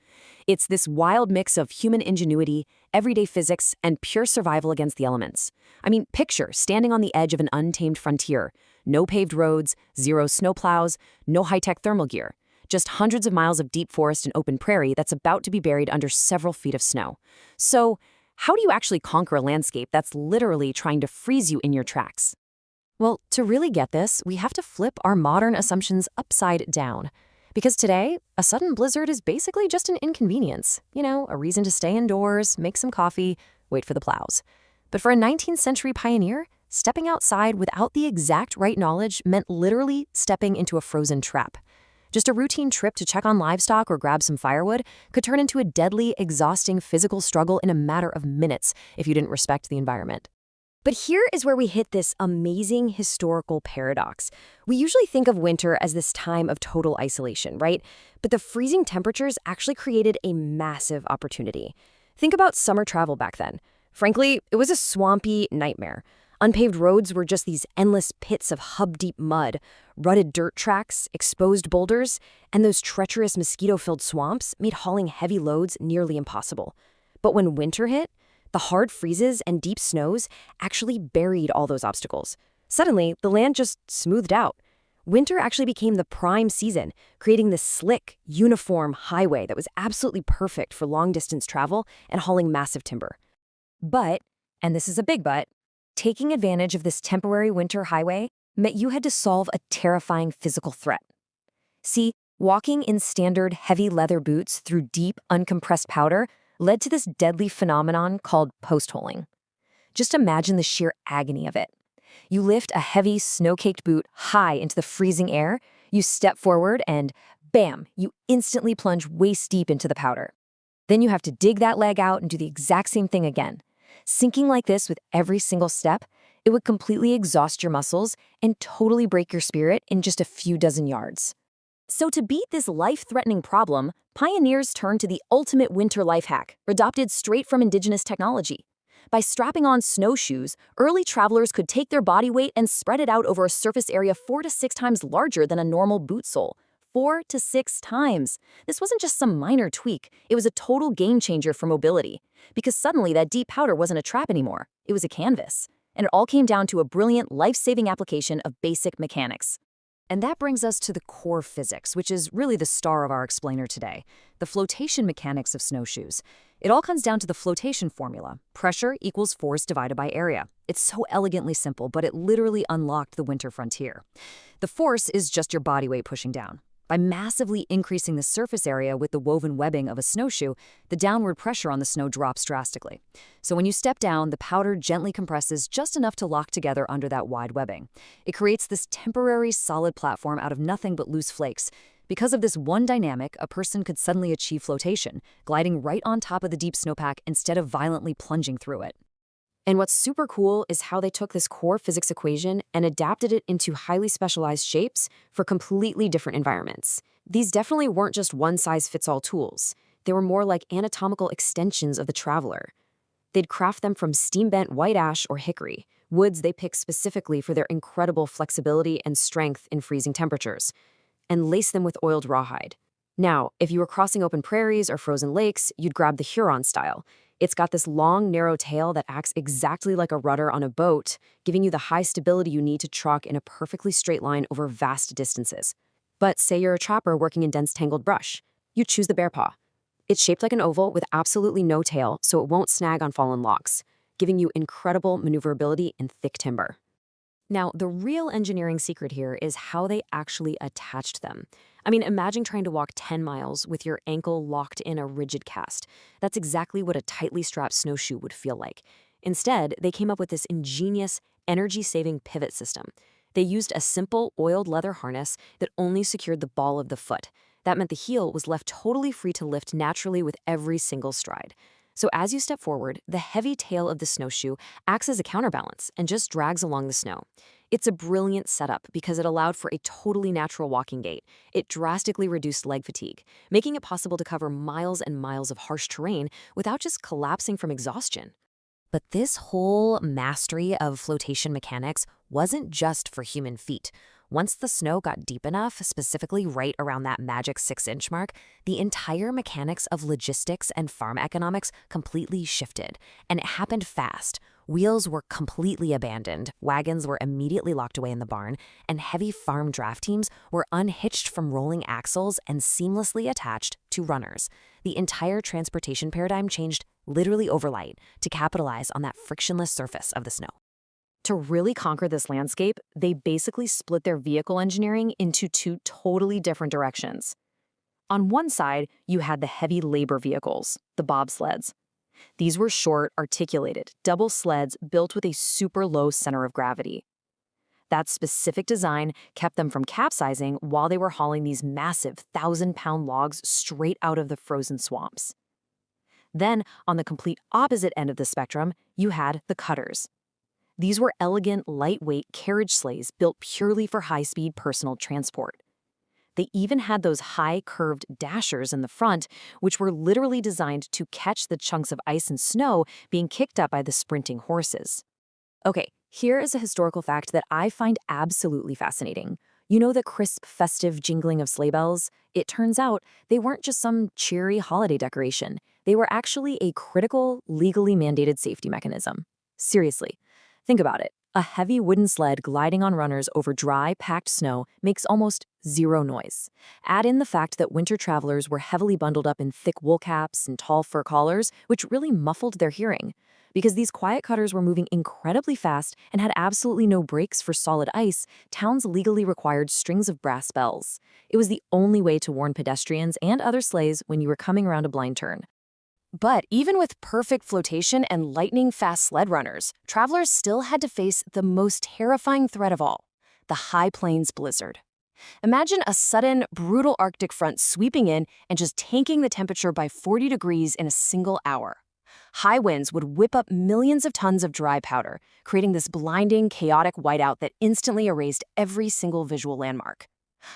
It's this wild mix of human ingenuity, everyday physics, and pure survival against the elements. I mean, picture standing on the edge of an untamed frontier. No paved roads, zero snowplows, no high-tech thermal gear. just hundreds of miles of deep forest and open prairie that's about to be buried under several feet of snow. So, how do you actually conquer a landscape that's literally trying to freeze you in your tracks? Well, to really get this, we have to flip our modern assumptions upside down. Because today, a sudden blizzard is basically just an inconvenience. A reason to stay indoors, make some coffee, wait for the plows. But for a 19th century pioneer, stepping outside without the exact right knowledge meant literally stepping into a frozen trap. Just a routine trip to check on livestock or grab some firewood could turn into a deadly, exhausting physical struggle in a matter of minutes if you didn't respect the environment. But here is where we hit this amazing historical paradox. We usually think of winter as this time of total isolation, right? But the freezing temperatures actually created a massive opportunity. Think about summer travel back then. Frankly, it was a swampy nightmare. Unpaved roads were just these endless pits of hub-deep mud, rutted dirt tracks, exposed boulders, and those treacherous mosquito-filled swamps made hauling heavy loads nearly impossible. But when winter hit, the hard freezes and deep snows actually buried all those obstacles. Suddenly, the land just smoothed out. Winter actually became the prime season, creating this slick, uniform highway that was absolutely perfect for long-distance travel and hauling massive timber. But, and this is a big but, taking advantage of this temporary winter highway meant you had to solve a terrifying physical threat. See, walking in standard heavy leather boots through deep, uncompressed powder led to this deadly phenomenon called post-holing. Just imagine the sheer agony of it. You lift a heavy, snow-caked boot high into the freezing air, you step forward, and bam, you instantly plunge waist-deep into the powder. Then you have to dig that leg out and do the exact same thing again. Sinking like this with every single step, it would completely exhaust your muscles and totally break your spirit in just a few dozen yards. So to beat this life-threatening problem, pioneers turned to the ultimate winter life hack, adopted straight from indigenous technology. By strapping on snowshoes, early travelers could take their body weight and spread it out over a surface area 4 to 6 times larger than a normal boot sole. 4 to 6 times. This wasn't just some minor tweak, it was a total game changer for mobility. Because suddenly that deep powder wasn't a trap anymore, it was a canvas. And it all came down to a brilliant, life-saving application of basic mechanics. And that brings us to the core physics, which is really the star of our explainer today, the flotation mechanics of snowshoes. It all comes down to the flotation formula. Pressure equals force divided by area. It's so elegantly simple, but it literally unlocked the winter frontier. The force is just your body weight pushing down. By massively increasing the surface area with the woven webbing of a snowshoe, the downward pressure on the snow drops drastically. So when you step down, the powder gently compresses just enough to lock together under that wide webbing. It creates this temporary solid platform out of nothing but loose flakes. Because of this one dynamic, a person could suddenly achieve flotation, gliding right on top of the deep snowpack instead of violently plunging through it. And what's super cool is how they took this core physics equation and adapted it into highly specialized shapes for completely different environments. These definitely weren't just one-size-fits-all tools. They were more like anatomical extensions of the traveler. They'd craft them from steam-bent white ash or hickory, woods they picked specifically for their incredible flexibility and strength in freezing temperatures, and lace them with oiled rawhide. Now, if you were crossing open prairies or frozen lakes, you'd grab the Huron style. It's got this long, narrow tail that acts exactly like a rudder on a boat, giving you the high stability you need to truck in a perfectly straight line over vast distances. But say you're a trapper working in dense, tangled brush. You choose the bear paw. It's shaped like an oval with absolutely no tail, so it won't snag on fallen logs, giving you incredible maneuverability in thick timber. Now, the real engineering secret here is how they actually attached them. I mean, imagine trying to walk 10 miles with your ankle locked in a rigid cast. That's exactly what a tightly strapped snowshoe would feel like. Instead, they came up with this ingenious, energy-saving pivot system. They used a simple, oiled leather harness that only secured the ball of the foot. That meant the heel was left totally free to lift naturally with every single stride. So as you step forward, the heavy tail of the snowshoe acts as a counterbalance and just drags along the snow. It's a brilliant setup because it allowed for a totally natural walking gait. It drastically reduced leg fatigue, making it possible to cover miles and miles of harsh terrain without just collapsing from exhaustion. But this whole mastery of flotation mechanics wasn't just for human feet. Once the snow got deep enough, specifically right around that magic 6-inch mark, the entire mechanics of logistics and farm economics completely shifted. And it happened fast. Wheels were completely abandoned, wagons were immediately locked away in the barn, and heavy farm draft teams were unhitched from rolling axles and seamlessly attached to runners. The entire transportation paradigm changed literally overnight to capitalize on that frictionless surface of the snow. To really conquer this landscape, they basically split their vehicle engineering into two totally different directions. On one side, you had the heavy labor vehicles, the bobsleds. These were short, articulated, double sleds built with a super low center of gravity. That specific design kept them from capsizing while they were hauling these massive 1,000-pound logs straight out of the frozen swamps. Then, on the complete opposite end of the spectrum, you had the cutters. These were elegant, lightweight carriage sleighs built purely for high-speed personal transport. They even had those high, curved dashers in the front, which were literally designed to catch the chunks of ice and snow being kicked up by the sprinting horses. Okay, here is a historical fact that I find absolutely fascinating. You know the crisp, festive jingling of sleigh bells? It turns out they weren't just some cheery holiday decoration. They were actually a critical, legally mandated safety mechanism. Seriously, think about it. A heavy wooden sled gliding on runners over dry, packed snow makes almost zero noise. Add in the fact that winter travelers were heavily bundled up in thick wool caps and tall fur collars, which really muffled their hearing. Because these quiet cutters were moving incredibly fast and had absolutely no brakes for solid ice, towns legally required strings of brass bells. It was the only way to warn pedestrians and other sleighs when you were coming around a blind turn. But even with perfect flotation and lightning-fast sled runners, travelers still had to face the most terrifying threat of all, the high plains blizzard. Imagine a sudden, brutal Arctic front sweeping in and just tanking the temperature by 40 degrees in a single hour. High winds would whip up millions of tons of dry powder, creating this blinding, chaotic whiteout that instantly erased every single visual landmark.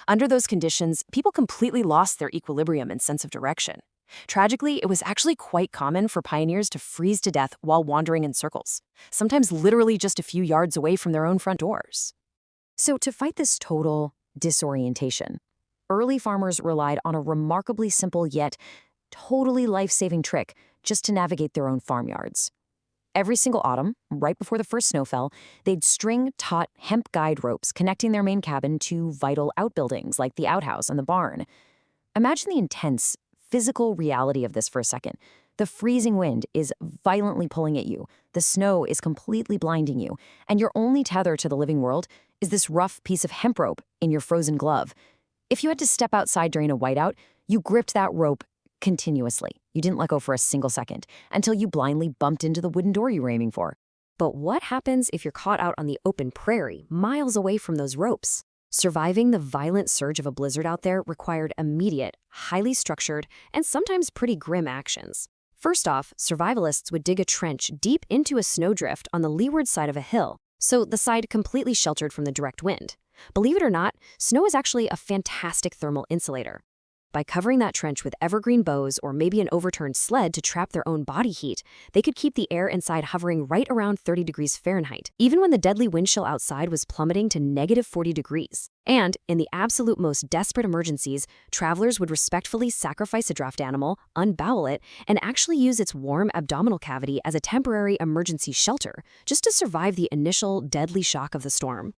Under those conditions, people completely lost their equilibrium and sense of direction. Tragically, it was actually quite common for pioneers to freeze to death while wandering in circles, sometimes literally just a few yards away from their own front doors. So to fight this total disorientation, early farmers relied on a remarkably simple yet totally life-saving trick just to navigate their own farmyards. Every single autumn, right before the first snow fell, they'd string taut hemp guide ropes connecting their main cabin to vital outbuildings like the outhouse and the barn. Imagine the intense, physical reality of this for a second. The freezing wind is violently pulling at you, the snow is completely blinding you, and your only tether to the living world is this rough piece of hemp rope in your frozen glove. If you had to step outside during a whiteout, you gripped that rope continuously. You didn't let go for a single second until you blindly bumped into the wooden door you were aiming for. But what happens if you're caught out on the open prairie, miles away from those ropes? Surviving the violent surge of a blizzard out there required immediate, highly structured, and sometimes pretty grim actions. First off, survivalists would dig a trench deep into a snowdrift on the leeward side of a hill, so the side completely sheltered from the direct wind. Believe it or not, snow is actually a fantastic thermal insulator. By covering that trench with evergreen boughs or maybe an overturned sled to trap their own body heat, they could keep the air inside hovering right around 30 degrees Fahrenheit, even when the deadly wind chill outside was plummeting to negative 40 degrees. And in the absolute most desperate emergencies, travelers would respectfully sacrifice a draft animal, unbowel it, and actually use its warm abdominal cavity as a temporary emergency shelter, just to survive the initial deadly shock of the storm.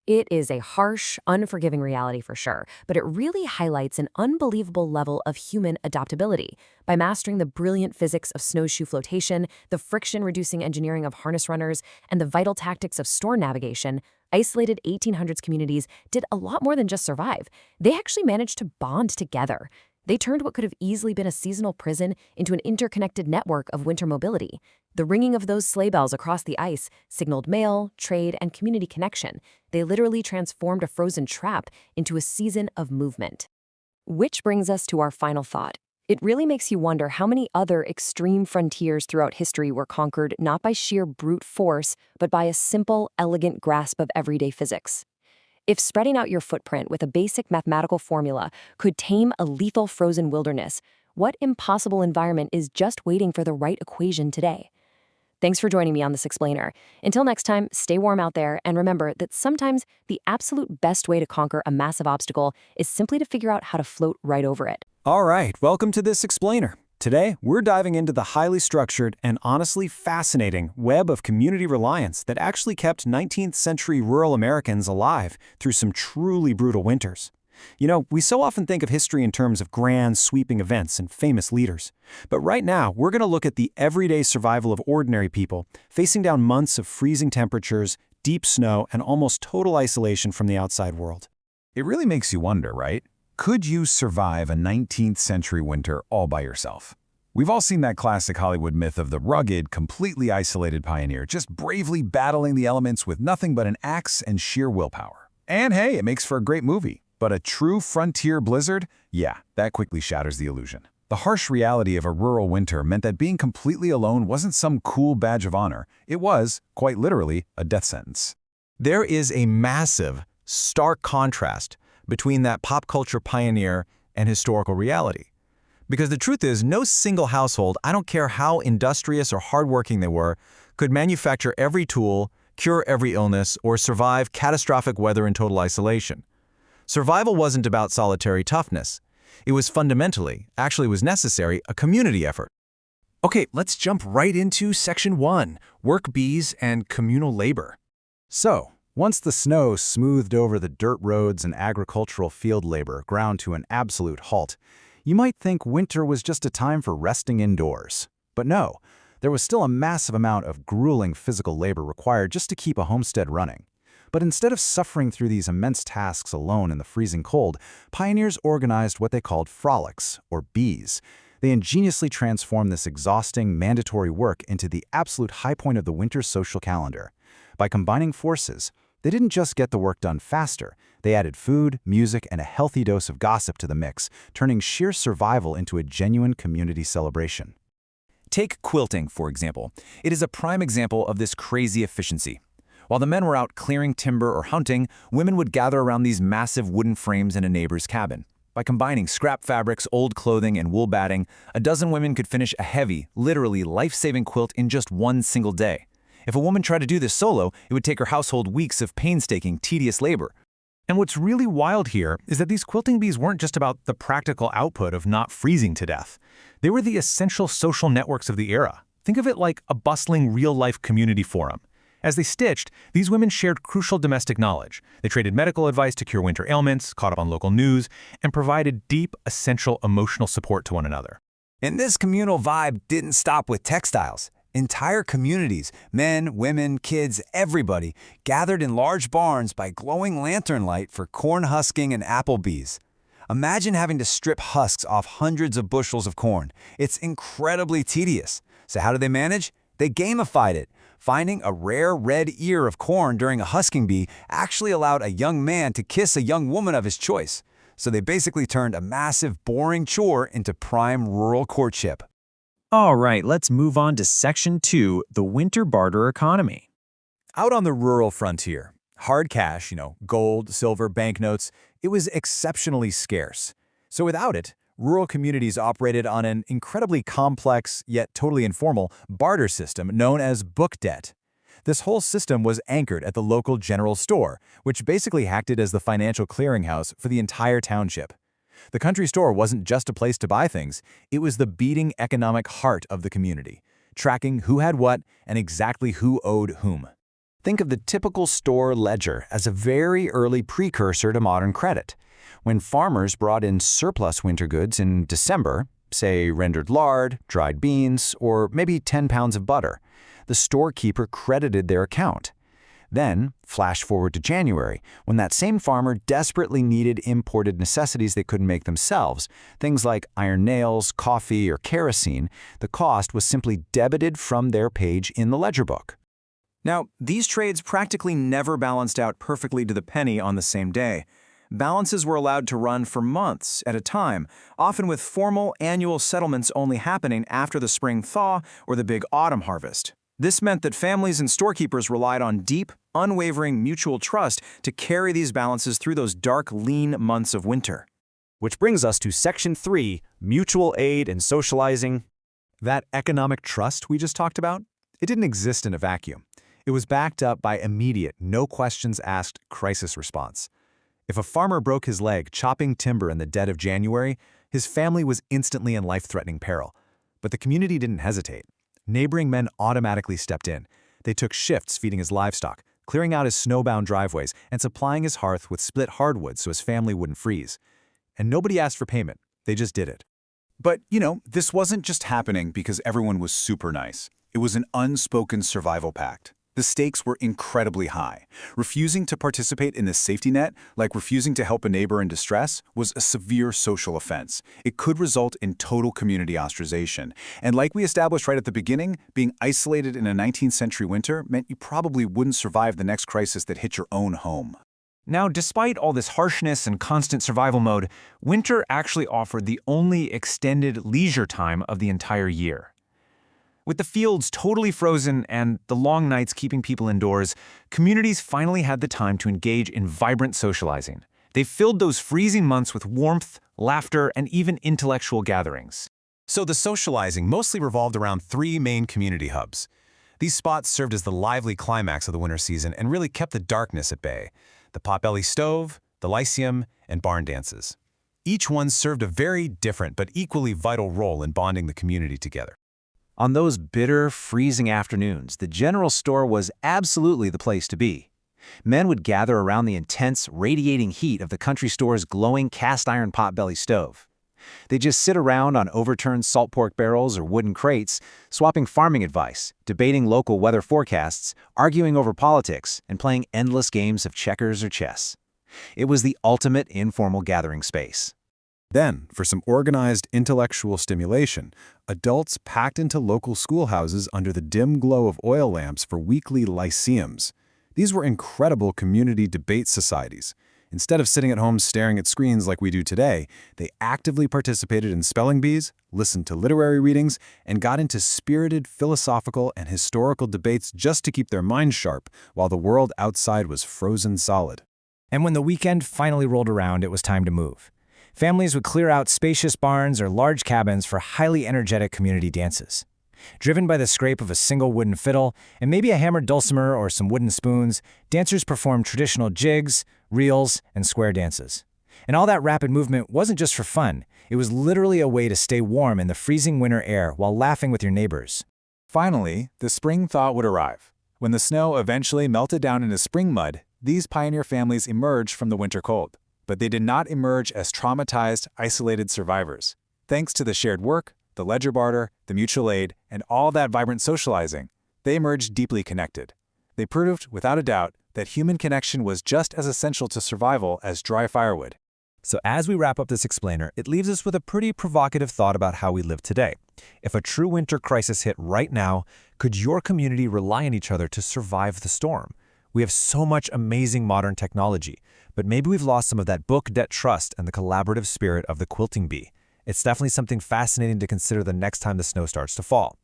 It is a harsh, unforgiving reality for sure, but it really highlights an unbelievable level of human adaptability. By mastering the brilliant physics of snowshoe flotation, the friction-reducing engineering of harness runners, and the vital tactics of storm navigation, isolated 1800s communities did a lot more than just survive. They actually managed to bond together. They turned what could have easily been a seasonal prison into an interconnected network of winter mobility. The ringing of those sleigh bells across the ice signaled mail, trade, and community connection. They literally transformed a frozen trap into a season of movement. Which brings us to our final thought. It really makes you wonder how many other extreme frontiers throughout history were conquered not by sheer brute force, but by a simple, elegant grasp of everyday physics. If spreading out your footprint with a basic mathematical formula could tame a lethal frozen wilderness, what impossible environment is just waiting for the right equation today? Thanks for joining me on this explainer. Until next time, stay warm out there, and remember that sometimes the absolute best way to conquer a massive obstacle is simply to figure out how to float right over it. All right, welcome to this explainer. Today, we're diving into the highly structured and honestly fascinating web of community reliance that actually kept 19th century rural Americans alive through some truly brutal winters. You know, we so often think of history in terms of grand, sweeping events and famous leaders. But right now, we're going to look at the everyday survival of ordinary people, facing down months of freezing temperatures, deep snow, and almost total isolation from the outside world. It really makes you wonder, right? Could you survive a 19th century winter all by yourself? We've all seen that classic Hollywood myth of the rugged, completely isolated pioneer just bravely battling the elements with nothing but an axe and sheer willpower. And hey, it makes for a great movie. But a true frontier blizzard? Yeah, that quickly shatters the illusion. The harsh reality of a rural winter meant that being completely alone wasn't some cool badge of honor. It was, quite literally, a death sentence. There is a massive, stark contrast between that pop culture pioneer and historical reality. Because the truth is, no single household, I don't care how industrious or hardworking they were, could manufacture every tool, cure every illness, or survive catastrophic weather and total isolation. Survival wasn't about solitary toughness. It was fundamentally, actually was necessary, a community effort. Okay, let's jump right into Section 1, Work bees and communal labor. So, once the snow smoothed over the dirt roads and agricultural field labor ground to an absolute halt, you might think winter was just a time for resting indoors. But no, there was still a massive amount of grueling physical labor required just to keep a homestead running. But instead of suffering through these immense tasks alone in the freezing cold, pioneers organized what they called frolics, or bees. They ingeniously transformed this exhausting, mandatory work into the absolute high point of the winter's social calendar. By combining forces, they didn't just get the work done faster, they added food, music, and a healthy dose of gossip to the mix, turning sheer survival into a genuine community celebration. Take quilting, for example. It is a prime example of this crazy efficiency. While the men were out clearing timber or hunting, women would gather around these massive wooden frames in a neighbor's cabin. By combining scrap fabrics, old clothing, and wool batting, a dozen women could finish a heavy, literally life-saving quilt in just one single day. If a woman tried to do this solo, it would take her household weeks of painstaking, tedious labor. And what's really wild here is that these quilting bees weren't just about the practical output of not freezing to death. They were the essential social networks of the era. Think of it like a bustling real-life community forum. As they stitched, these women shared crucial domestic knowledge. They traded medical advice to cure winter ailments, caught up on local news, and provided deep, essential emotional support to one another. And this communal vibe didn't stop with textiles. Entire communities, men, women, kids, everybody, gathered in large barns by glowing lantern light for corn husking and apple bees. Imagine having to strip husks off hundreds of bushels of corn. It's incredibly tedious. So how did they manage? They gamified it. Finding a rare red ear of corn during a husking bee actually allowed a young man to kiss a young woman of his choice. So they basically turned a massive, boring chore into prime rural courtship. All right, let's move on to Section 2, the winter barter economy. Out on the rural frontier, hard cash, gold, silver, banknotes, it was exceptionally scarce. So without it, rural communities operated on an incredibly complex, yet totally informal, barter system known as book debt. This whole system was anchored at the local general store, which basically acted as the financial clearinghouse for the entire township. The country store wasn't just a place to buy things, it was the beating economic heart of the community, tracking who had what and exactly who owed whom. Think of the typical store ledger as a very early precursor to modern credit. When farmers brought in surplus winter goods in December, say rendered lard, dried beans, or maybe 10 pounds of butter, the storekeeper credited their account. Then, flash forward to January, when that same farmer desperately needed imported necessities they couldn't make themselves, things like iron nails, coffee, or kerosene, the cost was simply debited from their page in the ledger book. Now, these trades practically never balanced out perfectly to the penny on the same day. Balances were allowed to run for months at a time, often with formal annual settlements only happening after the spring thaw or the big autumn harvest. This meant that families and storekeepers relied on deep, unwavering mutual trust to carry these balances through those dark, lean months of winter. Which brings us to Section 3, mutual aid and socializing. That economic trust we just talked about, it didn't exist in a vacuum. It was backed up by immediate, no-questions-asked crisis response. If a farmer broke his leg chopping timber in the dead of January, his family was instantly in life-threatening peril. But the community didn't hesitate. Neighboring men automatically stepped in. They took shifts feeding his livestock, clearing out his snowbound driveways, and supplying his hearth with split hardwood so his family wouldn't freeze. And nobody asked for payment. They just did it. But, this wasn't just happening because everyone was super nice. It was an unspoken survival pact. The stakes were incredibly high. Refusing to participate in this safety net, like refusing to help a neighbor in distress, was a severe social offense. It could result in total community ostracization. And like we established right at the beginning, being isolated in a 19th century winter meant you probably wouldn't survive the next crisis that hit your own home. Now, despite all this harshness and constant survival mode, winter actually offered the only extended leisure time of the entire year. With the fields totally frozen and the long nights keeping people indoors, communities finally had the time to engage in vibrant socializing. They filled those freezing months with warmth, laughter, and even intellectual gatherings. So the socializing mostly revolved around three main community hubs. These spots served as the lively climax of the winter season and really kept the darkness at bay. The potbelly stove, the lyceum, and barn dances. Each one served a very different but equally vital role in bonding the community together. On those bitter, freezing afternoons, the general store was absolutely the place to be. Men would gather around the intense, radiating heat of the country store's glowing cast-iron potbelly stove. They'd just sit around on overturned salt pork barrels or wooden crates, swapping farming advice, debating local weather forecasts, arguing over politics, and playing endless games of checkers or chess. It was the ultimate informal gathering space. Then, for some organized intellectual stimulation, adults packed into local schoolhouses under the dim glow of oil lamps for weekly lyceums. These were incredible community debate societies. Instead of sitting at home staring at screens like we do today, they actively participated in spelling bees, listened to literary readings, and got into spirited philosophical and historical debates just to keep their minds sharp while the world outside was frozen solid. And when the weekend finally rolled around, it was time to move. Families would clear out spacious barns or large cabins for highly energetic community dances. Driven by the scrape of a single wooden fiddle and maybe a hammered dulcimer or some wooden spoons, dancers performed traditional jigs, reels, and square dances. And all that rapid movement wasn't just for fun. It was literally a way to stay warm in the freezing winter air while laughing with your neighbors. Finally, the spring thaw would arrive. When the snow eventually melted down into spring mud, these pioneer families emerged from the winter cold. But they did not emerge as traumatized, isolated survivors. Thanks to the shared work, the ledger barter, the mutual aid, and all that vibrant socializing, they emerged deeply connected. They proved, without a doubt, that human connection was just as essential to survival as dry firewood. So as we wrap up this explainer, it leaves us with a pretty provocative thought about how we live today. If a true winter crisis hit right now, could your community rely on each other to survive the storm? We have so much amazing modern technology, but maybe we've lost some of that book debt trust and the collaborative spirit of the quilting bee. It's definitely something fascinating to consider the next time the snow starts to fall.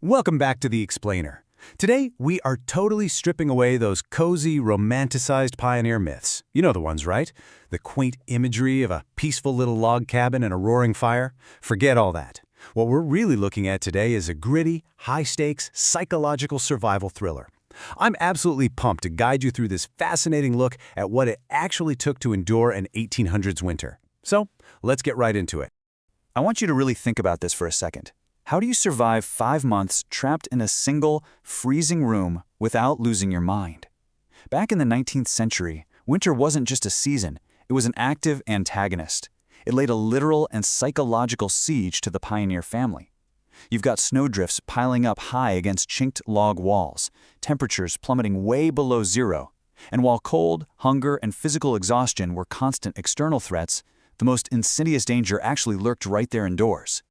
Welcome back to The Explainer. Today, we are totally stripping away those cozy, romanticized pioneer myths. You know the ones, right? The quaint imagery of a peaceful little log cabin and a roaring fire. Forget all that. What we're really looking at today is a gritty, high-stakes, psychological survival thriller. I'm absolutely pumped to guide you through this fascinating look at what it actually took to endure an 1800s winter. So, let's get right into it. I want you to really think about this for a second. How do you survive 5 months trapped in a single, freezing room without losing your mind? Back in the 19th century, winter wasn't just a season, it was an active antagonist. It laid a literal and psychological siege to the pioneer family. You've got snowdrifts piling up high against chinked log walls, temperatures plummeting way below zero. And while cold, hunger, and physical exhaustion were constant external threats, the most insidious danger actually lurked right there indoors.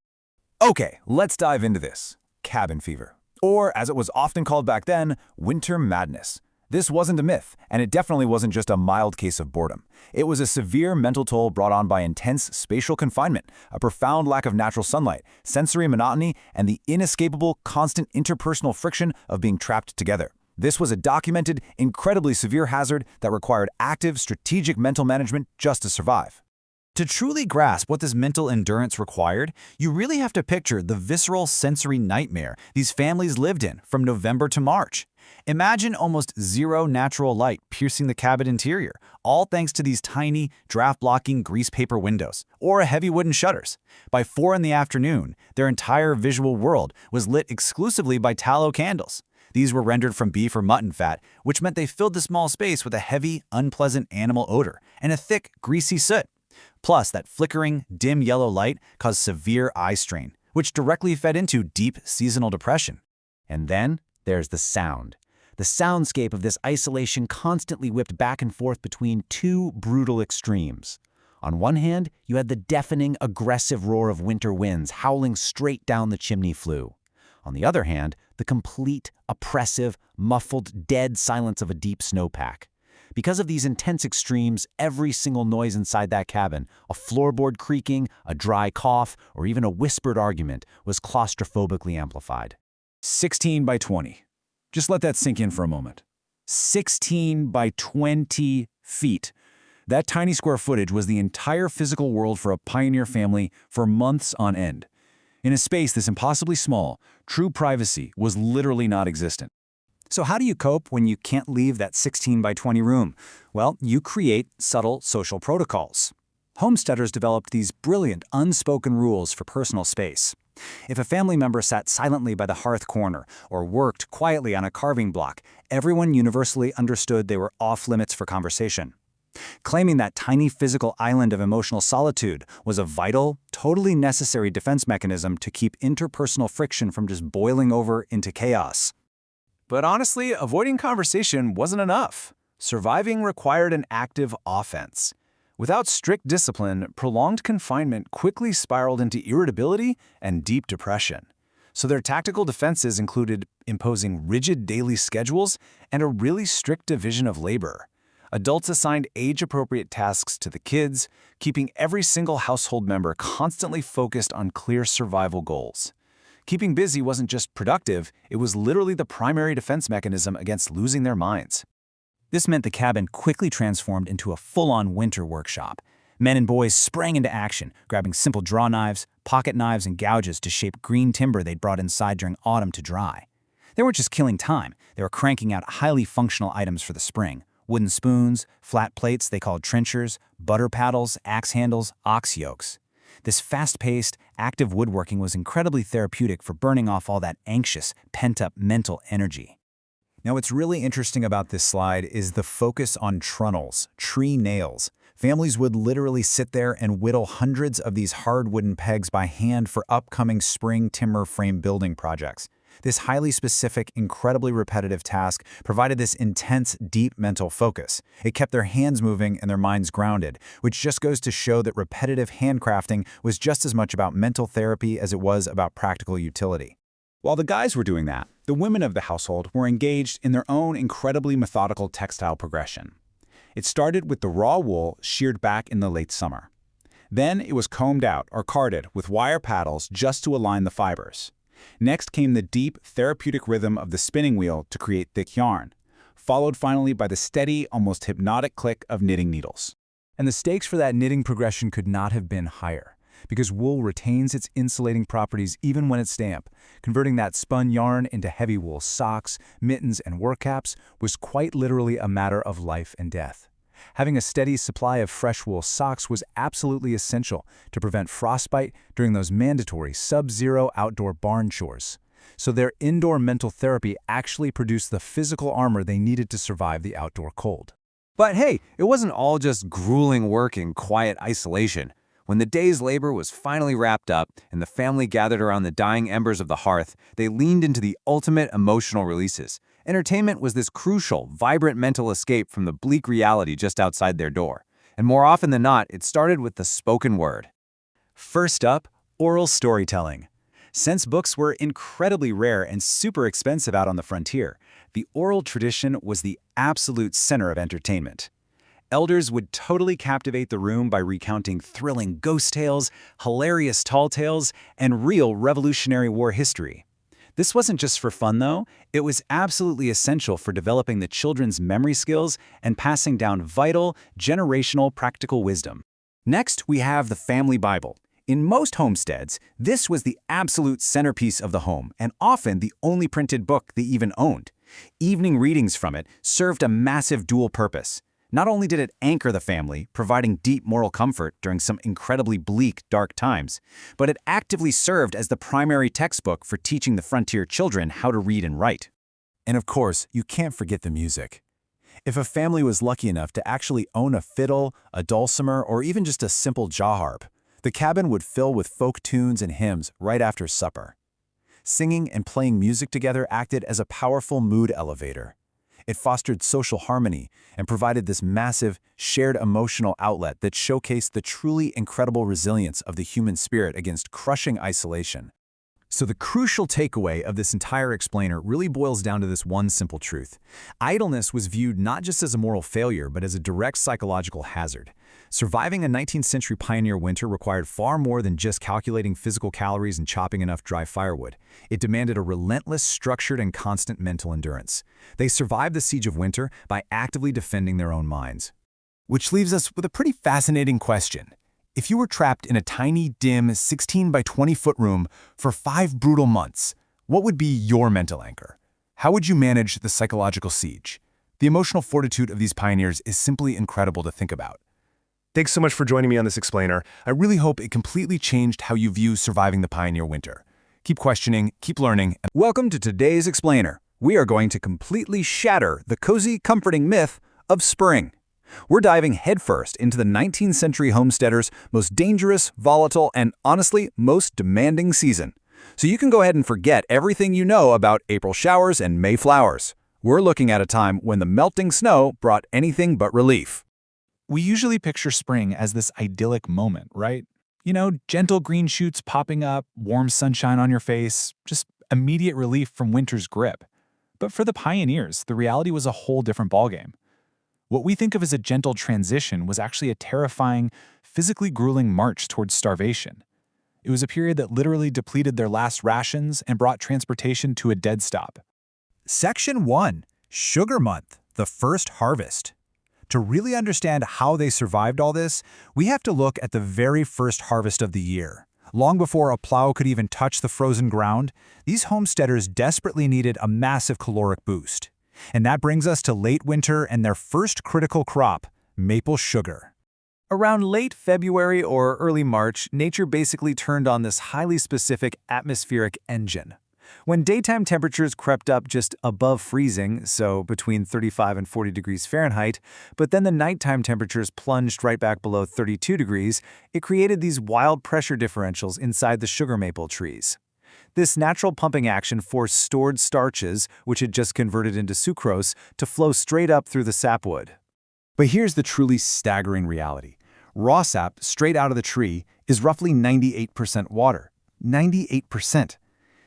Okay, let's dive into this. Cabin fever. Or, as it was often called back then, winter madness. This wasn't a myth, and it definitely wasn't just a mild case of boredom. It was a severe mental toll brought on by intense spatial confinement, a profound lack of natural sunlight, sensory monotony, and the inescapable, constant interpersonal friction of being trapped together. This was a documented, incredibly severe hazard that required active, strategic mental management just to survive. To truly grasp what this mental endurance required, you really have to picture the visceral sensory nightmare these families lived in from November to March. Imagine almost zero natural light piercing the cabin interior, all thanks to these tiny, draft-blocking grease paper windows or heavy wooden shutters. By 4 in the afternoon, their entire visual world was lit exclusively by tallow candles. These were rendered from beef or mutton fat, which meant they filled the small space with a heavy, unpleasant animal odor and a thick, greasy soot. Plus, that flickering, dim yellow light caused severe eye strain, which directly fed into deep seasonal depression. And then there's the sound. The soundscape of this isolation constantly whipped back and forth between two brutal extremes. On one hand, you had the deafening, aggressive roar of winter winds howling straight down the chimney flue. On the other hand, the complete, oppressive, muffled, dead silence of a deep snowpack. Because of these intense extremes, every single noise inside that cabin, a floorboard creaking, a dry cough, or even a whispered argument, was claustrophobically amplified. 16 by 20. Just let that sink in for a moment. 16 by 20 feet. That tiny square footage was the entire physical world for a pioneer family for months on end. In a space this impossibly small, true privacy was literally not existent. So how do you cope when you can't leave that 16 by 20 room? Well, you create subtle social protocols. Homesteaders developed these brilliant, unspoken rules for personal space. If a family member sat silently by the hearth corner or worked quietly on a carving block, everyone universally understood they were off limits for conversation. Claiming that tiny physical island of emotional solitude was a vital, totally necessary defense mechanism to keep interpersonal friction from just boiling over into chaos. But honestly, avoiding conversation wasn't enough. Surviving required an active offense. Without strict discipline, prolonged confinement quickly spiraled into irritability and deep depression. So their tactical defenses included imposing rigid daily schedules and a really strict division of labor. Adults assigned age-appropriate tasks to the kids, keeping every single household member constantly focused on clear survival goals. Keeping busy wasn't just productive, it was literally the primary defense mechanism against losing their minds. This meant the cabin quickly transformed into a full-on winter workshop. Men and boys sprang into action, grabbing simple draw knives, pocket knives, and gouges to shape green timber they'd brought inside during autumn to dry. They weren't just killing time, they were cranking out highly functional items for the spring. Wooden spoons, flat plates they called trenchers, butter paddles, axe handles, ox yokes. This fast-paced, active woodworking was incredibly therapeutic for burning off all that anxious, pent-up mental energy. Now, what's really interesting about this slide is the focus on trunnels, tree nails. Families would literally sit there and whittle hundreds of these hard wooden pegs by hand for upcoming spring timber frame building projects. This highly specific, incredibly repetitive task provided this intense, deep mental focus. It kept their hands moving and their minds grounded, which just goes to show that repetitive handcrafting was just as much about mental therapy as it was about practical utility. While the guys were doing that, the women of the household were engaged in their own incredibly methodical textile progression. It started with the raw wool sheared back in the late summer. Then it was combed out or carded with wire paddles just to align the fibers. Next came the deep, therapeutic rhythm of the spinning wheel to create thick yarn, followed finally by the steady, almost hypnotic click of knitting needles. And the stakes for that knitting progression could not have been higher, because wool retains its insulating properties even when it's damp. Converting that spun yarn into heavy wool socks, mittens, and work caps was quite literally a matter of life and death. Having a steady supply of fresh wool socks was absolutely essential to prevent frostbite during those mandatory sub-zero outdoor barn chores. So their indoor mental therapy actually produced the physical armor they needed to survive the outdoor cold. But hey, it wasn't all just grueling work in quiet isolation. When the day's labor was finally wrapped up and the family gathered around the dying embers of the hearth, they leaned into the ultimate emotional releases. Entertainment was this crucial, vibrant mental escape from the bleak reality just outside their door. And more often than not, it started with the spoken word. First up, oral storytelling. Since books were incredibly rare and super expensive out on the frontier, the oral tradition was the absolute center of entertainment. Elders would totally captivate the room by recounting thrilling ghost tales, hilarious tall tales, and real Revolutionary War history. This wasn't just for fun, though. It was absolutely essential for developing the children's memory skills and passing down vital, generational practical wisdom. Next, we have the family Bible. In most homesteads, this was the absolute centerpiece of the home and often the only printed book they even owned. Evening readings from it served a massive dual purpose. Not only did it anchor the family, providing deep moral comfort during some incredibly bleak, dark times, but it actively served as the primary textbook for teaching the frontier children how to read and write. And of course, you can't forget the music. If a family was lucky enough to actually own a fiddle, a dulcimer, or even just a simple jaw harp, the cabin would fill with folk tunes and hymns right after supper. Singing and playing music together acted as a powerful mood elevator. It fostered social harmony and provided this massive, shared emotional outlet that showcased the truly incredible resilience of the human spirit against crushing isolation. So the crucial takeaway of this entire explainer really boils down to this one simple truth. Idleness was viewed not just as a moral failure, but as a direct psychological hazard. Surviving a 19th century pioneer winter required far more than just calculating physical calories and chopping enough dry firewood. It demanded a relentless, structured, and constant mental endurance. They survived the siege of winter by actively defending their own minds. Which leaves us with a pretty fascinating question. If you were trapped in a tiny, dim, 16 by 20 foot room for 5 brutal months, what would be your mental anchor? How would you manage the psychological siege? The emotional fortitude of these pioneers is simply incredible to think about. Thanks so much for joining me on this explainer. I really hope it completely changed how you view surviving the pioneer winter. Keep questioning, keep learning, and Welcome to today's explainer. We are going to completely shatter the cozy, comforting myth of spring. We're diving headfirst into the 19th century homesteader's most dangerous, volatile, and honestly, most demanding season. So you can go ahead and forget everything you know about April showers and May flowers. We're looking at a time when the melting snow brought anything but relief. We usually picture spring as this idyllic moment, right? You know, gentle green shoots popping up, warm sunshine on your face, just immediate relief from winter's grip. But for the pioneers, the reality was a whole different ballgame. What we think of as a gentle transition was actually a terrifying, physically grueling march towards starvation. It was a period that literally depleted their last rations and brought transportation to a dead stop. Section 1, Sugar Month, the first harvest. To really understand how they survived all this, we have to look at the very first harvest of the year. Long before a plow could even touch the frozen ground, these homesteaders desperately needed a massive caloric boost. And that brings us to late winter and their first critical crop, maple sugar. Around late February or early March, nature basically turned on this highly specific atmospheric engine. When daytime temperatures crept up just above freezing, so between 35 and 40 degrees Fahrenheit, but then the nighttime temperatures plunged right back below 32 degrees, it created these wild pressure differentials inside the sugar maple trees. This natural pumping action forced stored starches, which had just converted into sucrose, to flow straight up through the sapwood. But here's the truly staggering reality. Raw sap, straight out of the tree, is roughly 98% water. 98%.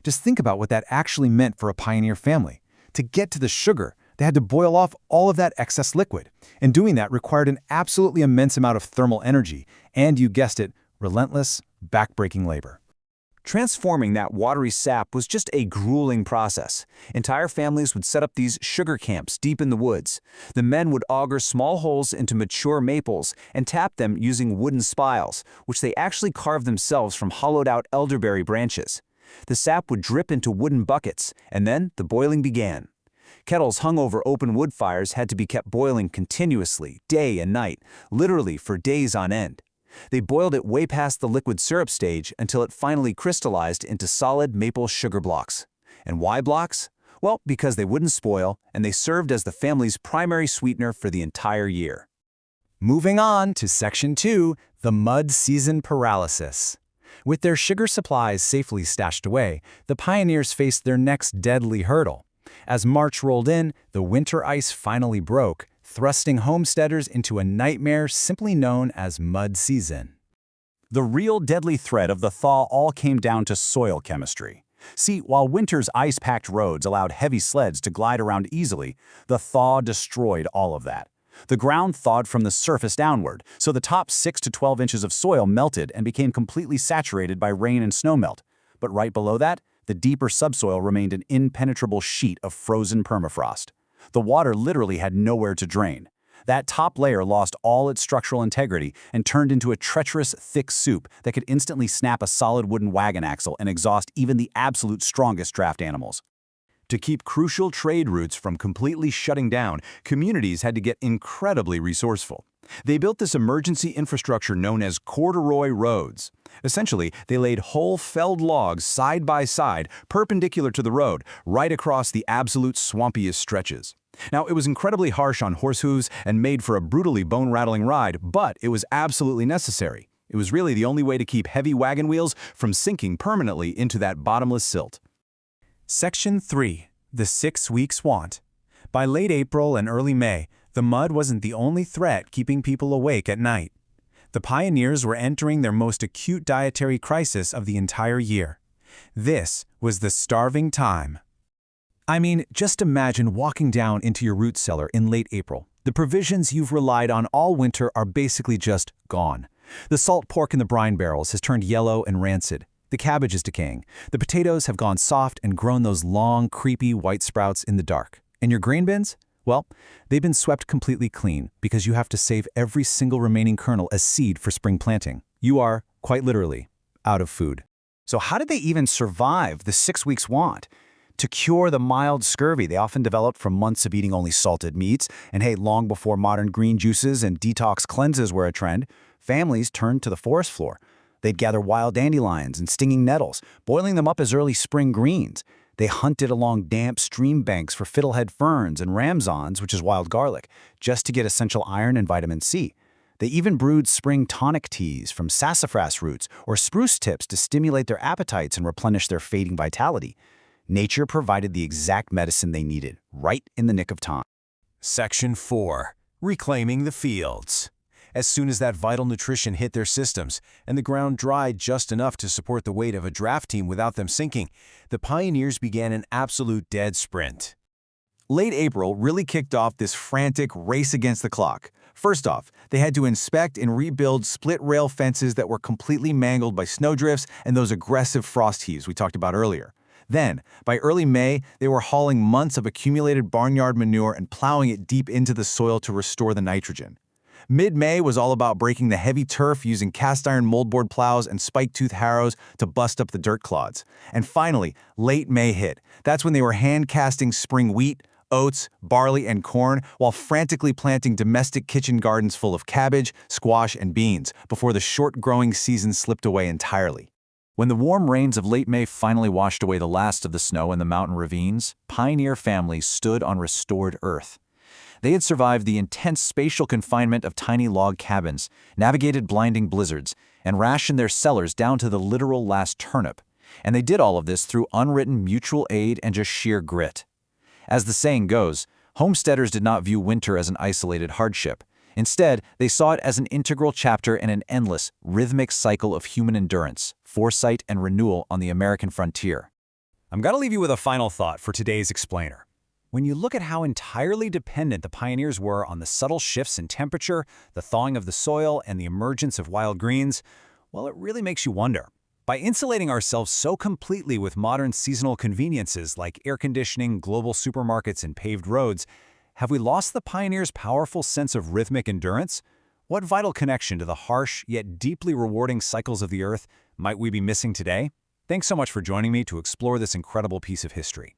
Just think about what that actually meant for a pioneer family. To get to the sugar, they had to boil off all of that excess liquid. And doing that required an absolutely immense amount of thermal energy, and you guessed it, relentless, back-breaking labor. Transforming that watery sap was just a grueling process. Entire families would set up these sugar camps deep in the woods. The men would auger small holes into mature maples and tap them using wooden spiles, which they actually carved themselves from hollowed-out elderberry branches. The sap would drip into wooden buckets, and then the boiling began. Kettles hung over open wood fires had to be kept boiling continuously, day and night, literally for days on end. They boiled it way past the liquid syrup stage until it finally crystallized into solid maple sugar blocks. And why blocks? Well, because they wouldn't spoil, and they served as the family's primary sweetener for the entire year. Moving on to Section 2, the mud season paralysis. With their sugar supplies safely stashed away, the pioneers faced their next deadly hurdle. As March rolled in, the winter ice finally broke, thrusting homesteaders into a nightmare simply known as mud season. The real deadly threat of the thaw all came down to soil chemistry. See, while winter's ice-packed roads allowed heavy sleds to glide around easily, the thaw destroyed all of that. The ground thawed from the surface downward, so the top 6 to 12 inches of soil melted and became completely saturated by rain and snowmelt. But right below that, the deeper subsoil remained an impenetrable sheet of frozen permafrost. The water literally had nowhere to drain. That top layer lost all its structural integrity and turned into a treacherous, thick soup that could instantly snap a solid wooden wagon axle and exhaust even the absolute strongest draft animals. To keep crucial trade routes from completely shutting down, communities had to get incredibly resourceful. They built this emergency infrastructure known as corduroy roads. Essentially, they laid whole felled logs side by side, perpendicular to the road, right across the absolute swampiest stretches. Now, it was incredibly harsh on horse hooves and made for a brutally bone-rattling ride, but it was absolutely necessary. It was really the only way to keep heavy wagon wheels from sinking permanently into that bottomless silt. Section 3. The 6 Weeks Want. By late April and early May, the mud wasn't the only threat keeping people awake at night. The pioneers were entering their most acute dietary crisis of the entire year. This was the starving time. I mean, just imagine walking down into your root cellar in late April. The provisions you've relied on all winter are basically just gone. The salt pork in the brine barrels has turned yellow and rancid. The cabbage is decaying. The potatoes have gone soft and grown those long, creepy white sprouts in the dark. And your grain bins? Well, they've been swept completely clean because you have to save every single remaining kernel as seed for spring planting. You are, quite literally, out of food. So how did they even survive the 6 weeks want? To cure the mild scurvy they often developed from months of eating only salted meats, and hey, long before modern green juices and detox cleanses were a trend, families turned to the forest floor. They'd gather wild dandelions and stinging nettles, boiling them up as early spring greens. They hunted along damp stream banks for fiddlehead ferns and ramsons, which is wild garlic, just to get essential iron and vitamin C. They even brewed spring tonic teas from sassafras roots or spruce tips to stimulate their appetites and replenish their fading vitality. Nature provided the exact medicine they needed, right in the nick of time. Section 4. Reclaiming the fields. As soon as that vital nutrition hit their systems and the ground dried just enough to support the weight of a draft team without them sinking, the pioneers began an absolute dead sprint. Late April really kicked off this frantic race against the clock. First off, they had to inspect and rebuild split-rail fences that were completely mangled by snowdrifts and those aggressive frost heaves we talked about earlier. Then, by early May, they were hauling months of accumulated barnyard manure and plowing it deep into the soil to restore the nitrogen. Mid-May was all about breaking the heavy turf using cast-iron moldboard plows and spike-tooth harrows to bust up the dirt clods. And finally, late May hit. That's when they were hand-casting spring wheat, oats, barley, and corn while frantically planting domestic kitchen gardens full of cabbage, squash, and beans before the short growing season slipped away entirely. When the warm rains of late May finally washed away the last of the snow in the mountain ravines, pioneer families stood on restored earth. They had survived the intense spatial confinement of tiny log cabins, navigated blinding blizzards, and rationed their cellars down to the literal last turnip. And they did all of this through unwritten mutual aid and just sheer grit. As the saying goes, homesteaders did not view winter as an isolated hardship. Instead, they saw it as an integral chapter in an endless, rhythmic cycle of human endurance, foresight, and renewal on the American frontier. I'm going to leave you with a final thought for today's explainer. When you look at how entirely dependent the pioneers were on the subtle shifts in temperature, the thawing of the soil, and the emergence of wild greens, well, it really makes you wonder. By insulating ourselves so completely with modern seasonal conveniences like air conditioning, global supermarkets, and paved roads, have we lost the pioneers' powerful sense of rhythmic endurance? What vital connection to the harsh yet deeply rewarding cycles of the earth might we be missing today? Thanks so much for joining me to explore this incredible piece of history.